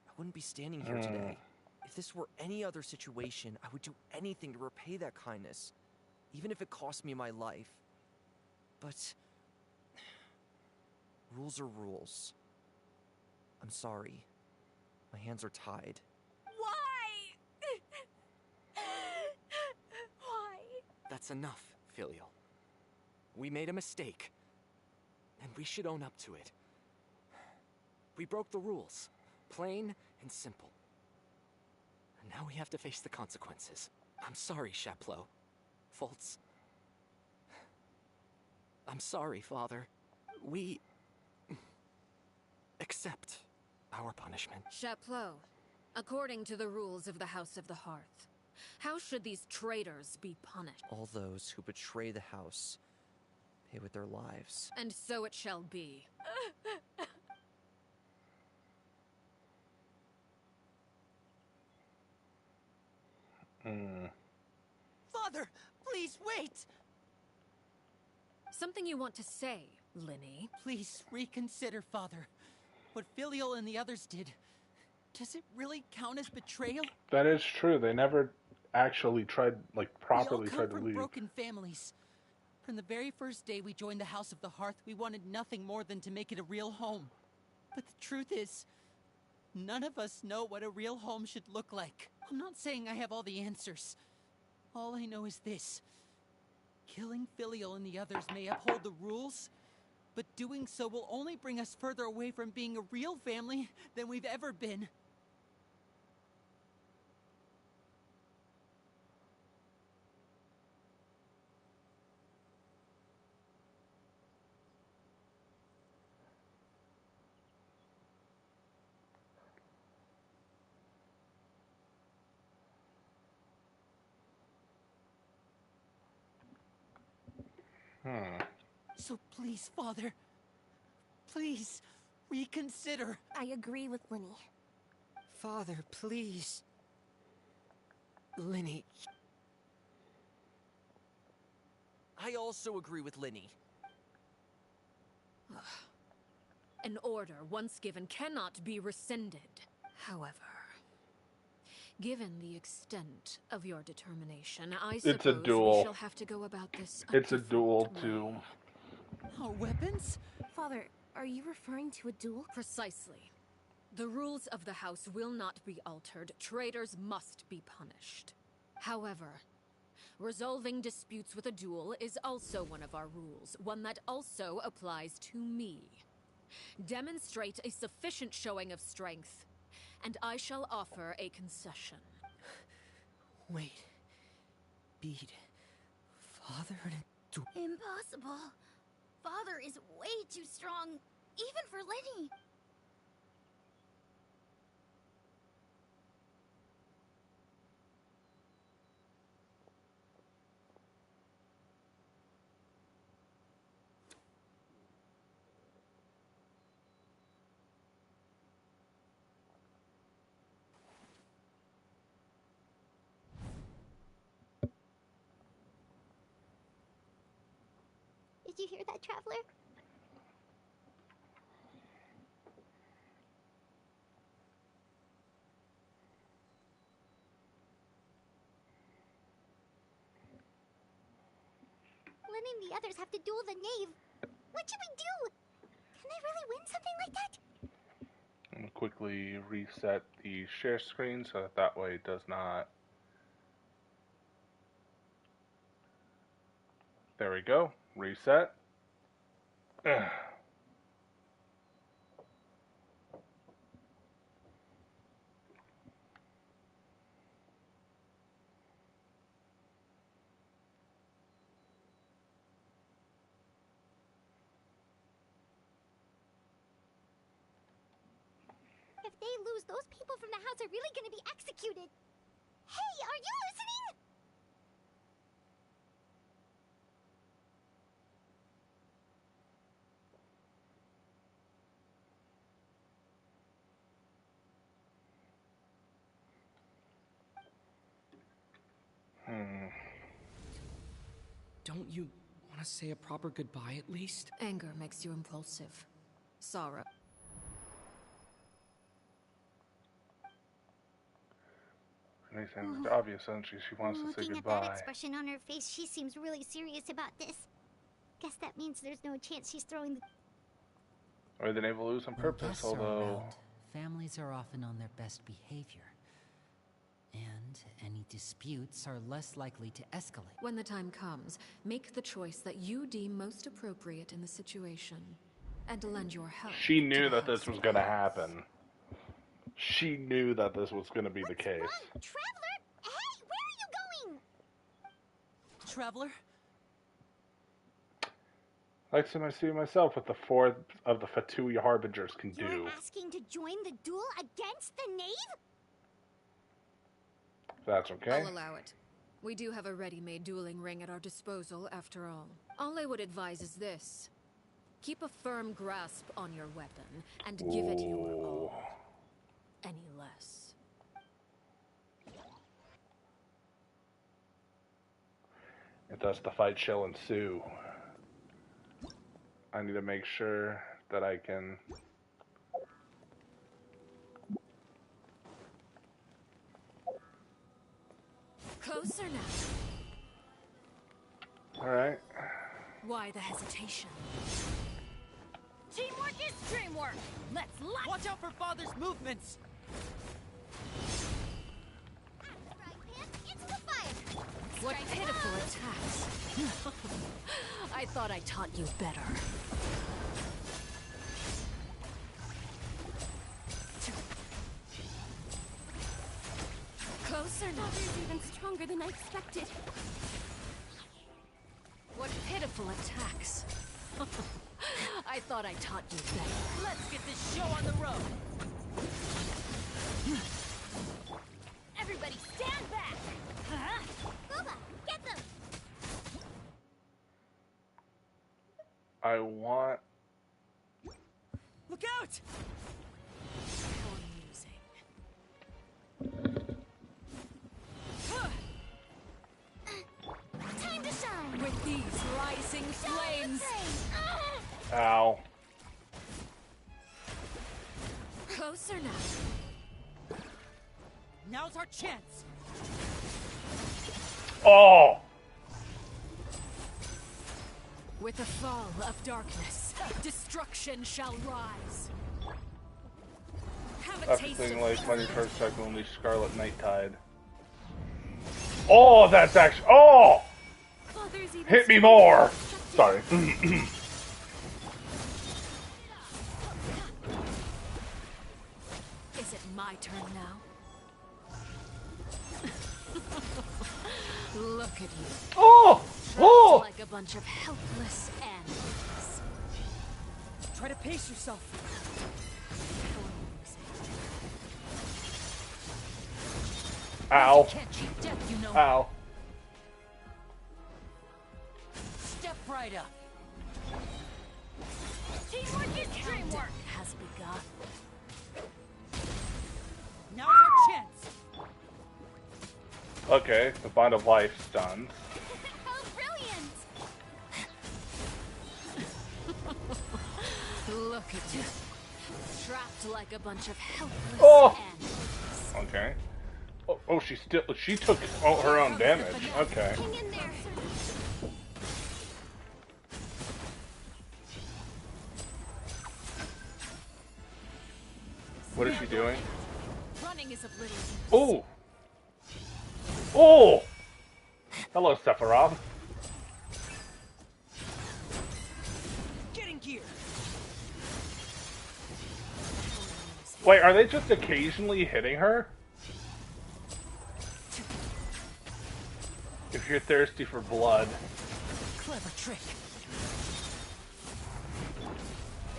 I wouldn't be standing here today. If this were any other situation, I would do anything to repay that kindness, even if it cost me my life. But rules are rules. I'm sorry. My hands are tied. Why? Why? That's enough, Filial. We made a mistake, and we should own up to it. We broke the rules, plain and simple. And now we have to face the consequences. I'm sorry, Chaplot. Foltz. I'm sorry, Father. We accept our punishment. Chaplot, according to the rules of the House of the Hearth, how should these traitors be punished? All those who betray the house pay with their lives. And so it shall be. Father, please wait! Something you want to say, Linny? Please reconsider, Father. What Filial and the others did, does it really count as betrayal? That is true. They never actually tried, like, properly We all tried to come from leave. broken families. From the very first day we joined the House of the Hearth, we wanted nothing more than to make it a real home. But the truth is, none of us know what a real home should look like. I'm not saying I have all the answers. All I know is this. Killing Filial and the others may uphold the rules, but doing so will only bring us further away from being a real family than we've ever been. So please, Father, please reconsider. I agree with Linny. Father, please. Linny, I also agree with Linny. An order once given cannot be rescinded. However, given the extent of your determination, I suppose a duel. we shall have to go about this It's a different duel, way. too. Our weapons? Father, are you referring to a duel? Precisely. The rules of the house will not be altered. Traitors must be punished. However, resolving disputes with a duel is also one of our rules, one that also applies to me. Demonstrate a sufficient showing of strength, and I shall offer a concession. Wait. Bede. Father and a duel. Impossible. Father is way too strong, even for Linny. Did you hear that, Traveler? and the others have to duel the knave. What should we do? Can they really win something like that? I'm going to quickly reset the share screen so that way it does not... There we go. Reset. Ugh. If they lose, those people from the house are really gonna be executed. Hey, are you listening? Don't you want to say a proper goodbye at least? Anger makes you impulsive. Sorrow. Anything obvious, doesn't she? She wants to say Looking goodbye. at that expression on her face, she seems really serious about this. Guess that means there's no chance she's throwing the... Or the naval lose on When purpose, guests are although... around, families are often on their best behavior. And any disputes are less likely to escalate. When the time comes, make the choice that you deem most appropriate in the situation. And lend your help. She knew that this was going to happen. She knew that this was going to be the case. Wrong? Traveler? Hey, where are you going? Traveler? Like I see myself what the fourth of the Fatui Harbingers can do. You're asking to join the duel against the knave? That's okay. I'll allow it. We do have a ready-made dueling ring at our disposal, after all. All I would advise is this. Keep a firm grasp on your weapon, and give it your all. Any less. If thus the fight shall ensue, I need to make sure that I can... Closer now. Alright. Why the hesitation? Teamwork is dreamwork! Let's lock... Watch out for Father's movements! What pitiful attacks. I thought I taught you better. Closer now. Father's even stronger than I expected. What pitiful attacks. I thought I taught you better. Let's get this show on the road! Everybody stand back! Huh? Boba, get them! I want... Look out! How amusing. Time to shine! With these rising flames! Ow. Closer now. Now's our chance! Oh! With the fall of darkness, destruction shall rise. Have a taste Everything of like fury. Mighty First Second Only Scarlet Night Tide. Oh, that's actually... Oh! Father's even Hit me more! Sorry. Is it my turn now? Look at you. Oh! Oh! Like a bunch of helpless animals. Try to pace yourself. Ow. Can't cheat death, you know. Ow. Step right up. Teamwork is dreamwork! Has begun. Now's our chance! Okay, the Bind of Life's done. How brilliant! Look at you. Trapped like a bunch of helpless Oh! animals. Okay. Oh, she took her own damage. Okay. Hang in there. What is she doing? Running is of little use. Oh! Oh! Hello, Sephiroth. Get in gear. Wait, are they just occasionally hitting her? If you're thirsty for blood. Clever trick.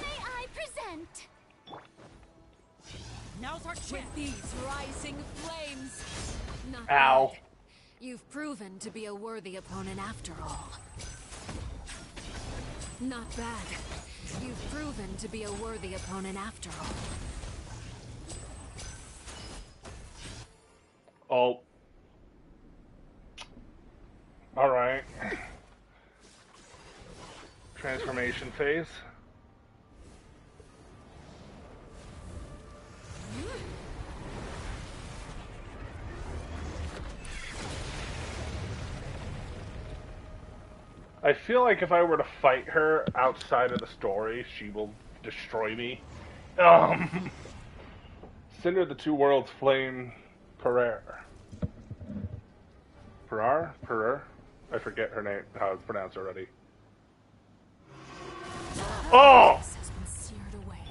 May I present? Now's our chance. With these rising flames. Not Ow. bad. You've proven to be a worthy opponent after all. Not bad. You've proven to be a worthy opponent after all. Oh. Alright. Transformation phase. I feel like if I were to fight her outside of the story, she will destroy me. Cinder the Two Worlds Flame Pereir. Pereir? I forget her name, how it's pronounced already. Oh! This has been seared away.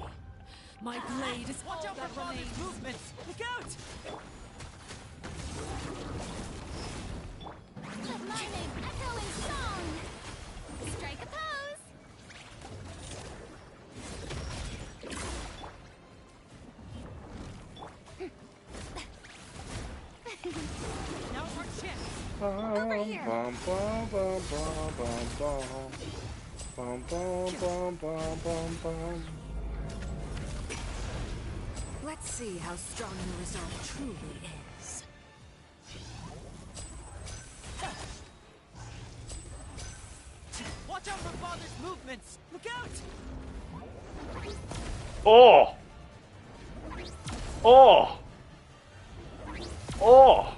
My blade is Watch all out that for father's remains. movements. Look out! Let my name echo in song. Strike a pose. Now's our chance. Over here. Bum, bum, bum, bum, bum, bum. Bum, bum, bum, bum, bum, bum. Let's see how strong your resolve truly is. Watch out for father's movements. Look out! Oh! Oh! Oh!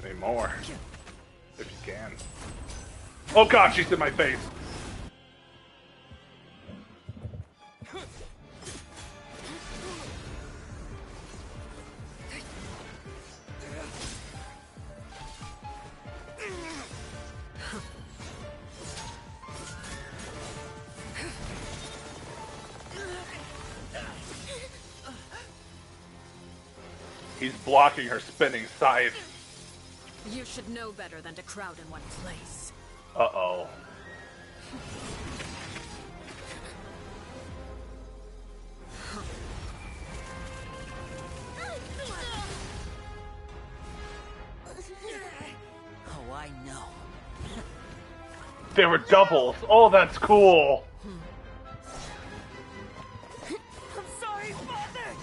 Any more? If you can. Oh god, she's in my face! He's blocking her spinning scythe. You should know better than to crowd in one place. Uh-oh. Oh, I know. They were doubles. Oh, that's cool. I'm sorry, father!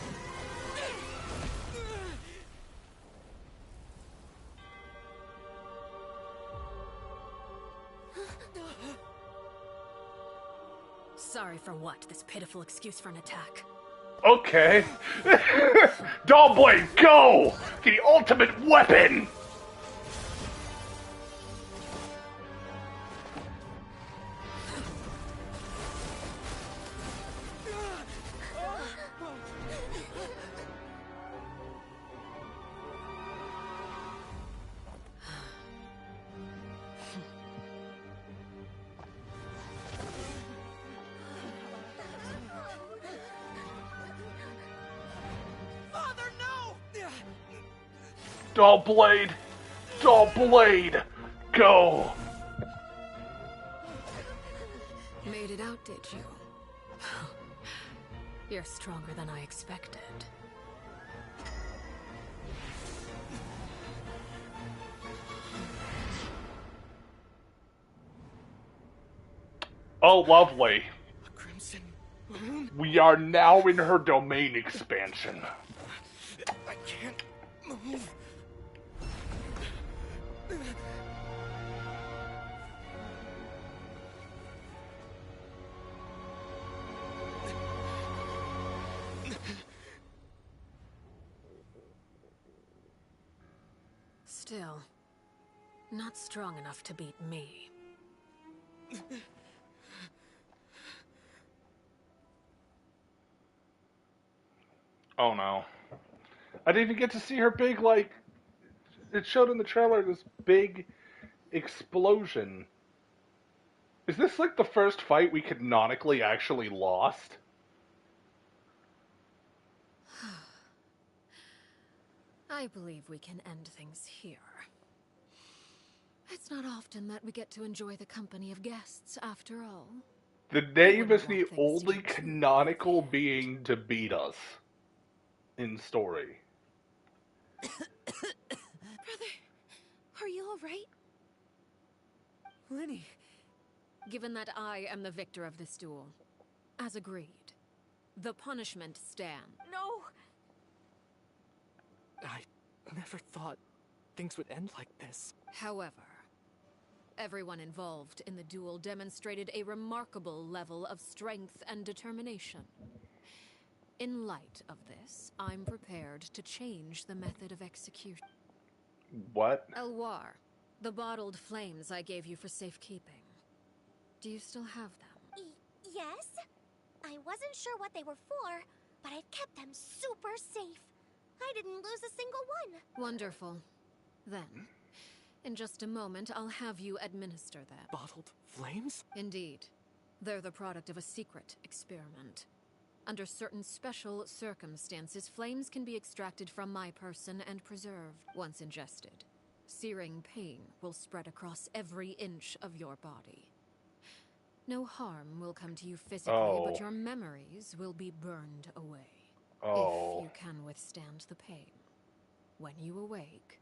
Sorry for what? This pitiful excuse for an attack. Okay. Dollblade, go! The ultimate weapon! Father, no! Dollblade! Dollblade! Go! Made it out, did you? You're stronger than I expected. Oh, lovely. Crimson Moon? We are now in her domain expansion. I can't move. Still, not strong enough to beat me. Oh no. I didn't even get to see her big, like, it showed in the trailer, this big explosion. Is this like the first fight we canonically actually lost? I believe we can end things here. It's not often that we get to enjoy the company of guests, after all. The name is the only canonical being to beat us in story. Brother, are you alright? Lenny. Given that I am the victor of this duel, as agreed, the punishment stands. No! I never thought things would end like this. However, everyone involved in the duel demonstrated a remarkable level of strength and determination. In light of this, I'm prepared to change the method of execution. What? Elwar, the bottled flames I gave you for safekeeping. Do you still have them? Yes? I wasn't sure what they were for, but I've kept them super safe. I didn't lose a single one. Wonderful. Then, in just a moment, I'll have you administer them. Bottled flames? Indeed. They're the product of a secret experiment. Under certain special circumstances, flames can be extracted from my person and preserved. Once ingested, searing pain will spread across every inch of your body. No harm will come to you physically, but your memories will be burned away. If you can withstand the pain. When you awake,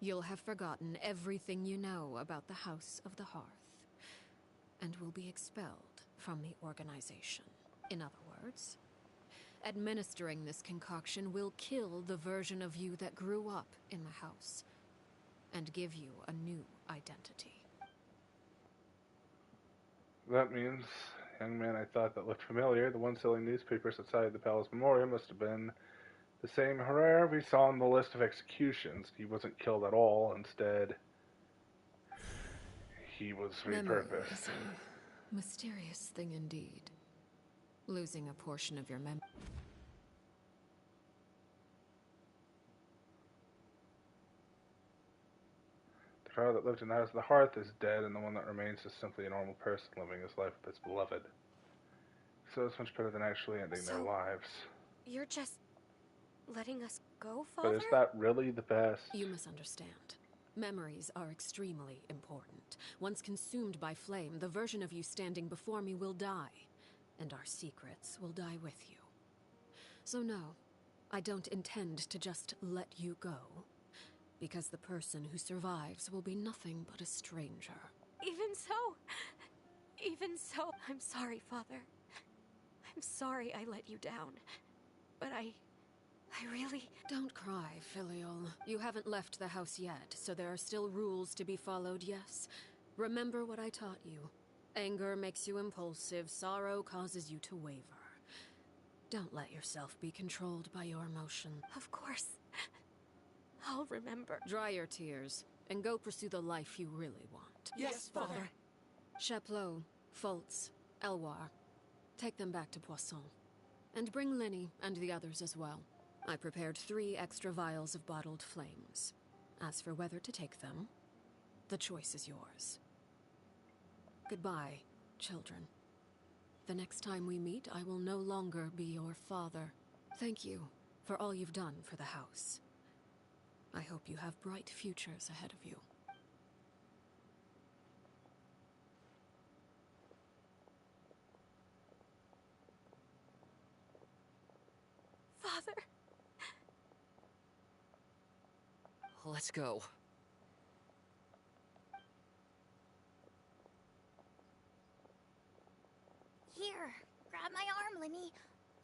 you'll have forgotten everything you know about the House of the Hearth, and will be expelled from the organization. In other words, administering this concoction will kill the version of you that grew up in the house, and give you a new identity. That means, young man I thought that looked familiar, the one selling newspapers outside the palace memorial must have been the same Herrera we saw on the list of executions. He wasn't killed at all. Instead, he was repurposed. Memory is a mysterious thing indeed. Losing a portion of your memory. The child that lived in the house of the hearth is dead, and the one that remains is simply a normal person living his life with his beloved. So it's much better than actually ending their lives. You're just letting us go, Father? But is that really the best? You misunderstand. Memories are extremely important. Once consumed by flame, the version of you standing before me will die, and our secrets will die with you. So no, I don't intend to just let you go, because the person who survives will be nothing but a stranger. Even so, I'm sorry, Father. I'm sorry I let you down, but I really... Don't cry, Filial. You haven't left the house yet, so there are still rules to be followed, yes? Remember what I taught you. Anger makes you impulsive, sorrow causes you to waver. Don't let yourself be controlled by your emotion. Of course. I'll remember. Dry your tears, and go pursue the life you really want. Yes, Father. Chaplot, Foltz, Elwar. Take them back to Poisson. And bring Lenny and the others as well. I prepared 3 extra vials of bottled flames. As for whether to take them, the choice is yours. Goodbye, children. The next time we meet, I will no longer be your father. Thank you for all you've done for the house. I hope you have bright futures ahead of you. Father! Let's go. Here, grab my arm, Lenny.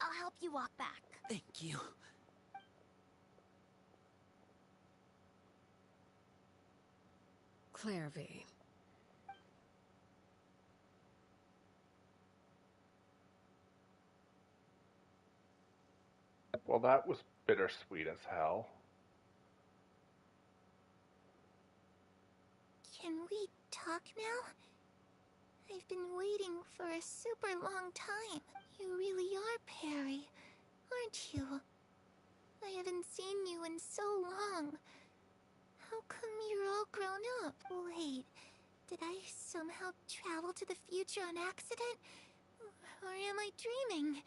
I'll help you walk back. Thank you. Clairvy. Well, that was bittersweet as hell. Can we talk now? I've been waiting for a super long time. You really are Perry, aren't you? I haven't seen you in so long. How come you're all grown up? Wait, did I somehow travel to the future on accident? Or am I dreaming?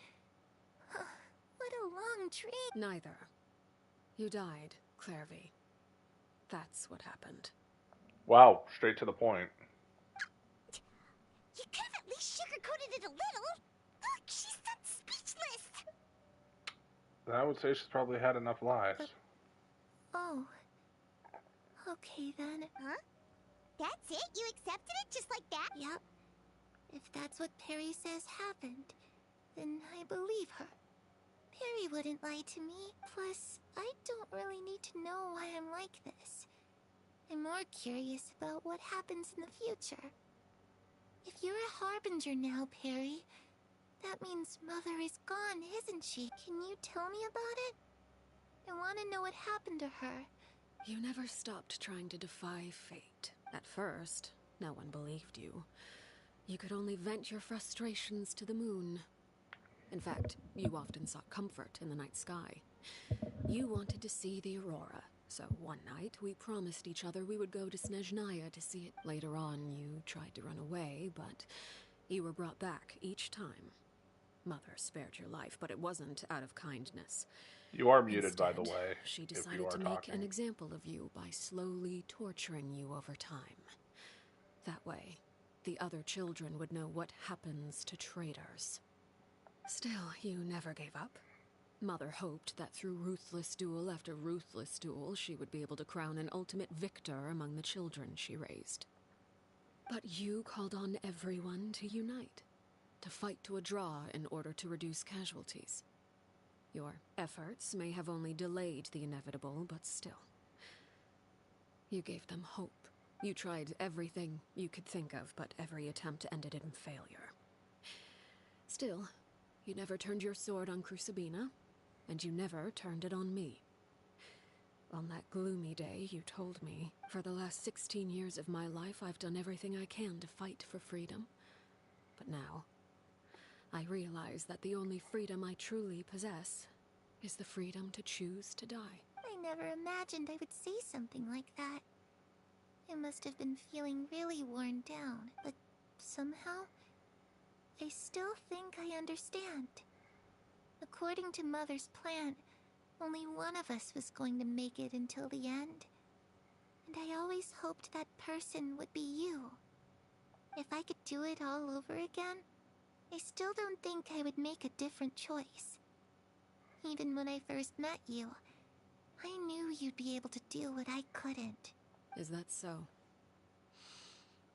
What a long dream. Neither. You died, Clairvy. That's what happened. Wow, straight to the point. You could have at least sugarcoated it a little. Look, she's that speechless. I would say she's probably had enough lives. Oh. Okay then. Huh? That's it? You accepted it just like that? Yep. If that's what Perry says happened, then I believe her. Perry wouldn't lie to me. Plus, I don't really need to know why I'm like this. I'm more curious about what happens in the future. If you're a harbinger now, Perry, that means Mother is gone, isn't she? Can you tell me about it? I want to know what happened to her. You never stopped trying to defy fate. At first, no one believed you. You could only vent your frustrations to the moon. In fact, you often sought comfort in the night sky. You wanted to see the aurora, so one night we promised each other we would go to Snezhnaya to see it. Later on, you tried to run away, but you were brought back each time. Mother spared your life, but it wasn't out of kindness. You are muted, Instead, by the way. She if you decided are to make talking. an example of you by slowly torturing you over time. That way, the other children would know what happens to traitors. Still, you never gave up. Mother hoped that through ruthless duel after ruthless duel, she would be able to crown an ultimate victor among the children she raised. But you called on everyone to unite, to fight to a draw in order to reduce casualties. Your efforts may have only delayed the inevitable, but still. You gave them hope. You tried everything you could think of, but every attempt ended in failure. Still, you never turned your sword on Crucibina, and you never turned it on me. On that gloomy day, you told me, for the last 16 years of my life, I've done everything I can to fight for freedom. But now, I realize that the only freedom I truly possess is the freedom to choose to die. I never imagined I would say something like that. I must have been feeling really worn down, but somehow, I still think I understand. According to Mother's plan, only one of us was going to make it until the end. And I always hoped that person would be you. If I could do it all over again, I still don't think I would make a different choice. Even when I first met you, I knew you'd be able to do what I couldn't. Is that so?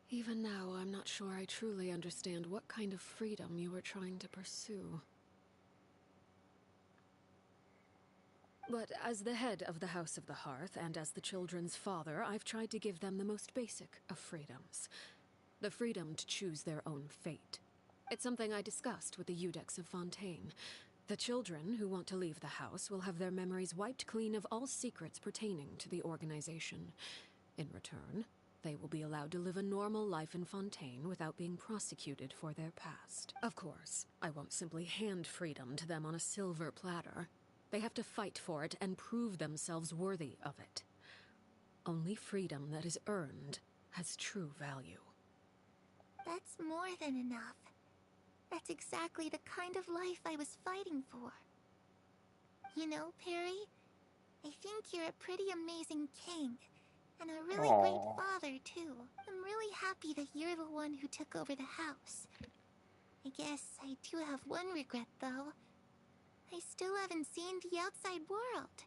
Even now, I'm not sure I truly understand what kind of freedom you were trying to pursue. But as the head of the House of the Hearth, and as the children's father, I've tried to give them the most basic of freedoms. The freedom to choose their own fate. It's something I discussed with the Eudex of Fontaine. The children who want to leave the house will have their memories wiped clean of all secrets pertaining to the organization. In return, they will be allowed to live a normal life in Fontaine without being prosecuted for their past. Of course, I won't simply hand freedom to them on a silver platter. They have to fight for it and prove themselves worthy of it. Only freedom that is earned has true value. That's more than enough. That's exactly the kind of life I was fighting for. You know, Perry, I think you're a pretty amazing king, and a really great father, too. I'm really happy that you're the one who took over the house. I guess I do have one regret, though. I still haven't seen the outside world.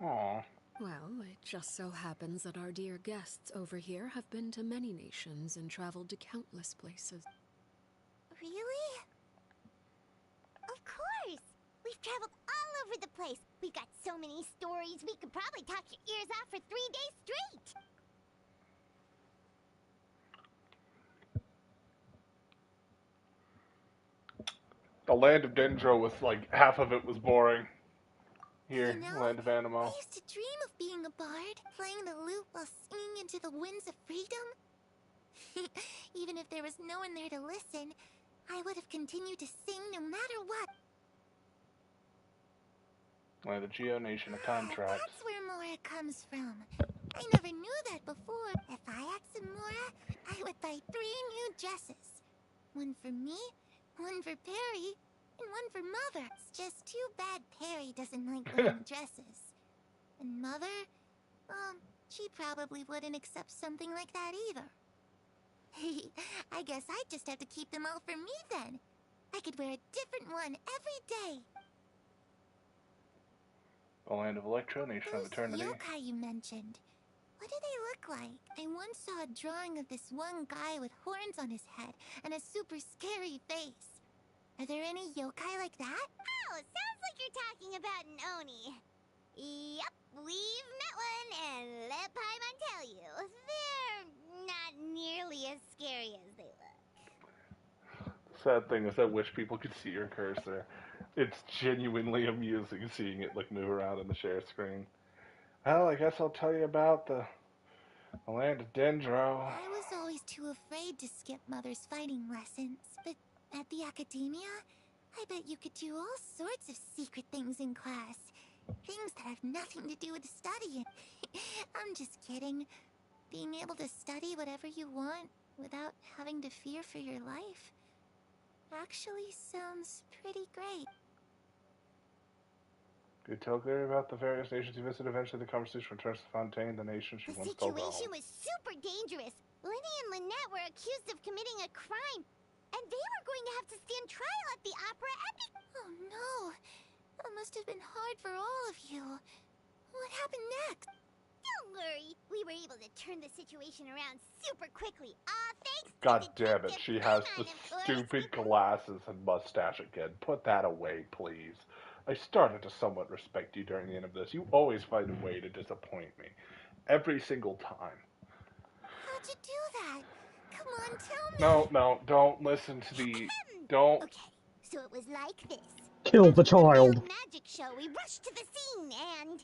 Aww. Well, it just so happens that our dear guests over here have been to many nations and traveled to countless places. Really? Of course! We've traveled all over the place. We've got so many stories, we could probably talk your ears off for 3 days straight. The land of Dendro was like, half of it was boring. Here, You know, land of Animo. I used to dream of being a bard, playing the lute while singing into the winds of freedom. Even if there was no one there to listen, I would have continued to sing no matter what. Like the Geo Nation, a contract. That's where Mora comes from. I never knew that before. If I had some Mora, I would buy 3 new dresses. One for me, one for Perry, and one for Mother. It's just too bad Perry doesn't like wearing dresses. And Mother, she probably wouldn't accept something like that either. I guess I'd just have to keep them all for me then. I could wear a different one every day. The land of Electro, Nation of Eternity. Those yokai you mentioned, what do they look like? I once saw a drawing of this one guy with horns on his head and a super scary face. Are there any yokai like that? Oh, sounds like you're talking about an Oni. Yep, we've met one, and let Paimon tell you, they're not nearly as scary as they look. Sad thing is I wish people could see your cursor. It's genuinely amusing seeing it like move around in the share screen. Well, I guess I'll tell you about the land of Dendro. I was always too afraid to skip Mother's fighting lessons, but at the academia, I bet you could do all sorts of secret things in class. Things that have nothing to do with studying. I'm just kidding. Being able to study whatever you want without having to fear for your life actually sounds pretty great. Could you tell Clary about the various nations you visited? Eventually the conversation returns to Fontaine, the nation she once called home. The situation was super dangerous. Lenny and Lynette were accused of committing a crime, and they were going to have to stand trial at the opera epic. Oh no! That must have been hard for all of you. What happened next? Don't worry. We were able to turn the situation around super quickly. Thanks God to damn it, she has the Paimon, of course. stupid glasses and mustache again. Put that away, please. I started to somewhat respect you during the end of this. You always find a way to disappoint me. Every single time. How'd you do that? Come on, tell me. No, don't listen to the... Don't... Okay, so it was like this. Kill the child. Magic show. We rushed to the scene and...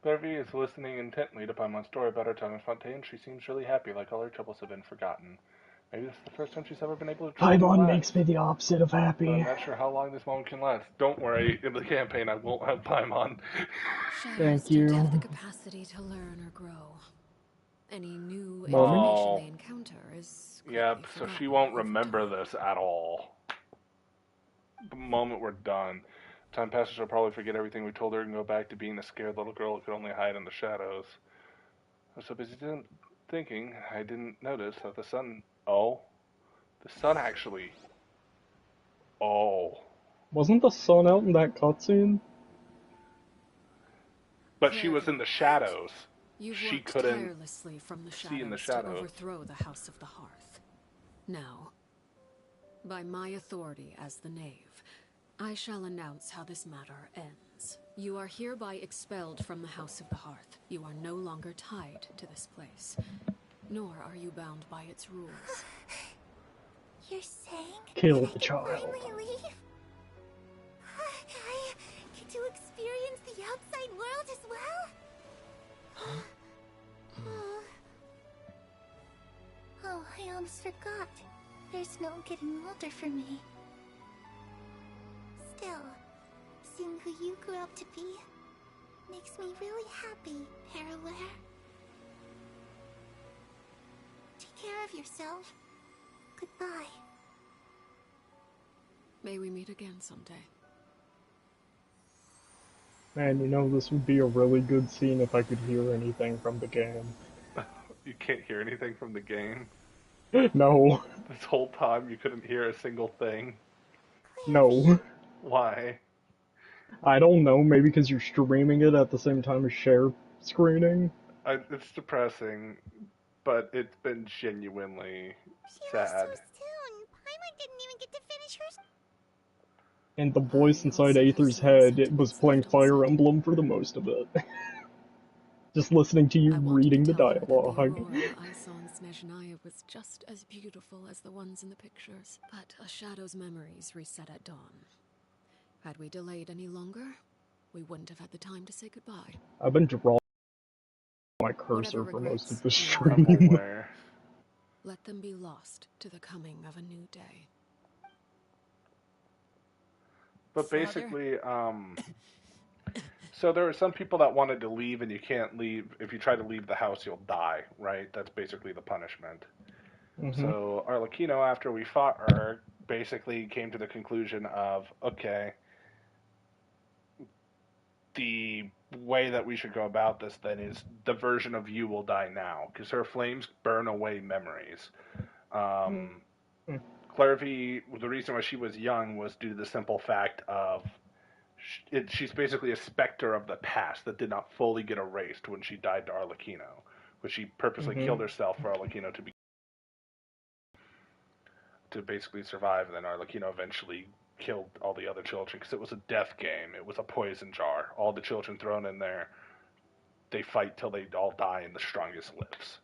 Clairvy is listening intently to Paimon's story about her time in Fontaine. She seems really happy, like all her troubles have been forgotten. Maybe this is the first time she's ever been able to truly Paimon relax. makes me the opposite of happy. But I'm not sure how long this moment can last. Don't worry, in the campaign I won't have Paimon. Thank you. Have the capacity to learn or grow. Any new Moment? information they encounter is Yep, so she won't remember this at all. The moment we're done. Time passes, she'll probably forget everything we told her and go back to being the scared little girl who could only hide in the shadows. I was so busy thinking, I didn't notice that the sun... Oh. The sun actually... Oh. Wasn't the sun out in that cutscene? But she was in the shadows. You've She worked couldn't tirelessly from the see in the to shadows. overthrow the House of the Hearth. Now, by my authority as the Knave, I shall announce how this matter ends. You are hereby expelled from the House of the Hearth. You are no longer tied to this place, nor are you bound by its rules. You're saying Kill that I the can child. finally leave? I get to experience the outside world as well? Oh, I almost forgot. There's no getting older for me. Still, seeing who you grew up to be makes me really happy, Paraware. Take care of yourself. Goodbye. May we meet again someday. Man, you know, this would be a really good scene if I could hear anything from the game. You can't hear anything from the game? No. This whole time you couldn't hear a single thing? No. Why? I don't know, maybe because you're streaming it at the same time as share screening? It's depressing, but it's been genuinely sad. So soon. Paimon didn't even get to finish her... And the voice inside Aether's head, it was playing Fire Emblem for the most of it. Just listening to you reading the dialogue. Ice on Snezhnaya was just as beautiful as the ones in the pictures, but a shadow's memories reset at dawn. Had we delayed any longer, we wouldn't have had the time to say goodbye. I've been drawing my cursor for most of the stream. I'm aware. Let them be lost to the coming of a new day. But Father? basically, so there are some people that wanted to leave, and you can't leave. If you try to leave the house, you'll die, right? That's basically the punishment. Mm-hmm. So Arlechinno, after we fought her, basically came to the conclusion of, okay, the way that we should go about this then is the version of you will die now, because her flames burn away memories. Um, Clairvy, the reason why she was young was due to the simple fact of she's basically a specter of the past that did not fully get erased when she died to Arlechinno, which she purposely killed herself for Arlechinno to basically survive, and then Arlecchino eventually killed all the other children because it was a death game. It was a poison jar. All the children thrown in there, they fight till they all die and the strongest lives.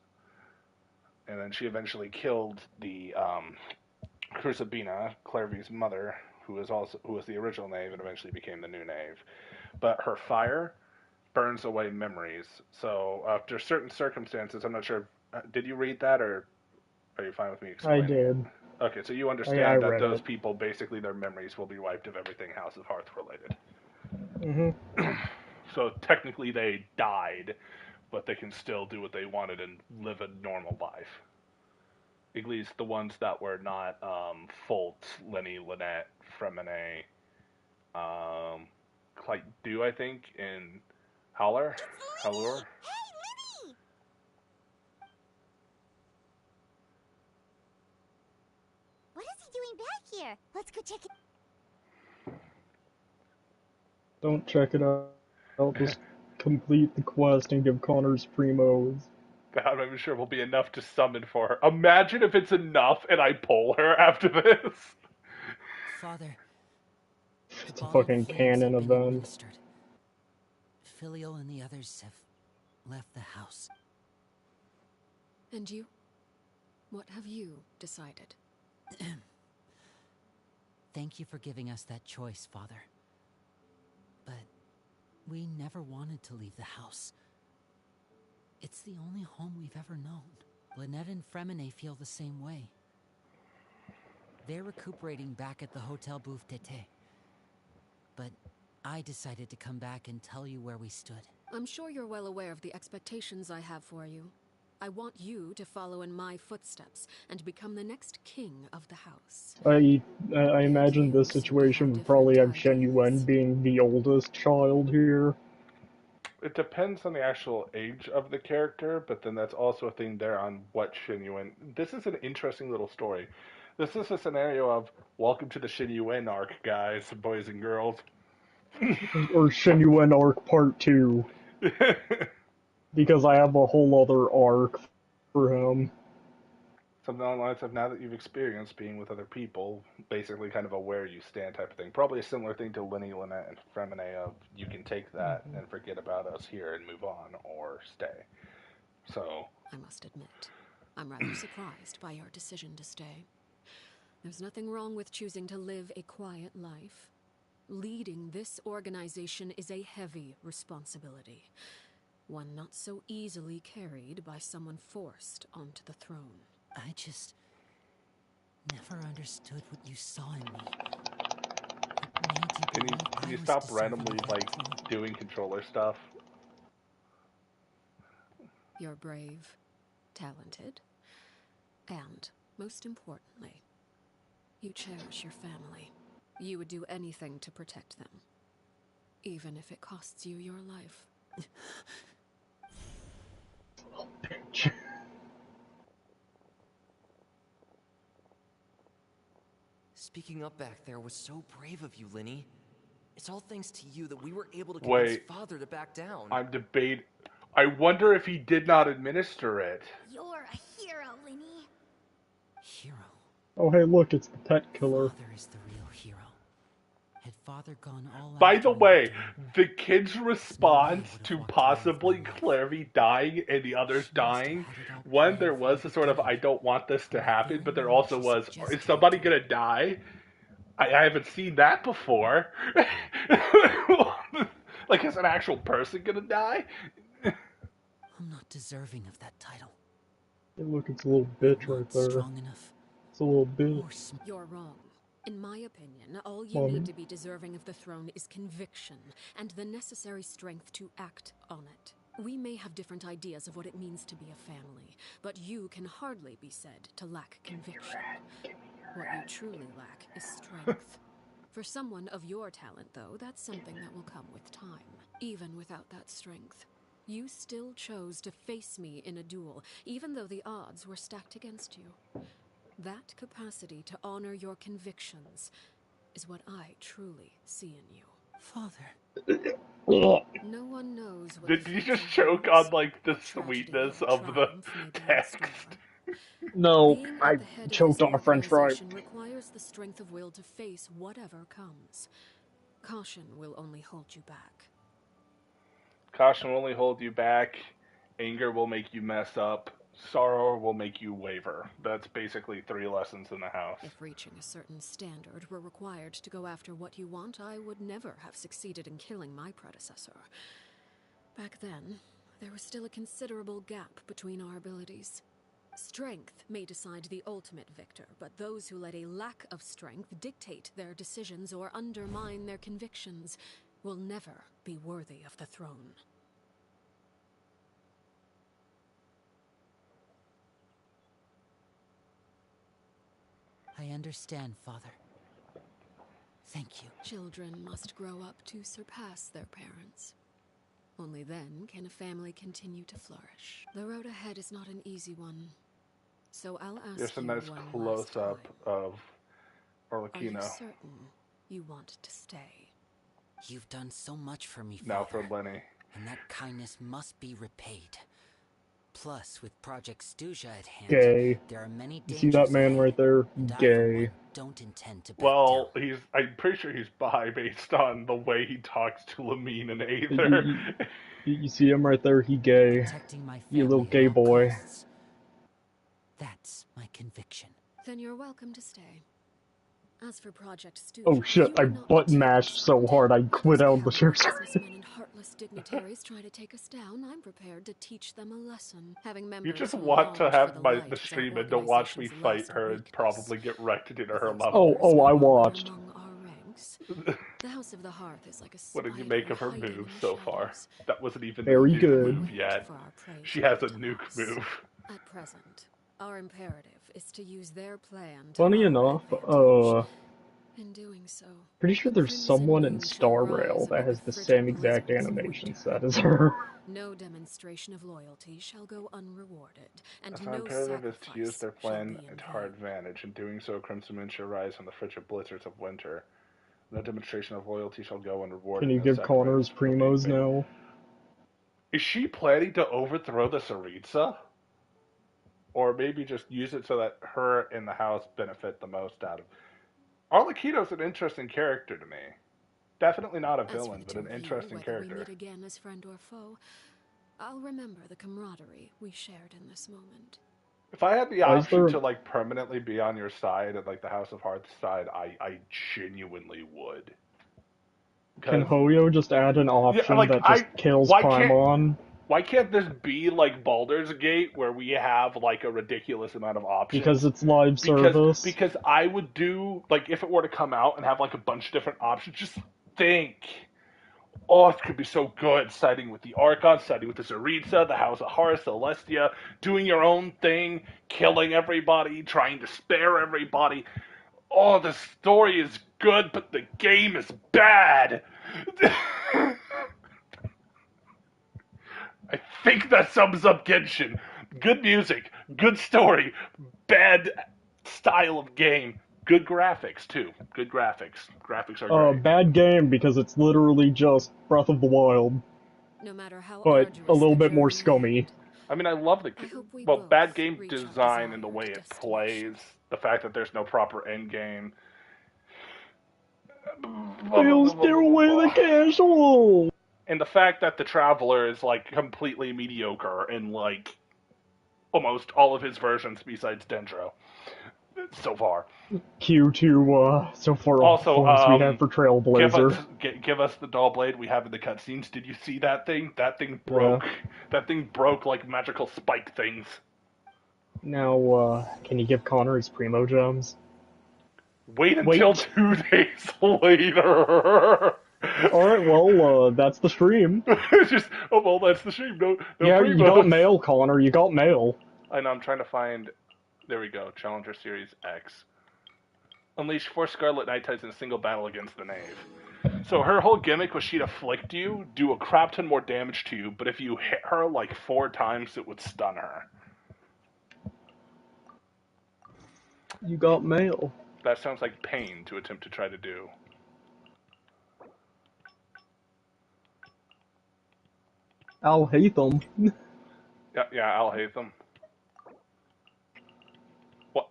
And then she eventually killed the Crucibina, Clairvy's mother, who was the original knave and eventually became the new knave. But her fire burns away memories. So after certain circumstances, I'm not sure. Did you read that, or are you fine with me I explaining did. it? Okay, so you I understand that read those it. people, basically their memories will be wiped of everything House of Hearth related. Mm-hmm. So technically they died, but they can still do what they wanted and live a normal life. At least the ones that were not Foltz, Lenny, Lynette, Fremine, Clyde Dew, I think, in Howler. Howlure. Hey, Lenny! What is he doing back here? Let's go check it. Don't check it out. I'll just complete the quest and give Connor's primos. I'm not even sure will be enough to summon for her. Imagine if it's enough and I pull her after this. Father, It's a fucking canon event. Filial and the others have left the house. And you? What have you decided? Thank you for giving us that choice, Father. But we never wanted to leave the house. It's the only home we've ever known. Lynette and Fremine feel the same way. They're recuperating back at the Hotel Bouffe d'été. But I decided to come back and tell you where we stood. I'm sure you're well aware of the expectations I have for you. I want you to follow in my footsteps and become the next king of the house. I imagine this situation would probably have Shen Yuen being the oldest child here. It depends on the actual age of the character, but then that's also a thing there on what Shen Yuen. This is an interesting little story. This is a scenario of welcome to the Shen Yuen arc, guys, boys and girls. Or Shen Yuen arc part 2. Because I have a whole other arc for him. Something along the lines of now that you've experienced being with other people, basically kind of a where you stand type of thing. Probably a similar thing to Lenny, Lynette, and Fremine of you can take that and forget about us here and move on or stay. So I must admit, I'm rather surprised by your decision to stay. There's nothing wrong with choosing to live a quiet life. Leading this organization is a heavy responsibility. One not so easily carried by someone forced onto the throne. I just never understood what you saw in me. Can you stop randomly doing controller stuff? You're brave, talented, and most importantly, you cherish your family. You would do anything to protect them, even if it costs you your life. Bitch. Speaking up back there was so brave of you, Lenny. It's all thanks to you that we were able to convince Father to back down. I wonder if he did not administer it. You're a hero, Lenny. Hero? Oh hey look, it's the pet killer. Father is the real hero. Had Father gone all out... By the way, the kid's response to possibly Clairvy dying and the others dying, one, there was a sort of, I don't want this to happen, but there also was, is somebody gonna die? I haven't seen that before. Like, is an actual person gonna die? I'm not deserving of that title. Hey, look, it's a little bitch right there. Strong enough. It's a little bitch. You're wrong. In my opinion, all you Mommy? need to be deserving of the throne is conviction and the necessary strength to act on it. We may have different ideas of what it means to be a family, but you can hardly be said to lack conviction. What you truly lack is strength. For someone of your talent, though, that's something that will come with time. Even without that strength, you still chose to face me in a duel, even though the odds were stacked against you. That capacity to honor your convictions is what I truly see in you. Father. No one knows what Did you just choke on, like, the sweetness of the text? No, Being I at the head of choked this on a french fry. organization requires the strength of will to face whatever comes. Caution will only hold you back. Caution will only hold you back. Anger will make you mess up. Sorrow will make you waver. That's basically 3 lessons in the house. If reaching a certain standard were required to go after what you want, I would never have succeeded in killing my predecessor. Back then, there was still a considerable gap between our abilities. Strength may decide the ultimate victor, but those who let a lack of strength dictate their decisions or undermine their convictions will never be worthy of the throne. I understand, Father. Thank you. Children must grow up to surpass their parents. Only then can a family continue to flourish. The road ahead is not an easy one. So I'll ask There's a you nice one last close-up time. of Are you Arlechinno. certain you want to stay? You've done so much for me, Now Father. for Lenny. And that kindness must be repaid. Plus, with Project Stuja at hand, Gay. there are many You dangers see that man ahead, right there? and I, for Gay. one, don't intend to back Well, down. I'm pretty sure he's bi based on the way he talks to Lamine and Aether. You see him right there? He gay. Protecting my You little family gay at all boy. costs. That's my conviction. Then you're welcome to stay. As for Project Stuja, Oh shit, I button mashed so hard I quit out the share screen. businessmen and heartless dignitaries try to take us down. I'm prepared to teach them a lesson. Having members You just who want to longed have for the the light is our stream and to watch me organization's fight last her and weakness. probably get wrecked into her Those level. members Oh, no I longer watched. among our ranks. The House of the Hearth is like a What did you spider make of her hiding moves in the so far? shadows. That wasn't even a Very nuke good. move yet. For our prey She to has a come to nuke us. move. At present, our imperative is to use their plan to Funny our enough, advantage. In doing so, pretty sure the there's Crimson someone in Moon shall Star rise Rail that amid has the the frigid same exact blizzards of animation winter. set as her. No demonstration of loyalty shall go unrewarded, and As our no imperative is to use sacrifice their shall plan be in to our vain. advantage. In doing so, Crimson Moon shall rise on the frigid blizzards of winter. No demonstration of loyalty shall go unrewarded. Can you No give Connor his sacrifice shall be primos made. now? Is she planning to overthrow the Tsaritsa? Or maybe just use it so that her and the house benefit the most out of it? Arlecchino's an interesting character to me. Definitely not a As for villain, the but two an of you, interesting whether we character. meet again as friend or foe, I'll remember the camaraderie we shared in this moment. If I had the Why is option there- to like permanently be on your side and like the House of Hearts side, I genuinely would. Can Hoyo just add an option like, that just kills why can't- Paimon? Why can't this be like Baldur's Gate, where we have like a ridiculous amount of options? Because it's live service. Because I would do, like, if it were to come out and have like a bunch of different options, just think. Oh, it could be so good. Siding with the Archon, siding with the Tsaritsa, the House of Horus, Celestia, doing your own thing, killing everybody, trying to spare everybody. Oh, the story is good, but the game is bad. I think that sums up Genshin. Good music, good story, bad style of game, good graphics too. Good graphics. Graphics are great. Bad game because it's literally just Breath of the Wild. No matter how but arduous a little the bit more journey scummy. I mean, I love the we bad both game reach our design and the desired way it plays, the fact that there's no proper end game. They'll steer away the casual. And the fact that the Traveler is like completely mediocre in like almost all of his versions besides Dendro so far. Q2, so far Also, all the we have for Trailblazer. Give us the doll blade we have in the cutscenes. Did you see that thing? That thing broke. Yeah. That thing broke like magical spike things. Now, can you give Connor his Primo Gems? Wait until 2 days later. Alright, well, that's the stream. Just, oh, well, that's the stream. No Yeah, you got Primos. mail, Connor. You got mail. I know, I'm trying to find... There we go. Challenger Series X. Unleash 4 Scarlet Knight Tides in a single battle against the Knave. So her whole gimmick was she'd afflict you, do a crap ton more damage to you, but if you hit her like 4 times, it would stun her. You got mail. That sounds like pain to attempt to try to do. I'll hate them. Yeah, I'll hate them. What?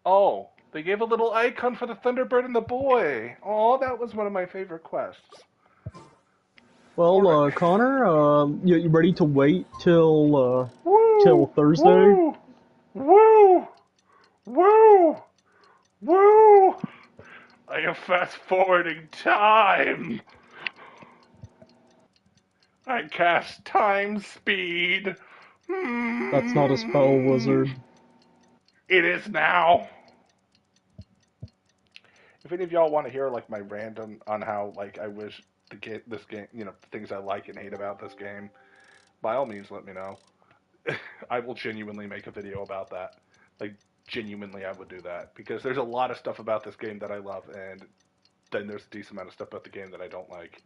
Oh, they gave a little icon for the Thunderbird and the boy. Oh, that was one of my favorite quests. Well, Connor, you ready to wait till Thursday? Woo! Woo! Woo! I am fast forwarding time. I cast time speed. That's not a spell, wizard. It is now. If any of y'all want to hear like my random on how like I wish this game, you know, things I like and hate about this game, by all means let me know. I will genuinely make a video about that. Like genuinely I would do that because there's a lot of stuff about this game that I love and then there's a decent amount of stuff about the game that I don't like.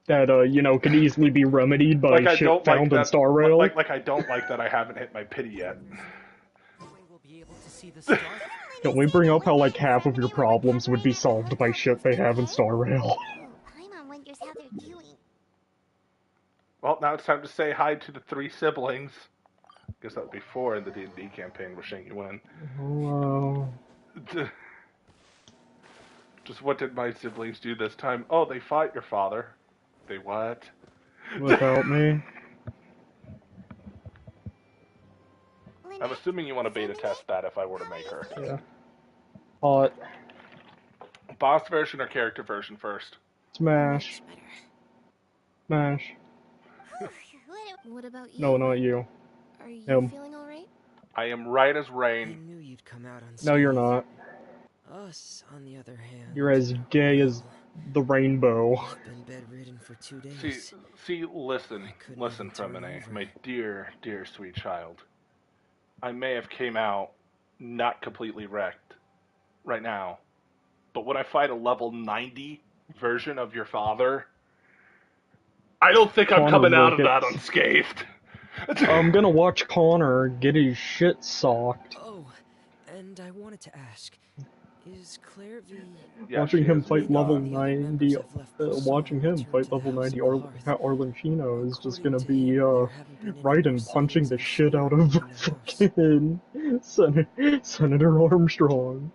That, you know, can easily be remedied by like shit found in Star Rail. Like I don't like that I haven't hit my pity yet. Don't we bring up how, like, half of your problems would be solved by shit they have in Star Rail? Paimon wonders how they're doing. Well, now it's time to say hi to the 3 siblings. I guess that would be 4 in the D&D campaign, wishing you win. Hello. Just what did my siblings do this time? Oh, they fought your father. They what? Without me? I'm assuming you want to beta test that if I were to make her. Yeah. Hot. Boss version or character version first? Smash. Smash. What about you? No, not you. Are you Him. feeling alright? I am right as rain. I knew you'd come out on No, you're not. Us, on the other hand. You're as gay as the rainbow. I've been bedridden for 2 days. See, listen, Femine, my dear, dear sweet child. I may have came out not completely wrecked right now, but when I fight a level 90 version of your father, I don't think I'm coming out of that unscathed. I'm gonna watch Connor get his shit socked. Oh, and I wanted to ask, is Claire V... Watching him fight level 90, Arlechinno is just gonna be, Raiden punching the shit out of fucking Senator Armstrong.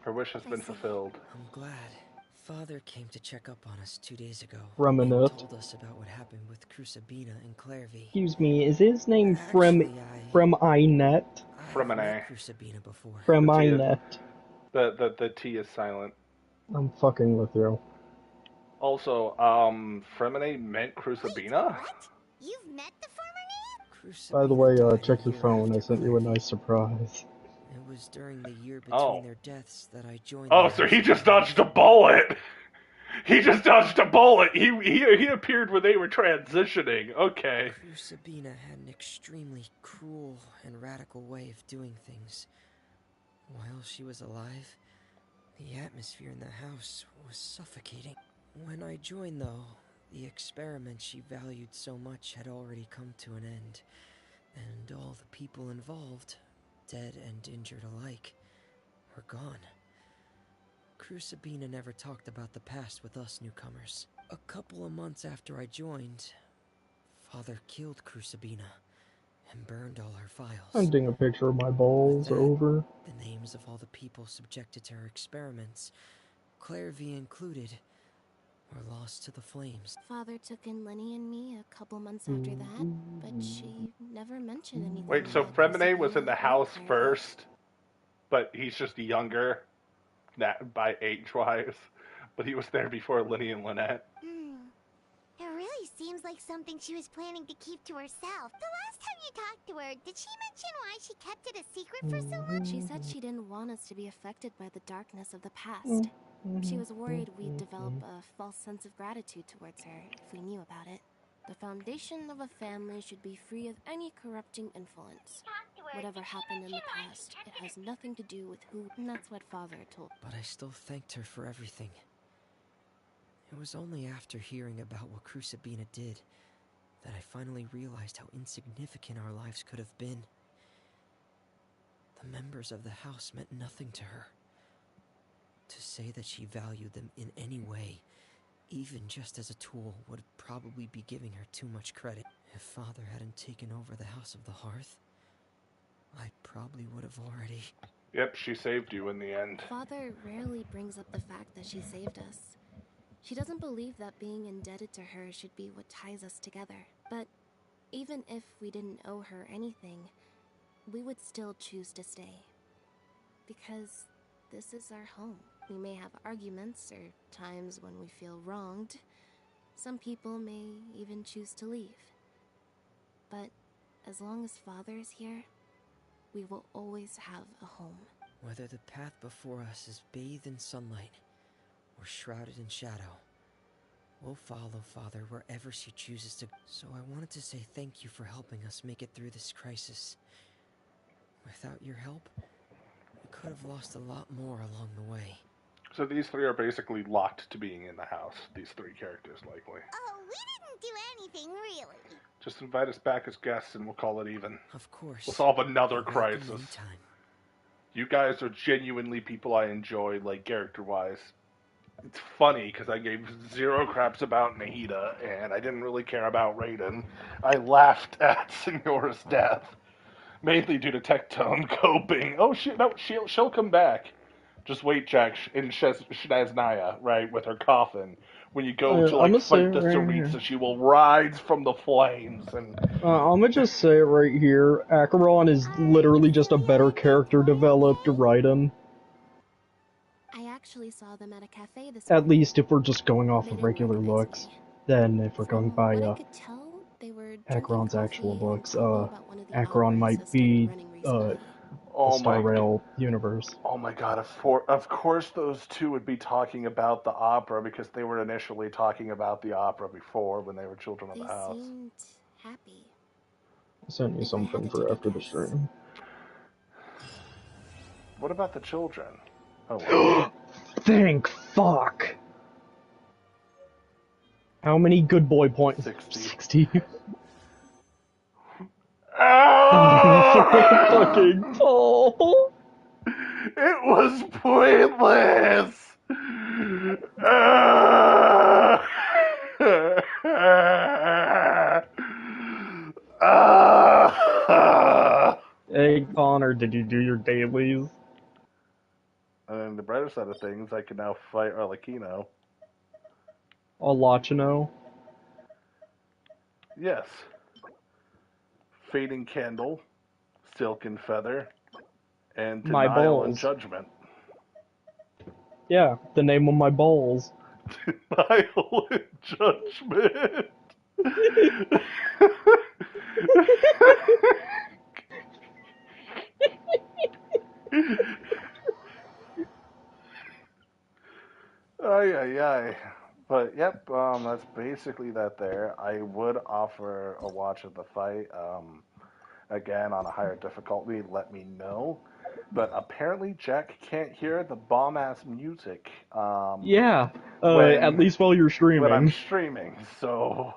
Her wish has been fulfilled. I'm glad. Father came to check up on us 2 days ago. Reminute. Told us about what happened with Crucibina and Clairvy. Excuse me, is his name Freminet? Fremine. Crucibina before. Freminet. The T is silent. I'm fucking with you. Also, Fremine meant Crucibina? You've met the former name? By the way, check your phone. I sent you a nice surprise. It was during the year between their deaths that I joined. Oh, so he just dodged a bullet. He just dodged a bullet. He appeared when they were transitioning. Okay. Crucibina had an extremely cruel and radical way of doing things. While she was alive, the atmosphere in the house was suffocating. When I joined, though, the experiment she valued so much had already come to an end, and all the people involved, dead and injured alike, were gone. Crucibina never talked about the past with us newcomers. A couple of months after I joined, Father killed Crucibina and burned all her files. Sending a picture of my balls over. The names of all the people subjected to her experiments, Clairvy included, were lost to the flames. Father took in Lenny and me a couple months after that, but she never mentioned anything. Wait, so Fremine was in the house first, but he's just younger, by age-wise, but he was there before Lenny and Lynette. It really seems like something she was planning to keep to herself. The last time you talked to her, did she mention why she kept it a secret for so long? She said she didn't want us to be affected by the darkness of the past. She was worried we'd develop a false sense of gratitude towards her if we knew about it. The foundation of a family should be free of any corrupting influence. Whatever happened in the past, it has nothing to do with who, and that's what Father told. But I still thanked her for everything. It was only after hearing about what Crucibina did that I finally realized how insignificant our lives could have been. The members of the house meant nothing to her. To say that she valued them in any way, even just as a tool, would probably be giving her too much credit. If Father hadn't taken over the House of the Hearth, I probably would have already... Yep, she saved you in the end. Father rarely brings up the fact that she saved us. She doesn't believe that being indebted to her should be what ties us together. But even if we didn't owe her anything, we would still choose to stay. Because this is our home. We may have arguments or times when we feel wronged. Some people may even choose to leave. But as long as Father is here, we will always have a home. Whether the path before us is bathed in sunlight or shrouded in shadow, we'll follow Father wherever she chooses to. So I wanted to say thank you for helping us make it through this crisis. Without your help, we could have lost a lot more along the way. So these three are basically locked to being in the house, these three characters, likely. Oh, we didn't do anything, really. Just invite us back as guests and we'll call it even. Of course. We'll solve another Welcome crisis. anytime. You guys are genuinely people I enjoy, like, character-wise. It's funny, because I gave zero craps about Nahida, and I didn't really care about Raiden. I laughed at Signora's death, mainly due to Tectone coping. Oh, shit, no, she'll come back. Just wait, Jack, in Shnaznaya, right, with her coffin. When you go to, like, fight the Saritsa, she will rise from the flames, and... I'm gonna just say it right here. Acheron is literally just a better character developed Raiden. I actually saw them at a cafe this At morning. least if we're just going off of regular looks. Then if we're going by Acheron's actual looks, Acheron might be the Star Rail universe. Oh my god, of course those two would be talking about the opera, because they were initially talking about the opera before, when they were children of the house. They seemed happy. I'll send you something for after the stream. What about the children? Oh, wow. Thank fuck! How many good boy points? 60. Fucking Paul! It was pointless! Hey, Connor, did you do your dailies? And on the brighter side of things, I can now fight Arlechinno. Arlechinno? Yes. Fading Candle, Silken Feather, and My Denial and balls. Judgment. Yeah, the name of my balls. Denial and Judgment. Ay. But, yep, that's basically that there. I would offer a watch of the fight. Again, on a higher difficulty, let me know. But apparently Jack can't hear the bomb-ass music. Yeah, at least while you're streaming. When I'm streaming, so...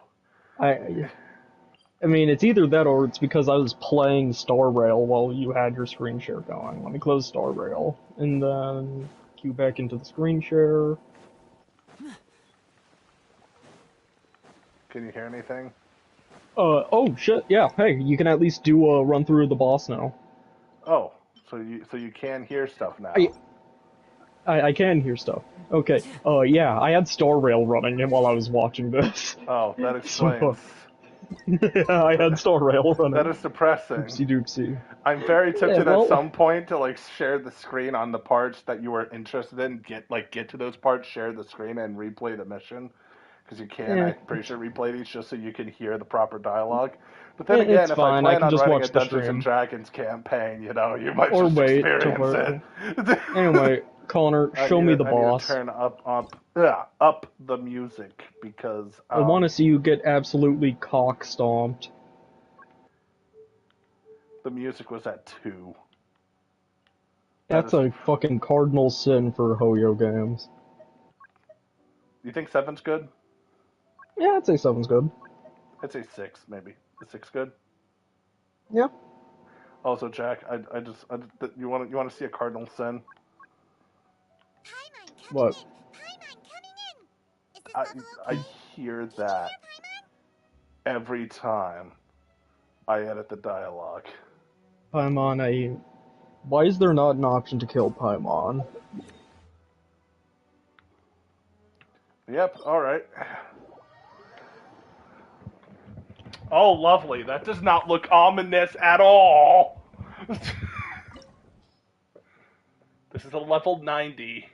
I mean, it's either that or it's because I was playing Star Rail while you had your screen share going. Let me close Star Rail, and then cue back into the screen share. Can you hear anything? Oh shit, yeah, hey, you can at least do a run through of the boss now. Oh, so you can hear stuff now. I can hear stuff. Okay, yeah, I had Star Rail running while I was watching this. Oh, that explains. Yeah, I had Star Rail running. That is depressing. Oopsie doopsie. I'm very tempted Yeah, well, at some point to like share the screen on the parts that you were interested in. Get to those parts, share the screen, and replay the mission. because you can. Yeah. I'm pretty sure replay these just so you can hear the proper dialogue. But then It's again, if fine. I I plan can on just running watch a the Dungeons and stream. Dragons campaign, you know, you might Or just wait till experience it. Anyway, Connor, show me the I need boss. to turn up the music because I want to see you get absolutely cock stomped. the music was at 2. That's a fucking cardinal sin for Hoyo games. You think 7's good? Yeah, I'd say 7's good. I'd say 6, maybe. Is 6 good? Yeah. Also, Jack, you want to see a cardinal sin? What? I hear that every time I edit the dialogue. Paimon, why is there not an option to kill Paimon? Yep, alright. Oh, lovely. That does not look ominous at all. This is a level 90.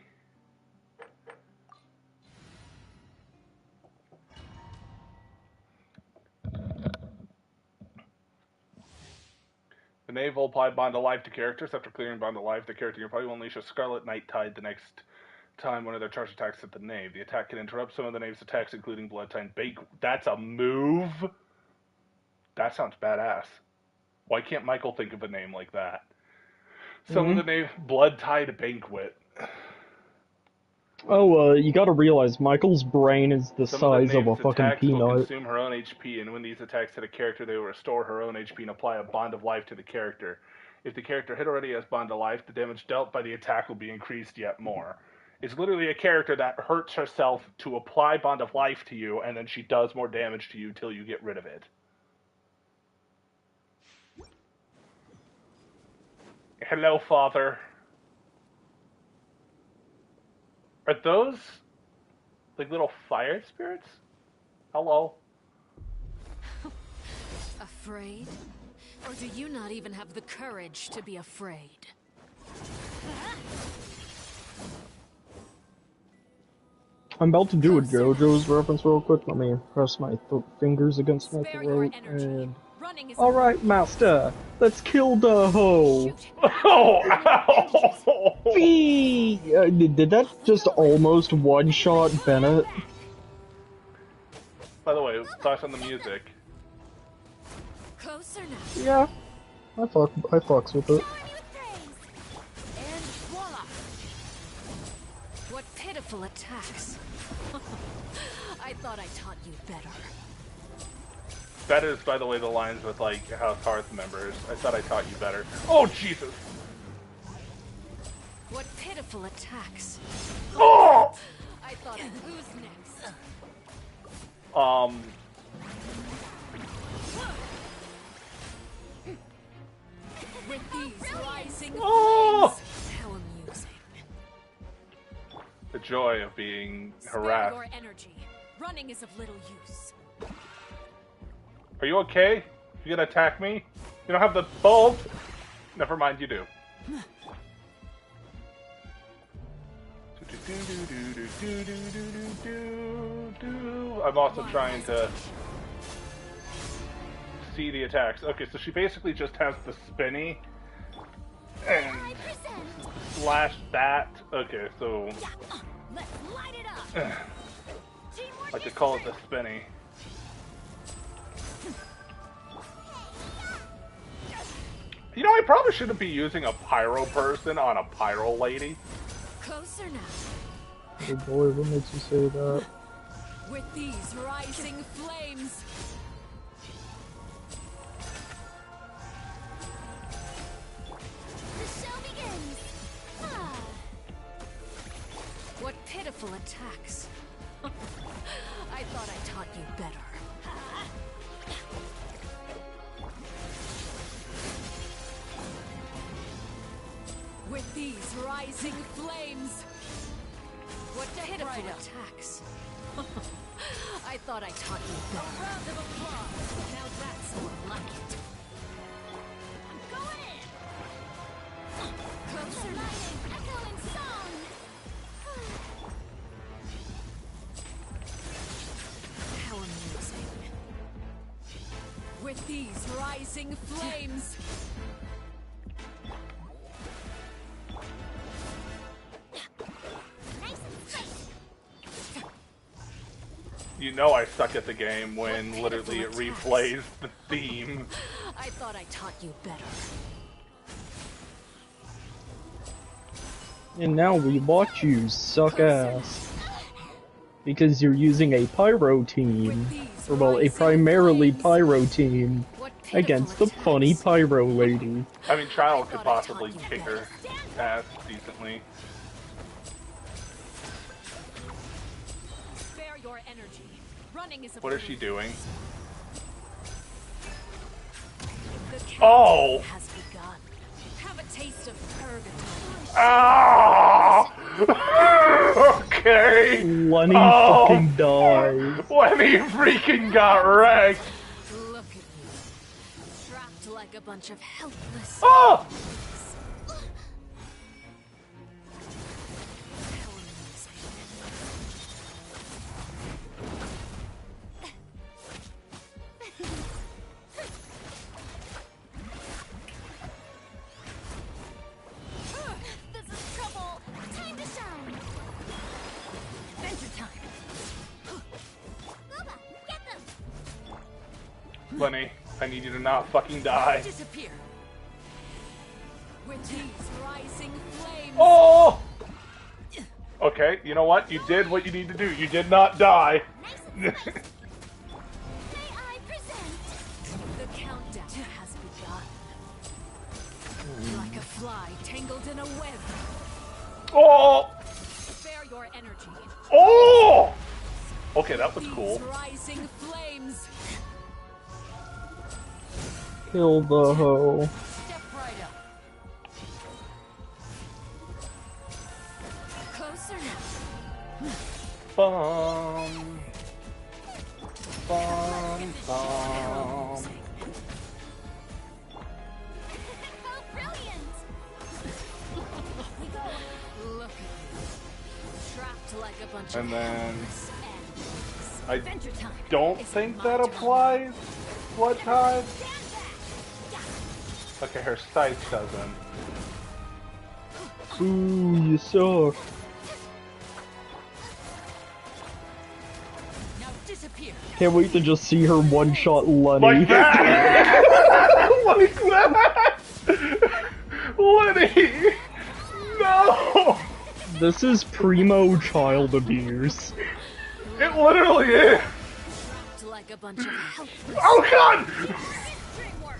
The knave will apply Bond of Life to characters. After clearing Bond of Life, the character nearby will unleash a Scarlet Night Tide the next time one of their charge attacks hit the knave. The attack can interrupt some of the knave's attacks, including Blood Tide Bake. That's a move? That sounds badass. Why can't Michael think of a name like that? Some of the name Blood Tide Banquet. Oh, you gotta realize, Michael's brain is the Some of the size of a name's fucking attacks will peanut. consume her own HP, and when these attacks hit a character, they will restore her own HP and apply a Bond of Life to the character. If the character hit already has Bond of Life, the damage dealt by the attack will be increased yet more. It's literally a character that hurts herself to apply Bond of Life to you, and then she does more damage to you till you get rid of it. Hello, Father. Are those like little fire spirits? Hello. Afraid? Or do you not even have the courage to be afraid? I'm about to do a JoJo's reference real quick. Let me press my fingers against my throat and... Alright, master, let's kill the hoe! Oh, ow! Did that just almost one-shot Bennett? By the way, thoughts on the music? Closer now. Yeah, I fucks with it. And voila! What pitiful attacks. I thought I taught you better. That is, by the way, the lines with, like, House Hearth members. I thought I taught you better. Oh, Jesus! What pitiful attacks. Oh! I thought, who's next? With these rising flames. How amusing. The joy of being Spare harassed. your energy. Running is of little use. Are you okay? You gonna attack me? You don't have the bulb? Never mind, you do. I'm also trying to see the attacks. Okay, so she basically just has the spinny and slash that. Okay, so I could call it the spinny. You know, I probably shouldn't be using a pyro person on a pyro lady. Closer now. Oh boy, what makes you say that? With these rising flames. The show begins. Ah. What pitiful attacks. I thought I taught you better. With these rising flames. What pitiful attacks. I thought I taught you better. A round of applause. Now that's more like it. I'm going in. Closer now. Lighting, echoing song. With these rising flames. You know I suck at the game when literally it replays the theme. I thought I taught you better. And now we watch you suck ass. Because you're using a pyro team. Or well, a primarily pyro team. Against the funny pyro lady. I mean, Child could possibly kick her ass decently. Spare your energy. Running is a What is she doing? Oh! Has begun. Have a taste of purgatory. Ah! Okay. Lenny fucking died. Lenny freaking got wrecked. Look at you. Trapped like a bunch of helpless. Oh! Lenny, I need you to not fucking die. Disappear. With these rising flames. Oh! Okay, you know what? You did what you need to do. You did not die. The countdown has begun. Like a fly tangled in a web. Oh! Spare your energy. Oh! Okay, that was cool. Rising flames. Kill the hoe. Step right up. Closer now. Bum. Bum, bum. How brilliant! Look at you. Trapped like a bunch And of then I Adventure time. don't think that applies. Blood Tide. Okay, her sight doesn't. Ooh, you suck. Now disappear. Can't wait to just see her one-shot Lenny. Like that! Like that! Lenny! No! This is primo child abuse. It literally is! Like a bunch of helpless. Oh god!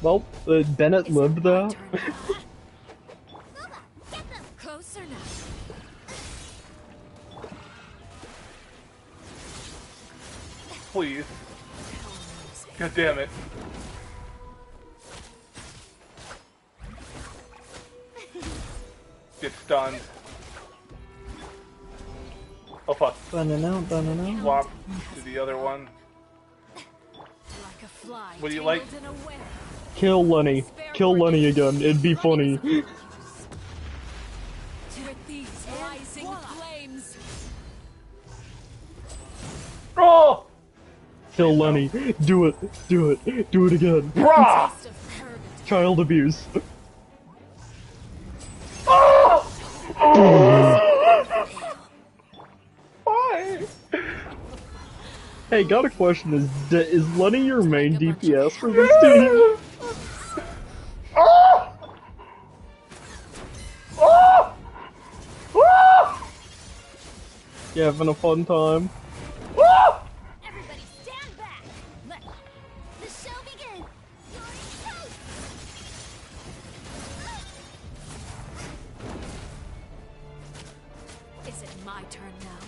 Well, Bennett lived that. Closer now. Please. God damn it. Get stunned. Oh fuck. Banana. Swap to the other one. Like a fly What do you like? tangled in a web. Kill Lenny. Kill Lenny again. It'd be funny. With these rising flames. Oh! Kill Lenny. Do it. Do it. Do it again. Bruh! Child abuse. Oh! Why? Hey, got a question. Is Lenny your main DPS for this team? Oh! Oh! Oh! You having a fun time? Oh! Everybody stand back! Let the show begin! You're safe! Is it my turn now?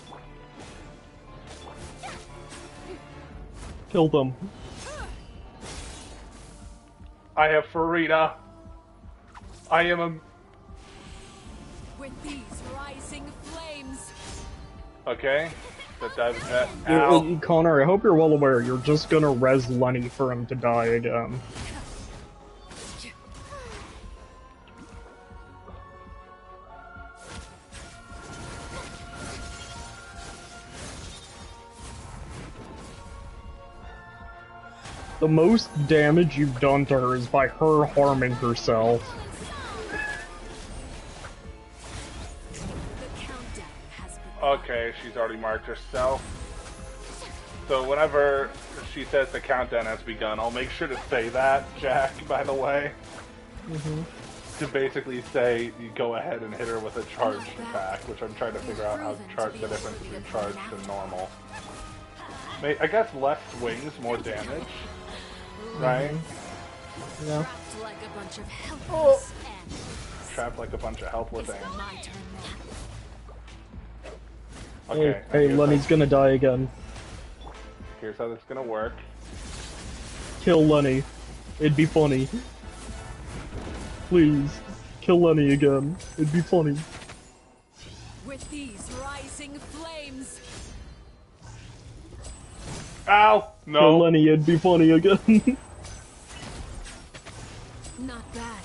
Kill them. I have Farina. I am a... With these rising flames. Okay. That dives that. Ow. Connor, I hope you're well aware you're just gonna res Lenny for him to die again. The most damage you've done to her is by her harming herself. Okay, she's already marked herself. So whenever she says the countdown has begun, I'll make sure to say that, Jack, by the way. To basically say, you go ahead and hit her with a charged attack, which I'm trying to figure out how the difference between charged and normal. I guess less swings, more damage, right? Yeah. Trapped like a bunch of helpless ants. Okay, hey, Lenny's gonna die again. Here's how this is gonna work. Kill Lenny. It'd be funny. Please, kill Lenny again. It'd be funny. With these rising flames. Ow! No. Kill Lenny, it'd be funny again. Not bad.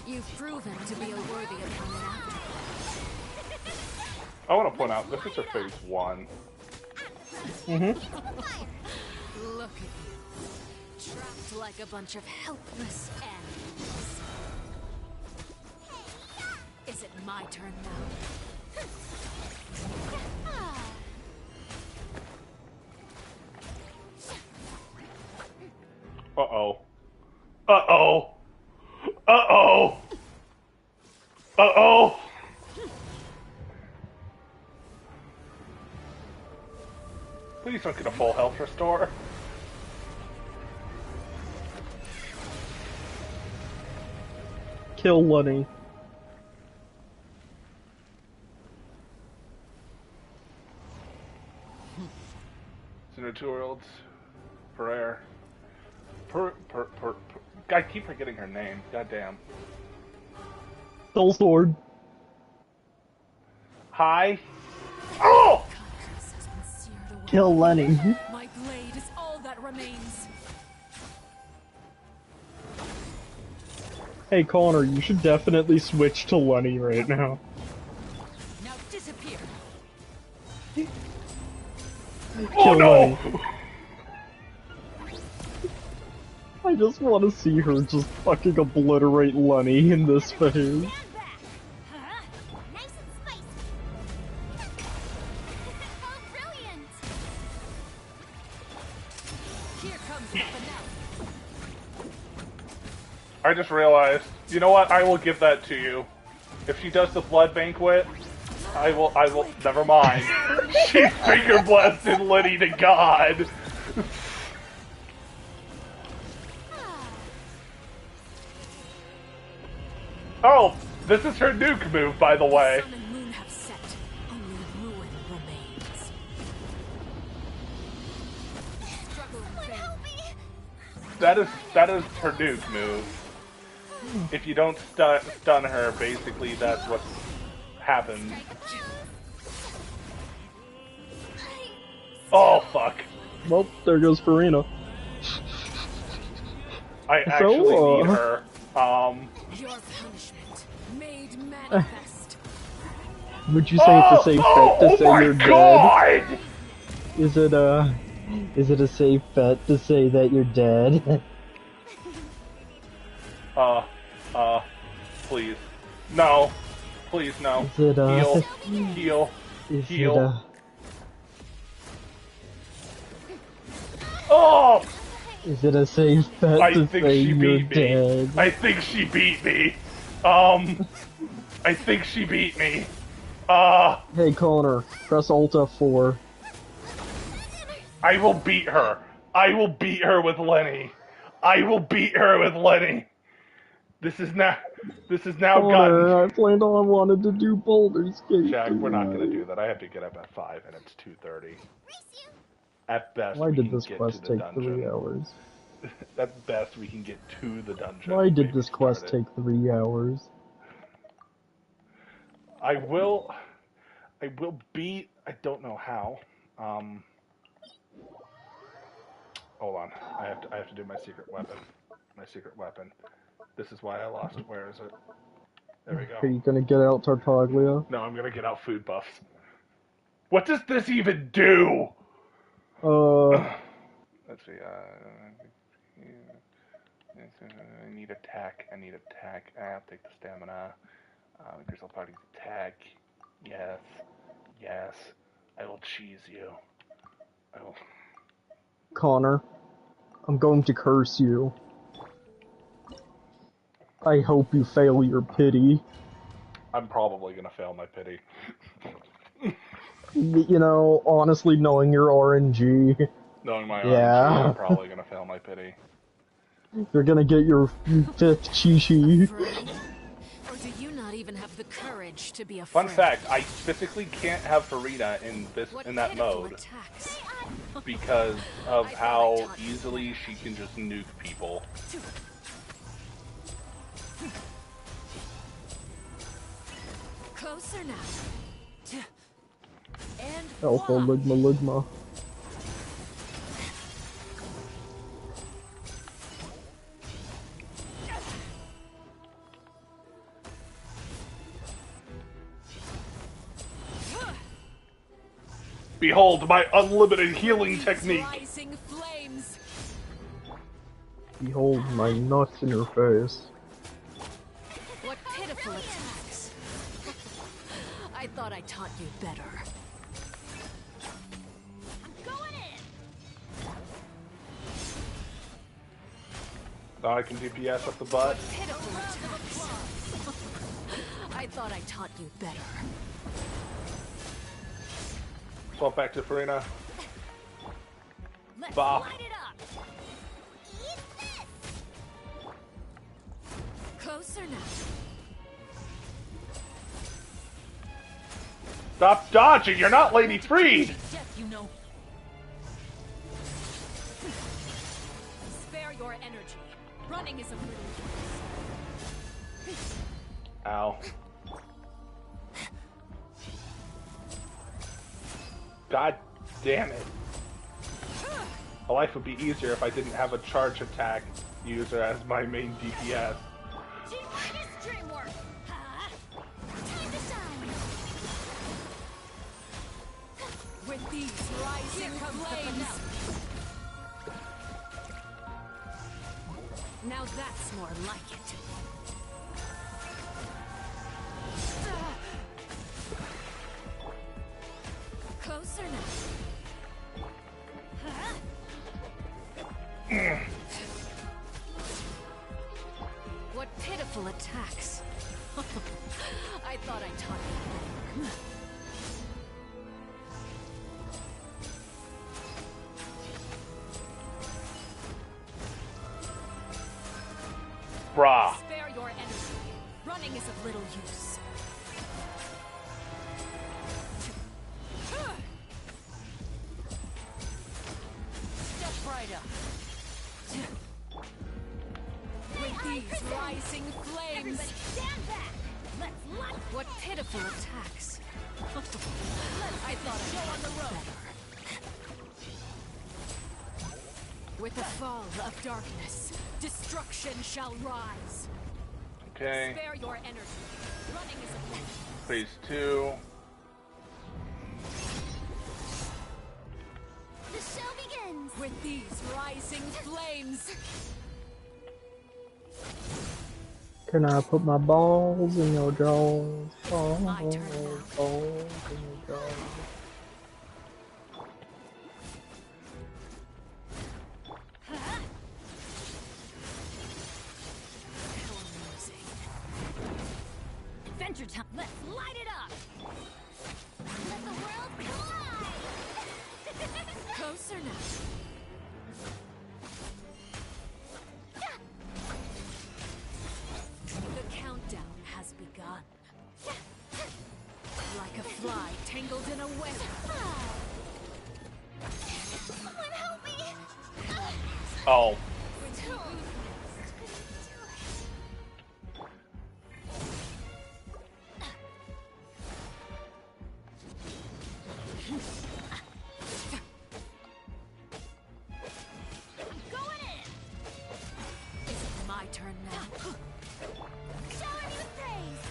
You've proven to be a worthy opponent after. I want to point out, this is her phase 1. Look at you. Trapped like a bunch of helpless animals. Is it my turn now? Uh-oh. Uh-oh. Uh-oh. Uh-oh. Please don't get a full health restore. Kill Lenny. Sooner 2-year-olds. Pereira. I keep forgetting her name. Goddamn. Soul Sword. Hi. Oh! Kill Lenny. My blade is all that remains. Hey Connor, you should definitely switch to Lenny right now. Now disappear. Kill no! Lenny. I just want to see her just fucking obliterate Lenny in this phase. I just realized, you know what, I will give that to you. If she does the blood banquet, I will, never mind. She finger blasted Lenny to God. Oh, this is her nuke move, by the way. Sun and moon have set. Only ruin remains. Struggle and fail. That is her nuke move. If you don't stun her, basically that's what happens. Oh fuck! Well, there goes Farina. I actually need her. Your punishment made manifest. Would you say it's a safe bet to say you're dead? Is it a safe bet to say that you're dead? Please. No. Please, no. Is it, Heal. Heal. Is Heal. Oh! Is it a safe bet to say you're dead? I think she beat me. I think she beat me. Hey Connor, press Alt F4. I will beat her. I will beat her with Lenny. I will beat her with Lenny. This is now Connor, gotten. I planned on wanted to do Baldur's Gate. Jack, we're not gonna do that. I have to get up at 5 and it's 2:30. At best, Why we did can this get quest to the take dungeon. 3 hours? At best, we can get to the dungeon. Why did this Maybe quest start it. take 3 hours? I will beat. I don't know how. Hold on. I have to do my secret weapon. My secret weapon. This is why I lost. Where is it? There we go. Are you gonna get out Tartaglia? No, I'm gonna get out food buffs. What does this even do? Uh, Let's see. I need attack. I need attack. I'll take the stamina. Crystal party attack. Yes. Yes. I will cheese you. I will. Connor, I'm going to curse you. I hope you fail your pity. I'm probably gonna fail my pity. You know, honestly, knowing your RNG. Knowing my Yeah. RNG, I'm probably gonna fail my pity. You're gonna get your 5th Chi-Chi. Or do you not even have the courage to be a Fun friend? fact, I physically can't have Farina in that mode because of how easily she can just nuke people. Closer now. And Alpha Ligma Ligma. Behold my unlimited healing technique! Behold my nuts in your face. What pitiful attacks. I thought I taught you better. I'm going in. Now I can DPS up the butt. Pitiful attacks. I thought I taught you better. Swap back to Farina. Let's Bop. light it up. Eat this. Closer now. Stop dodging! You're not Lady Freed! Death, you know. Spare your energy. Running is a little use. Ow. God damn it. My life would be easier if I didn't have a charge attack user as my main DPS. With these rising flames. Now that's more like it. Closer now. What pitiful attacks. I thought I taught you better. Brah. Spare your energy. Running is of little use. Step right up. With these rising flames. Everybody stand back. Let's light. What pitiful attacks. I thought I'd show on the road. With the fall of darkness, destruction shall rise. Okay. Spare your energy. Running is a Phase 2. The show begins. With these rising flames. Can I put my balls in your jaws? Balls in my turn your jaws. Adventure time. Let's light it up. Let the world collide. Closer now. The countdown has begun. Like a fly tangled in a web. Someone help me. Oh. It's my turn now. Shower me with praise.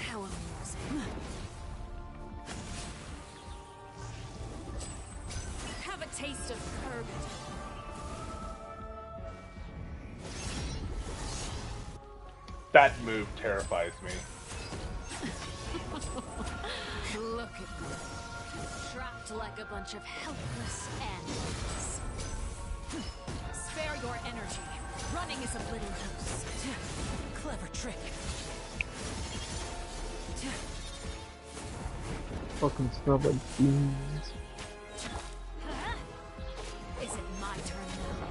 How amazing. taste of purgatory. That move terrifies me. Look at you. Trapped like a bunch of helpless animals. Spare your energy. Running is a little loose. Clever trick. Fucking smell like beans. Is it my turn now?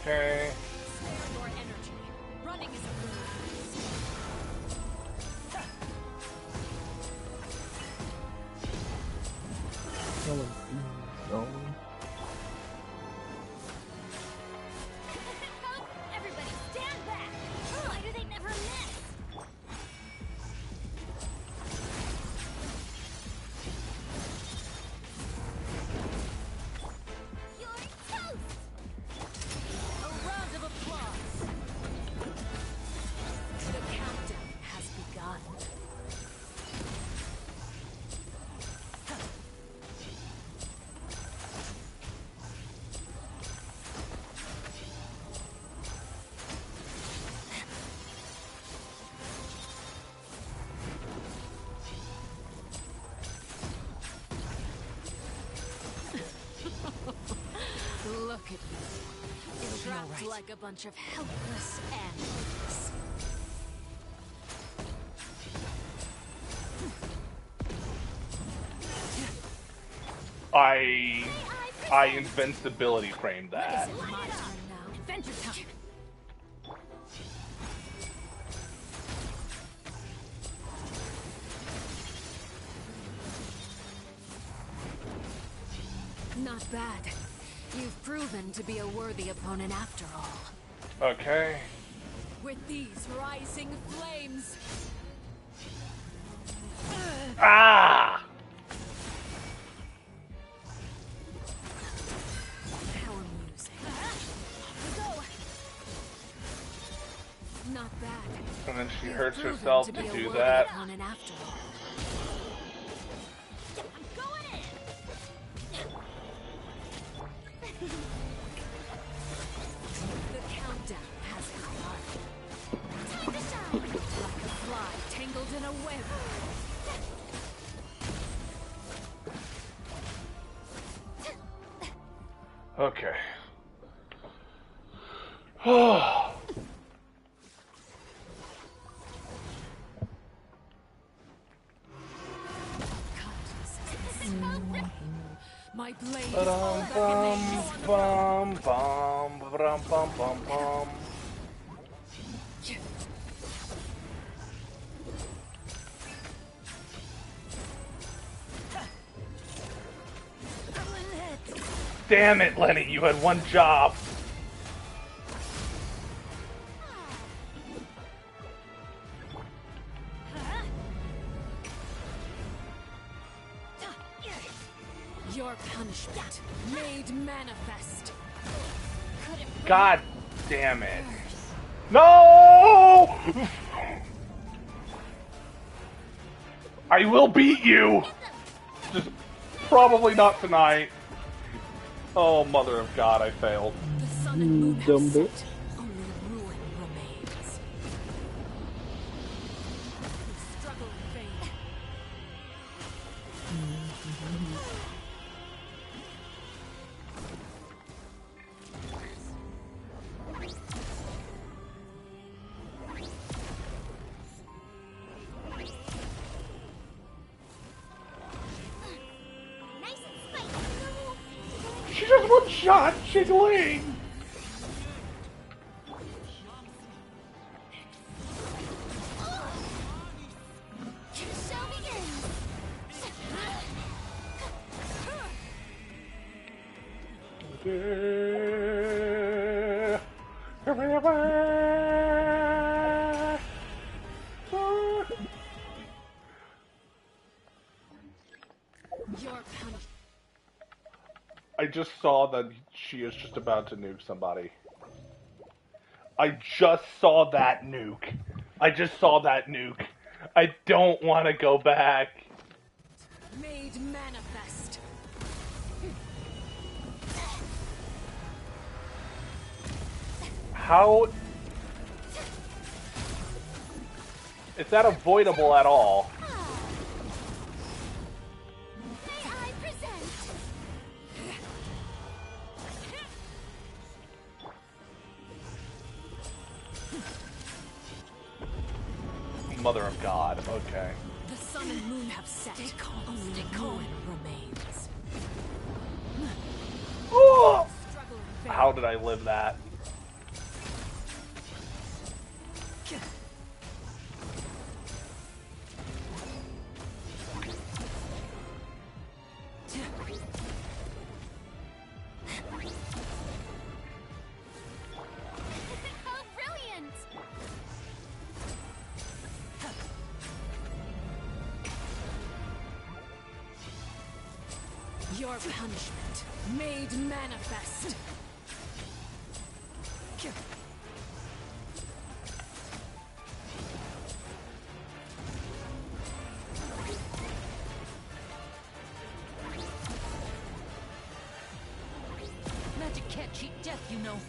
Okay. Spare your energy. Running is a little loose. Smell like beans, no. Everybody stand back! Why do they never miss? You're toast! A round of applause. The countdown has begun. Look at you. Trapped like a bunch of helpless animals. I invincibility framed that. Is it my turn now? Adventure time. Not bad. You've proven to be a worthy opponent after all. Okay. With these rising flames. Ah! How amusing. Not bad. And then she You've hurts proven herself to to be a do worthy that. opponent after all. The countdown has begun. Time to shine! Like a fly tangled in a web. Okay. Oh. My blade is Bum all that bum remains. bum bum bum bum bum. Damn it, Lenny, you had one job. Your punishment made manifest. God damn it. No! I will beat you! Just probably not tonight. Oh, mother of God, I failed. The sun and moon have Dumb set. bitch. Only ruin remains. You struggle in vain. Nice and spicy. She just one shot, jiggling! Show begins! Your punishment. I just saw that she is just about to nuke somebody. I just saw that nuke. I just saw that nuke. I don't want to go back. Made manifest. How is that avoidable at all? May I present? Mother of God. Okay. The sun and moon have set. Stay calm. Only ruin remains. Oh! How did I live that? How brilliant! Your punishment made manifest. Magic can't cheat death, you know.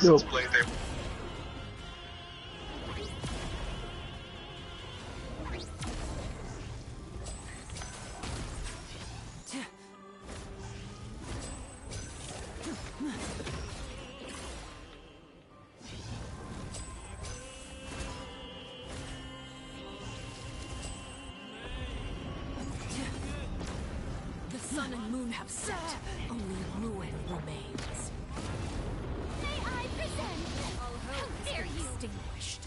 Nope. The sun and moon have set. Only ruin remains. May I present? All How hope dare is you! extinguished.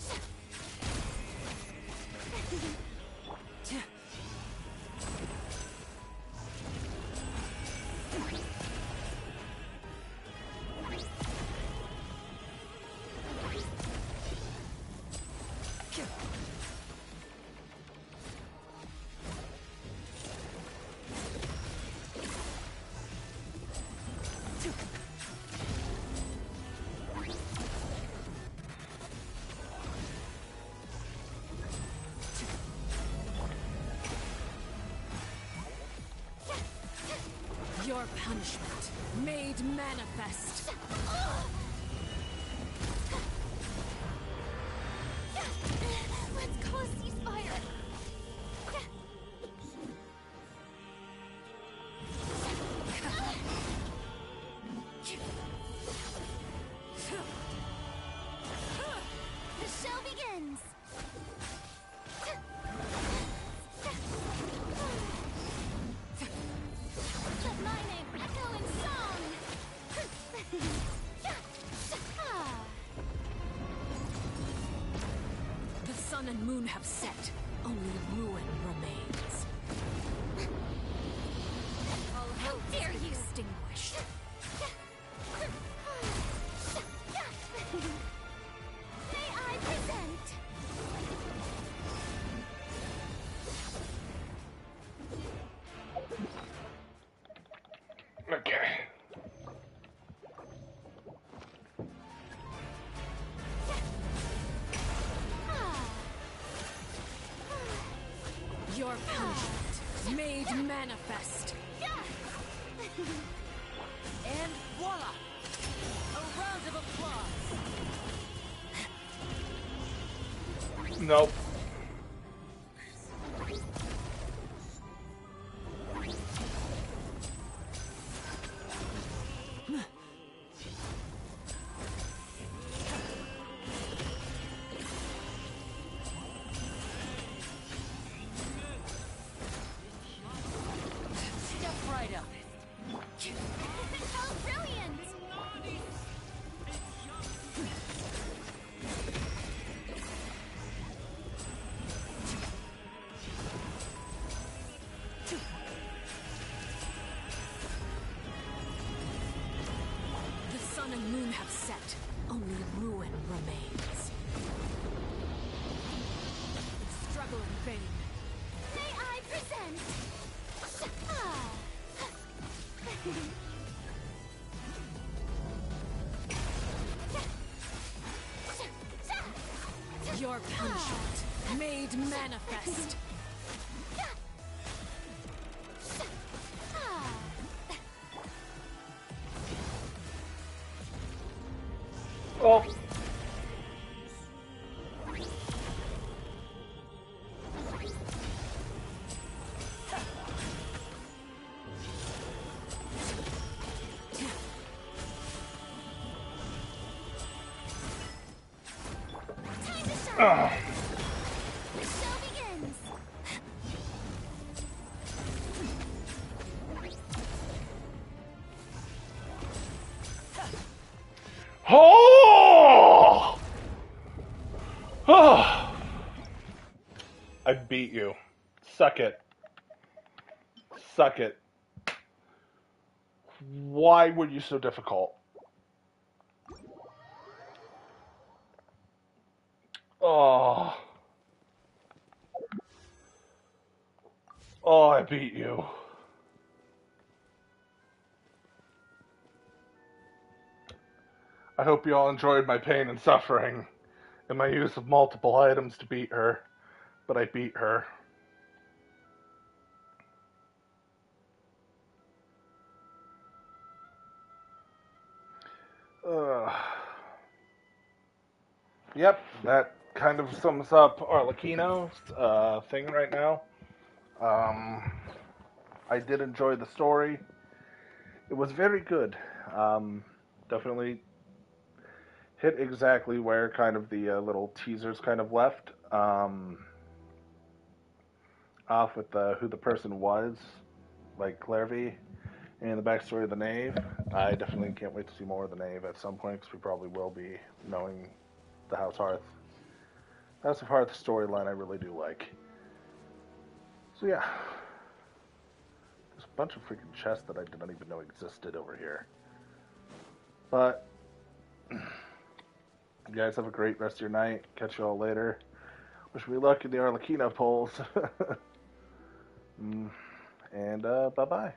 Your punishment made manifest. Let's call a ceasefire. The show begins. Let my name echo in song. The sun and moon have set. Only ruin remains. All hope dare is you! extinguished. May I present? Okay. Your punishment made manifest. And voila! A round of applause. Nope. Step right up. How brilliant! The sun and moon have set. Only ruin remains. Struggle in vain. May I present? Your punishment made manifest. Oh. Oh. The show begins. Oh! Oh! I beat you. Suck it. Suck it. Why were you so difficult? Oh. Oh, I beat you. I hope you all enjoyed my pain and suffering and my use of multiple items to beat her. But I beat her. Yep, that kind of sums up Arlecchino's thing right now. I did enjoy the story. It was very good. Definitely hit exactly where kind of the little teasers kind of left off with who the person was, like Clairvy, and the backstory of the Knave. I definitely can't wait to see more of the Knave at some point because we probably will be knowing the House of Hearth storyline I really do like. So yeah, there's a bunch of freaking chests that I did not even know existed over here. But you guys have a great rest of your night. Catch you all later. Wish me luck in the Arlecchino polls. And bye-bye.